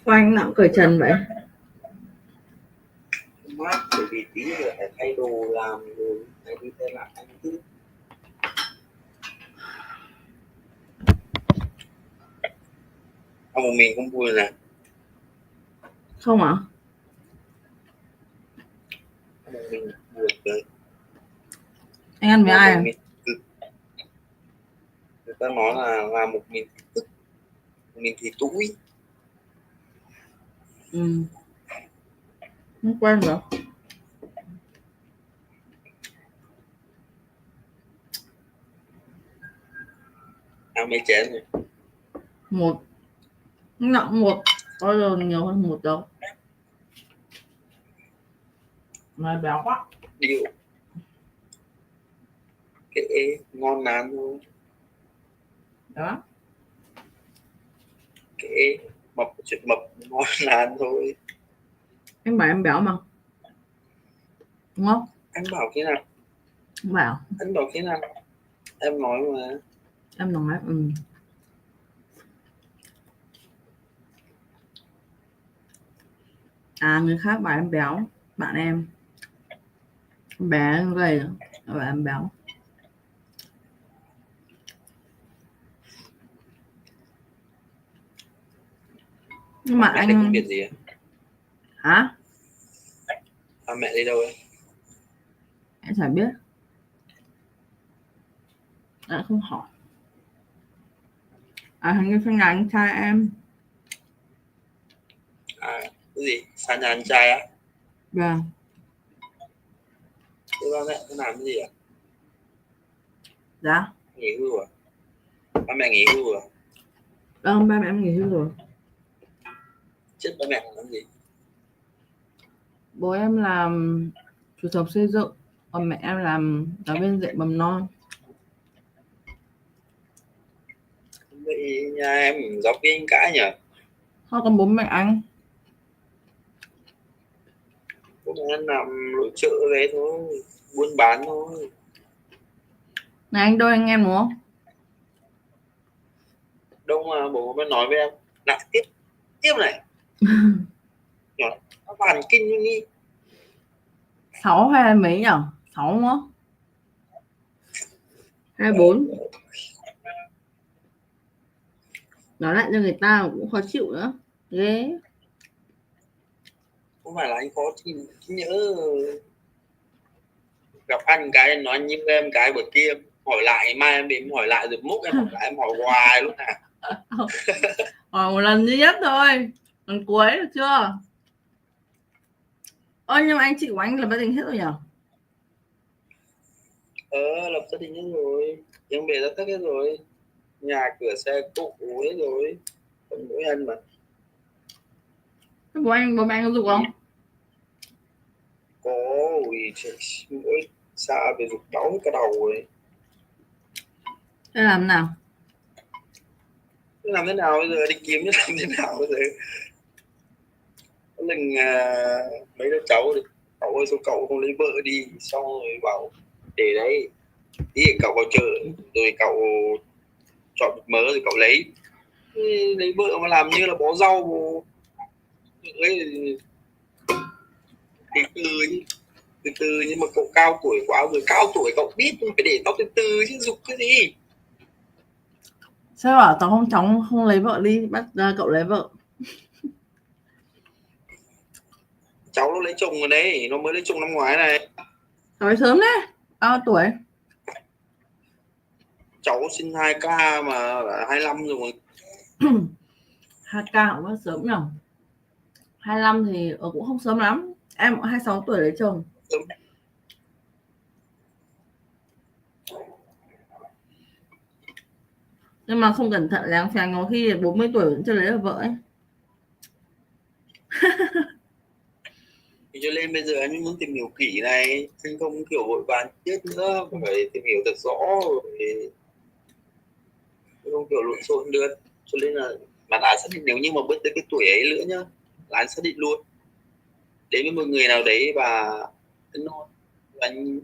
Oanh nào cởi trần vậy? Mát, bởi vì tí nữa phải thay đồ làm rồi phải đi thay lại anh chứ. Ông một mình không vui nè. Không ạ? Ông một mình buồn đấy. Anh ăn với ai à? Người ta nói là làm một mình thì tức, mình thì túi. Không quen rồi. Ăn mấy chén rồi? Một. Nặng một. Có giờ nhiều hơn một đâu. Mà béo quá. Điệu. Kệ, ngon nán thôi. Đó. Kệ, mập chuyện mập ngon nán thôi. Em bảo em béo mà. Đúng không? Anh bảo thế nào? Em bảo. Anh bảo thế nào? Em nói mà. Em nói À, người khác bảo em béo. Bạn em bé gầy rồi em béo. Nhưng mà mẹ anh đi công việc gì à? Hả? Mẹ đi đâu ấy? Em chả biết. Em không hỏi. Hình như sang nhà anh trai em. Cái gì? Sang nhà anh trai á? Vâng. Thế ba mẹ làm cái gì à? Dạ. Nghỉ hưu à? Ba mẹ nghỉ hưu à? Vâng, ba mẹ em nghỉ hưu rồi. Chết ba mẹ làm gì? Bố em làm chủ thầu xây dựng, còn mẹ em làm giáo viên dạy mầm non. Vậy nhà em giáo viên cả nhỉ? Thôi còn bố mẹ anh. Bố mẹ anh làm nội trợ về thôi, buôn bán thôi. Này anh đôi anh em đúng không? Đâu mà bố mới nói với em lại tiếp này. Nó bàn kinh như đi. 6 hay mấy nhỉ? 6 đúng không? 24. Nói lại cho người ta cũng khó chịu nữa. Ghê. Không phải là anh khó thì nhớ gặp anh cái nói như em cái bữa kia hỏi lại, mai em đến hỏi lại rồi múc em hỏi lại, em hỏi hoài lúc nào. Hỏi một lần duy nhất thôi, lần cuối được chưa? Ôi nhưng mà anh chị của anh lập gia đình hết rồi nhỉ? Lập gia đình hết rồi, em về ra tất hết rồi, nhà cửa xe cộ hết rồi, còn mỗi anh mà. Bố anh có dục không? Có, mỗi xa về dục đau hết cả đầu rồi. Thế làm nào? Làm thế nào bây giờ, đi kiếm chứ làm thế nào bây giờ. Có lần mấy đứa cháu thì cậu ơi sao cậu không lấy vợ đi, xong rồi bảo để đấy, ý cậu vào chợ rồi cậu chọn một mớ rồi cậu lấy vợ mà làm như là bó rau ấy, từ từ nhưng mà cậu cao tuổi quá rồi, cao tuổi cậu biết phải để tóc từ từ chứ dục cái gì. Sao bảo tao không lấy vợ đi, bắt cậu lấy vợ. Cháu nó lấy chồng rồi đấy, nó mới lấy chồng năm ngoái này. Nói sớm đấy, bao tuổi? Cháu sinh 2K mà 25 rồi. 2K cũng rất sớm nhỉ? 25 thì cũng không sớm lắm. Em cũng 26 tuổi lấy chồng. Nhưng mà không cẩn thận láng phèn có khi 40 tuổi vẫn chưa lấy được vợ ấy. Cho nên bây giờ anh muốn tìm hiểu kỹ này, anh không kiểu vội vàng chết nữa, phải tìm hiểu thật rõ rồi không kiểu lộn xộn được. Cho nên là mà đã xác định, nếu như mà bước tới cái tuổi ấy nữa nhá là anh xác định luôn đến với một người nào đấy và no, anh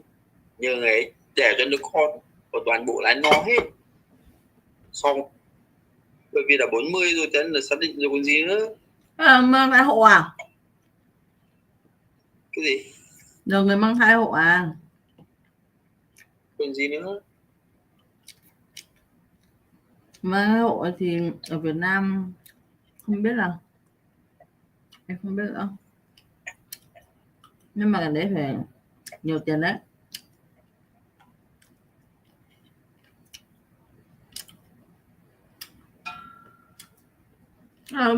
nhờ người ấy đẻ cho đứa con và toàn bộ là anh no hết xong, bởi vì là 40 rồi thì anh là xác định rồi còn gì nữa. Mang thai hộ à? Cái gì? Nhờ người mang thai hộ à? Còn gì nữa. Mang thai hộ thì ở Việt Nam không biết là em không biết nữa, nhưng mà cái đấy phải nhiều tiền đấy.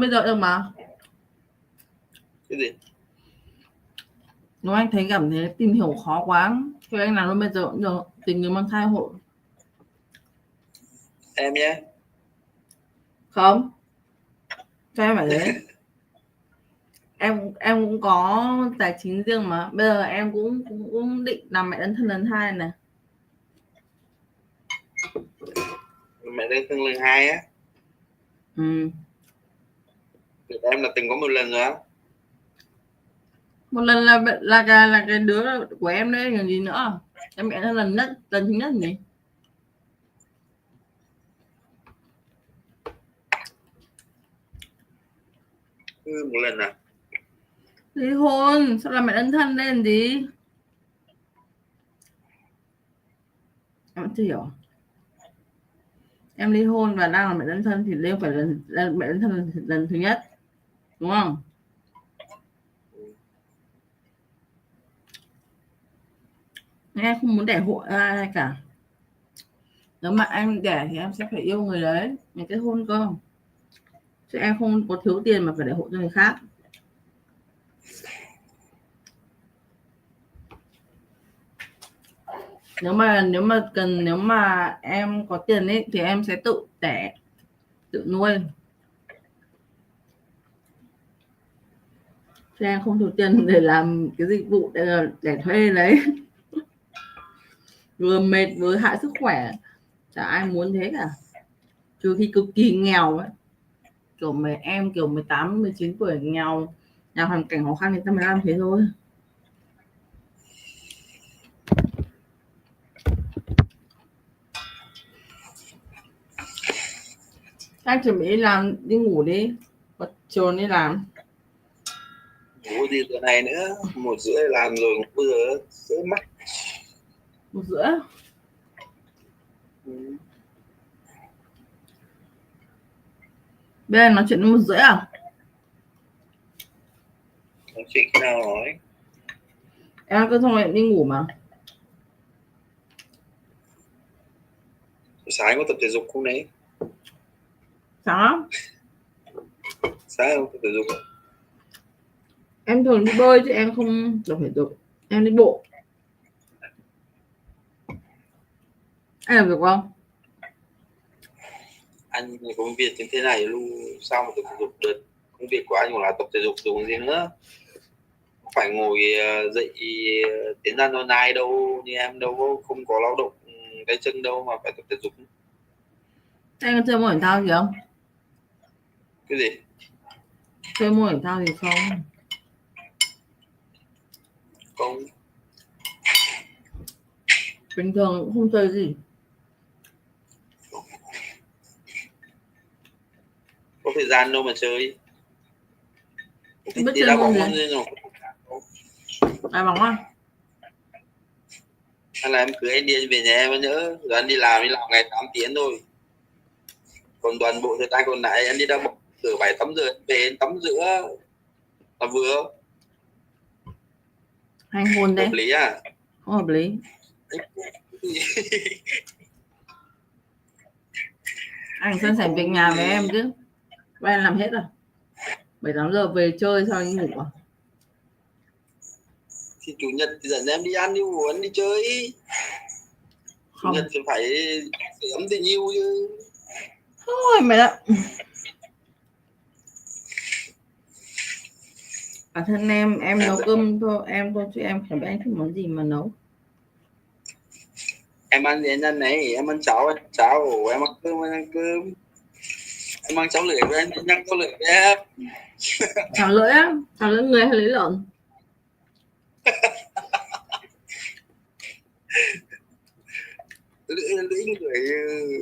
Bây giờ được mà. Cái gì? Nếu anh thấy cảm thấy tìm hiểu khó quá thì anh làm luôn bây giờ cũng được, tìm người mang thai hộ. Em nhé. Không, cho em phải thế. Em cũng có tài chính riêng mà. Bây giờ em cũng định làm mẹ đơn thân lần 2 này. Mẹ đơn thân lần 2 á? Ừ. Em là từng có một lần rồi á. Một lần là cái đứa của em đấy, còn gì nữa. Em mẹ thân lần thứ nhất nhỉ? Một lần à? Ly hôn, sao là mẹ đơn thân lên gì? Em chưa hiểu. Em ly hôn và đang là mẹ đơn thân thì lên phải lần mẹ đơn thân lần thứ nhất, đúng không? Em không muốn đẻ hộ ai cả. Nếu mà em đẻ thì em sẽ phải yêu người đấy, mình kết hôn cơ. Chứ em không có thiếu tiền mà phải để hộ cho người khác. Nếu mà em có tiền ấy thì em sẽ tự đẻ, tự nuôi. Chứ em không thiếu tiền để làm cái dịch vụ để thuê đấy. Vừa mệt vừa hại sức khỏe, chả ai muốn thế cả. Trừ khi cực kỳ nghèo ấy, kiểu mấy em kiểu 18 19 tuổi nghèo, nhà hoàn cảnh khó khăn thì ta mới làm thế thôi. Anh chuẩn bị đi ngủ đi, chiều đi làm. Ngủ gì giờ này nữa, 1:30 làm rồi bây giờ sớm mắt. 1:30? Bây giờ nói chuyện đến 1:30 à? Nói chuyện khi nào nói. Em cứ xong em đi ngủ mà. Sáng có tập thể dục không đấy? Sáng không tập thể dục à? Em thường đi bơi chứ em không tập thể dục. Em đi bộ. Anh làm việc không? Anh công việc như thế này luôn, sao mà tập thể dục được? Công việc của anh còn là tập thể dục dùng gì nữa? Phải ngồi dậy tiến ra online đâu, như em đâu không có lao động tay chân đâu mà phải tập thể dục. Anh có chơi môn thể thao gì không? Cái gì? Chơi môn thể thao gì không? Không. Bình thường cũng không chơi gì. Có thời gian đâu mà chơi. Không biết Đi chơi đá môn bóng gì? rồi. Đá bóng à? Hay là em cưới anh đi về nhà em nữa, rồi anh đi làm ngày 8 tiếng thôi. Còn toàn bộ thời gian còn lại anh đi đá bóng từ 7-8 giờ về tắm rửa là vừa. Hành hôn đấy. Hợp lý à? Không hợp lý. Anh sẵn sàng việc nhà với em chứ. Em làm hết rồi. 7-8 giờ về chơi xong anh ngủ à? Thì chủ nhật thì dẫn em đi ăn đi uống đi chơi. Chủ nhật thì phải ấm tình yêu chứ. Thôi mày ạ. Bản thân em nấu cơm thôi, em thôi chứ em chẳng biết anh thích món gì mà nấu. Em ăn gì anh ăn này, em ăn cháo, em ăn cơm, em ăn cháo lưỡi với anh nhắc cháo lưỡi với em. Cháo lưỡi á? Cháo lưỡi người hay lưỡi lợn? Lưỡi người,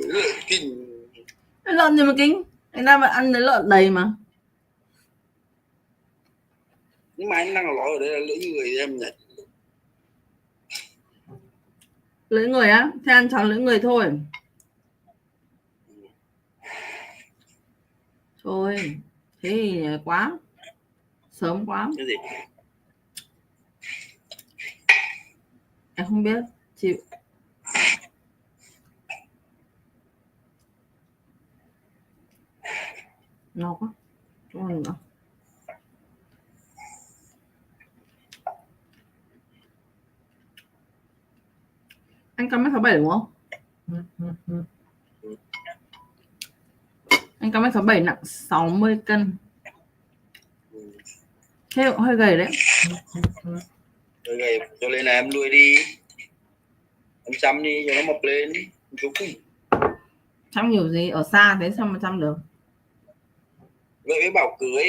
lưỡi kinh. Lợn gì mà kính? Anh ta mà ăn lưỡi lợn đầy mà. Nhưng mà anh đang nói ở đây là lưỡi người em nhỉ? Lưỡi người á? Thế ăn cháo lưỡi người thôi. Thôi, thế thì quá. Sớm quá. Cái gì? Em không biết. Chịu. No quá. Không ăn nữa. Anh cao mét 67 đúng không? Anh cao mét 67 nặng 60 cân. Thế cũng hơi gầy đấy. Hơi gầy, cho nên là em nuôi đi, em chăm đi cho nó mọc lên. Chăm nhiều gì, ở xa thế sao mà chăm được? Vậy mới bảo cưới.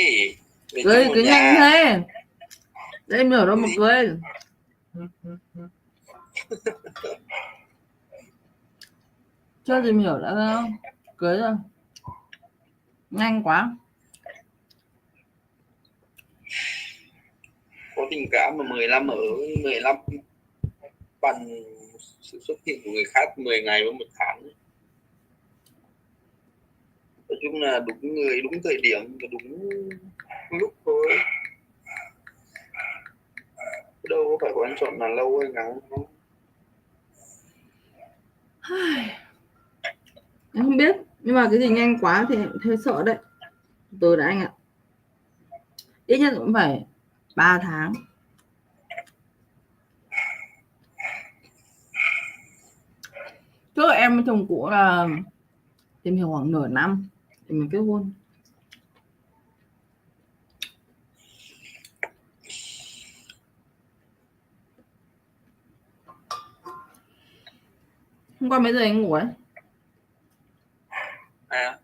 Cưới cứ nhanh thế. Đây em ở đâu mà cưới. Chưa tìm hiểu đã cưới rồi. Nhanh quá. Có tình cảm mà 15 bằng sự xuất hiện của người khác 10 ngày với 1 tháng. Nói chung là đúng người, đúng thời điểm và đúng lúc thôi. Đâu có phải quan trọng là lâu hay ngắn không. Em không biết, nhưng mà cái gì nhanh quá thì hơi sợ đấy. Từ đã anh ạ. Ít nhất cũng phải 3 tháng. Trước em với chồng cũ là tìm hiểu khoảng nửa năm thì mình kết hôn. Hôm qua mấy giờ anh ngủ ấy? À,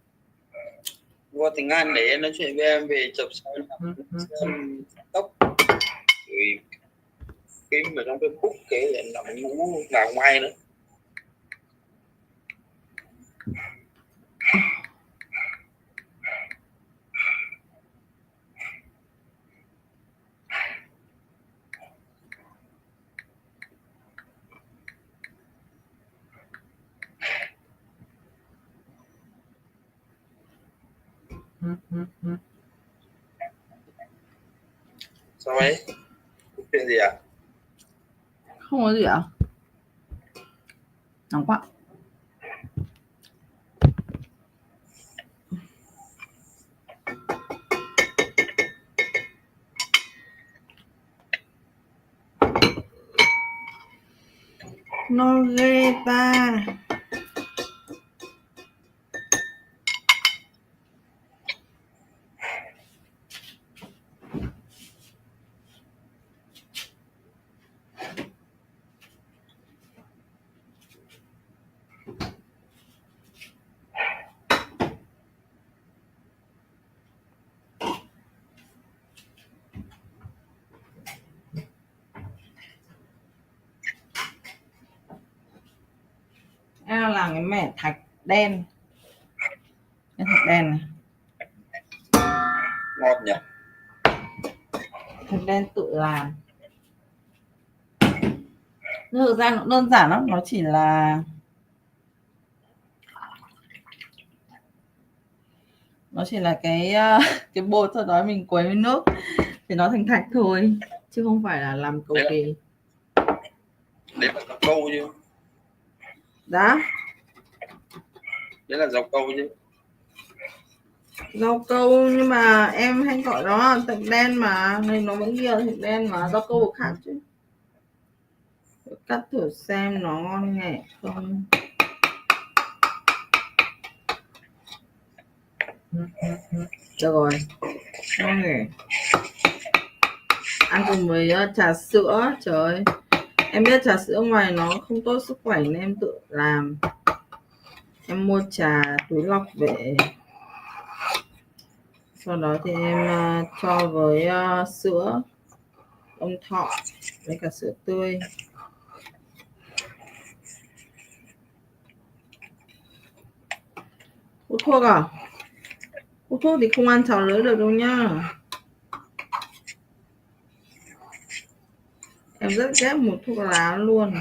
qua tiếng Anh để em nói chuyện với em về chụp xem tóc. Rồi phim ở trong Facebook kể là nằm ngủ ngả ngoài nữa. Sao ấy? Chuyện gì à? Không có gì ạ. Nóng quá. Nó ghê ta. Em làm cái mẻ thạch đen. Cái thạch đen này. Ngon nhỉ? Thạch đen tự làm. Thực ra nó đơn giản lắm, nó chỉ là cái bột, sau đó mình quấy với nước thì nó thành thạch thôi, chứ không phải là làm cầu kỳ. Đấy là rau câu chứ. Đó. Đấy là rau câu chứ. Rau câu nhưng mà em hay gọi nó là thạch đen mà, nên nó vẫn ghi là thạch đen mà, rau câu khác chứ. Cắt thử xem nó ngon nhẹ không. Được rồi. Ngon nhỉ. Ăn cùng với trà sữa. Trời ơi, em biết trà sữa ngoài nó không tốt sức khỏe nên em tự làm. Em mua trà túi lọc về, sau đó thì em cho với sữa ông thọ với cả sữa tươi. Hút thuốc à? Hút thuốc thì không ăn cháo lưới được đâu nhá. Em rất ghét một thuốc lá luôn.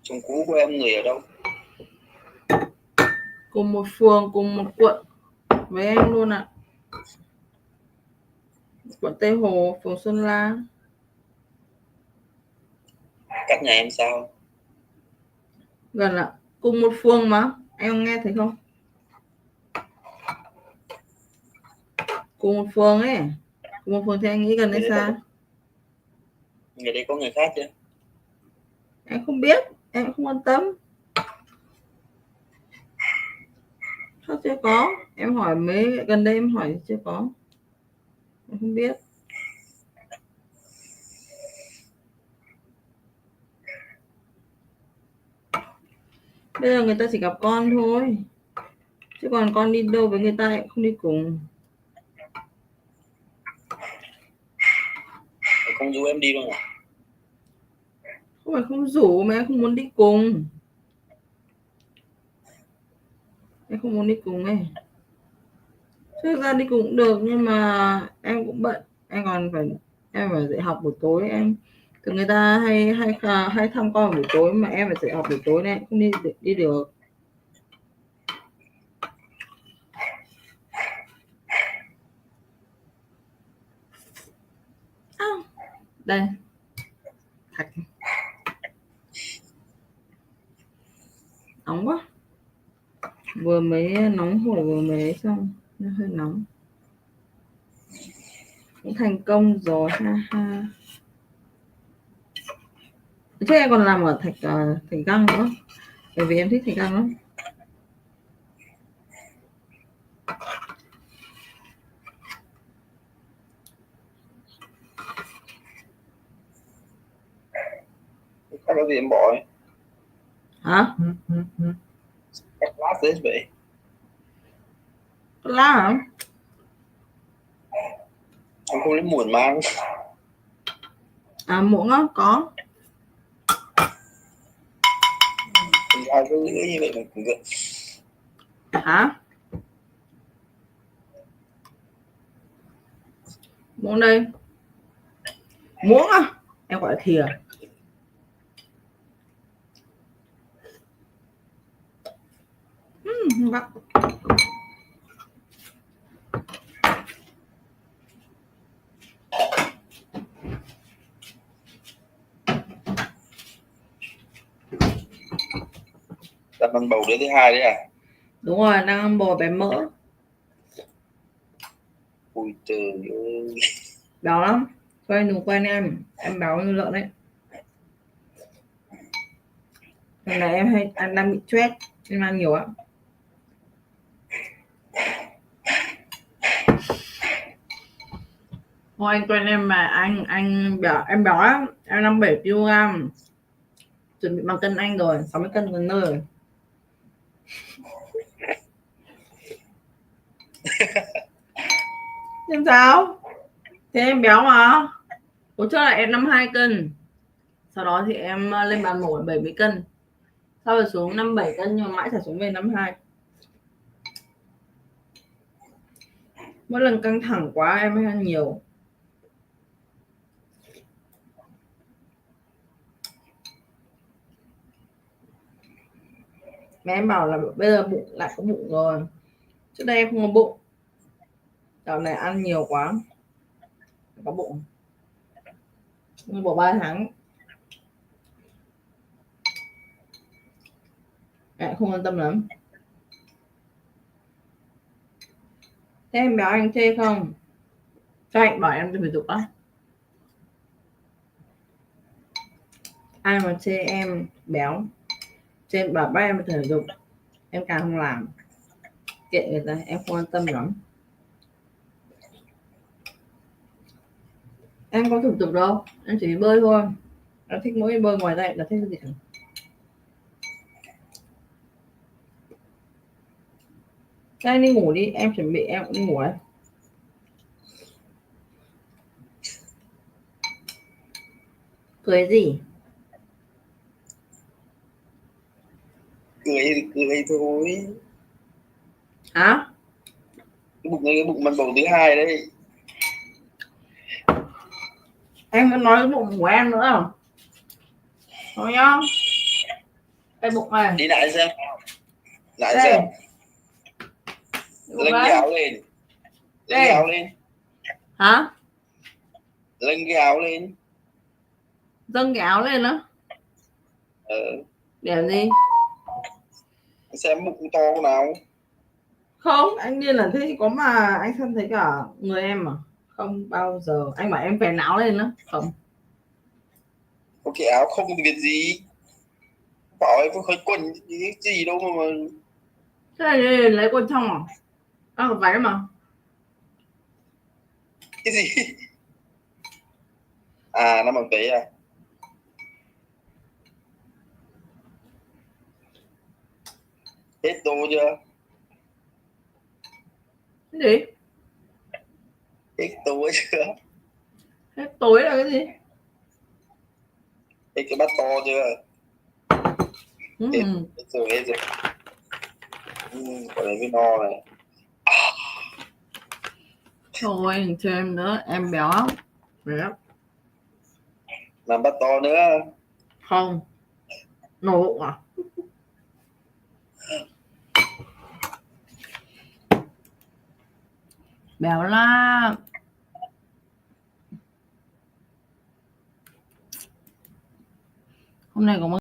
Chồng cũ của em người ở đâu? Cùng một phường, cùng một quận với em luôn ạ. Quận Tây Hồ, phường Xuân La. Cách nhà em sao? Gần ạ. Cùng một phường mà. Em nghe thấy không? Cùng một phường ấy. Cùng một phường thì anh nghĩ gần hay xa? Người đây có người khác chưa? Em không biết, em không quan tâm. Sao chưa có? Em hỏi mấy gần đây em hỏi chưa có. Em không biết. Bây giờ người ta chỉ gặp con thôi. Chứ còn con đi đâu với người ta cũng không đi cùng. Không rủ em đi đâu à? Không phải không rủ mà em không muốn đi cùng. Em không muốn đi cùng ấy. Thực ra đi cùng cũng được nhưng mà em cũng bận. Em phải dạy học buổi tối. Em từ người ta hay thăm con buổi tối mà em phải dạy học buổi tối này không đi được. Đây thạch nóng quá, vừa mới nóng hổi vừa mới xong nó hơi nóng. Cũng thành công rồi, ha ha. Trước em còn làm ở Thạch Găng nữa, bởi vì em thích Thạch Găng lắm. Cắt cái gì em bỏ ấy. Hả? Cắt lá thế vậy. Lá hả? Em không lấy muỗng mang. À muỗng á, có. Ai cứ như vậy mình cũng được. Hả? Muỗng đây. Muỗng á? Em gọi là thìa. Vâng. Đặt bằng bầu đứa thứ hai đấy à? Đúng rồi, đang ăn bò bé mỡ. Ui trời ơi. Béo lắm. Quay đừng quen em béo như lợn đấy. Hôm nay em đang bị stress nên ăn nhiều ạ. Thôi anh quen em mà anh béo, em béo lắm, em 57 kg. Chuẩn bị bằng cân anh rồi, 60 cân gần nơi rồi. Xem sao? Thế em béo mà. Hồi trước là em 52 cân. Sau đó thì em lên bàn mổ 70 cân. Sau rồi xuống 57 cân nhưng mà mãi chả xuống về 52. Mỗi lần căng thẳng quá em hay ăn nhiều. Mẹ em bảo là bây giờ bụng lại có bụng rồi. Trước đây em không có bụng. Dạo này ăn nhiều quá có bụng. Nhưng bỏ 3 tháng em không quan tâm lắm. Thế em béo anh chê không? Cho anh bảo em đi thể dục á. Ai mà chê em béo, chê bảo bắt em thể dục, em càng không làm. Kệ người ta, em không quan tâm lắm. Em có thực tập đâu, em chỉ bơi thôi. Em thích mỗi bơi, ngoài ra là thích cái gì cả. Thế anh đi ngủ đi, em chuẩn bị em cũng đi ngủ đấy. Cười gì? Cười thôi. Hả? Cái bụng mình bầu thứ hai đấy. Em vẫn nói cái bụng của em nữa. Thôi nhá. Cái bụng này. Đi lại xem. Lại xem. Lưng cái áo lên. Lưng cái áo lên. Hả? Lưng cái áo lên. Dâng cái áo lên á? Để làm gì? Xem bụng to nào. Không, anh điên là thế có mà anh săn thấy cả người em mà. Không bao giờ anh bảo em phèn áo lên đó. Không. Có cái áo không có việc gì, bảo em có quần gì đâu mà Thế này lấy quần trong à? Ăn có váy mà. cái gì à, nó bằng váy à? Hết đồ chưa? Cái gì? Hết tối chưa? Hết tối là cái gì? Hết cái bát to chưa? Hết rồi, hết rồi. Còn này mới no này. Thôi đừng chơi em nữa, em béo lắm. Béo. Làm bát to nữa. Không. Nổ bụng à? Béo lắm. Hôm nay có một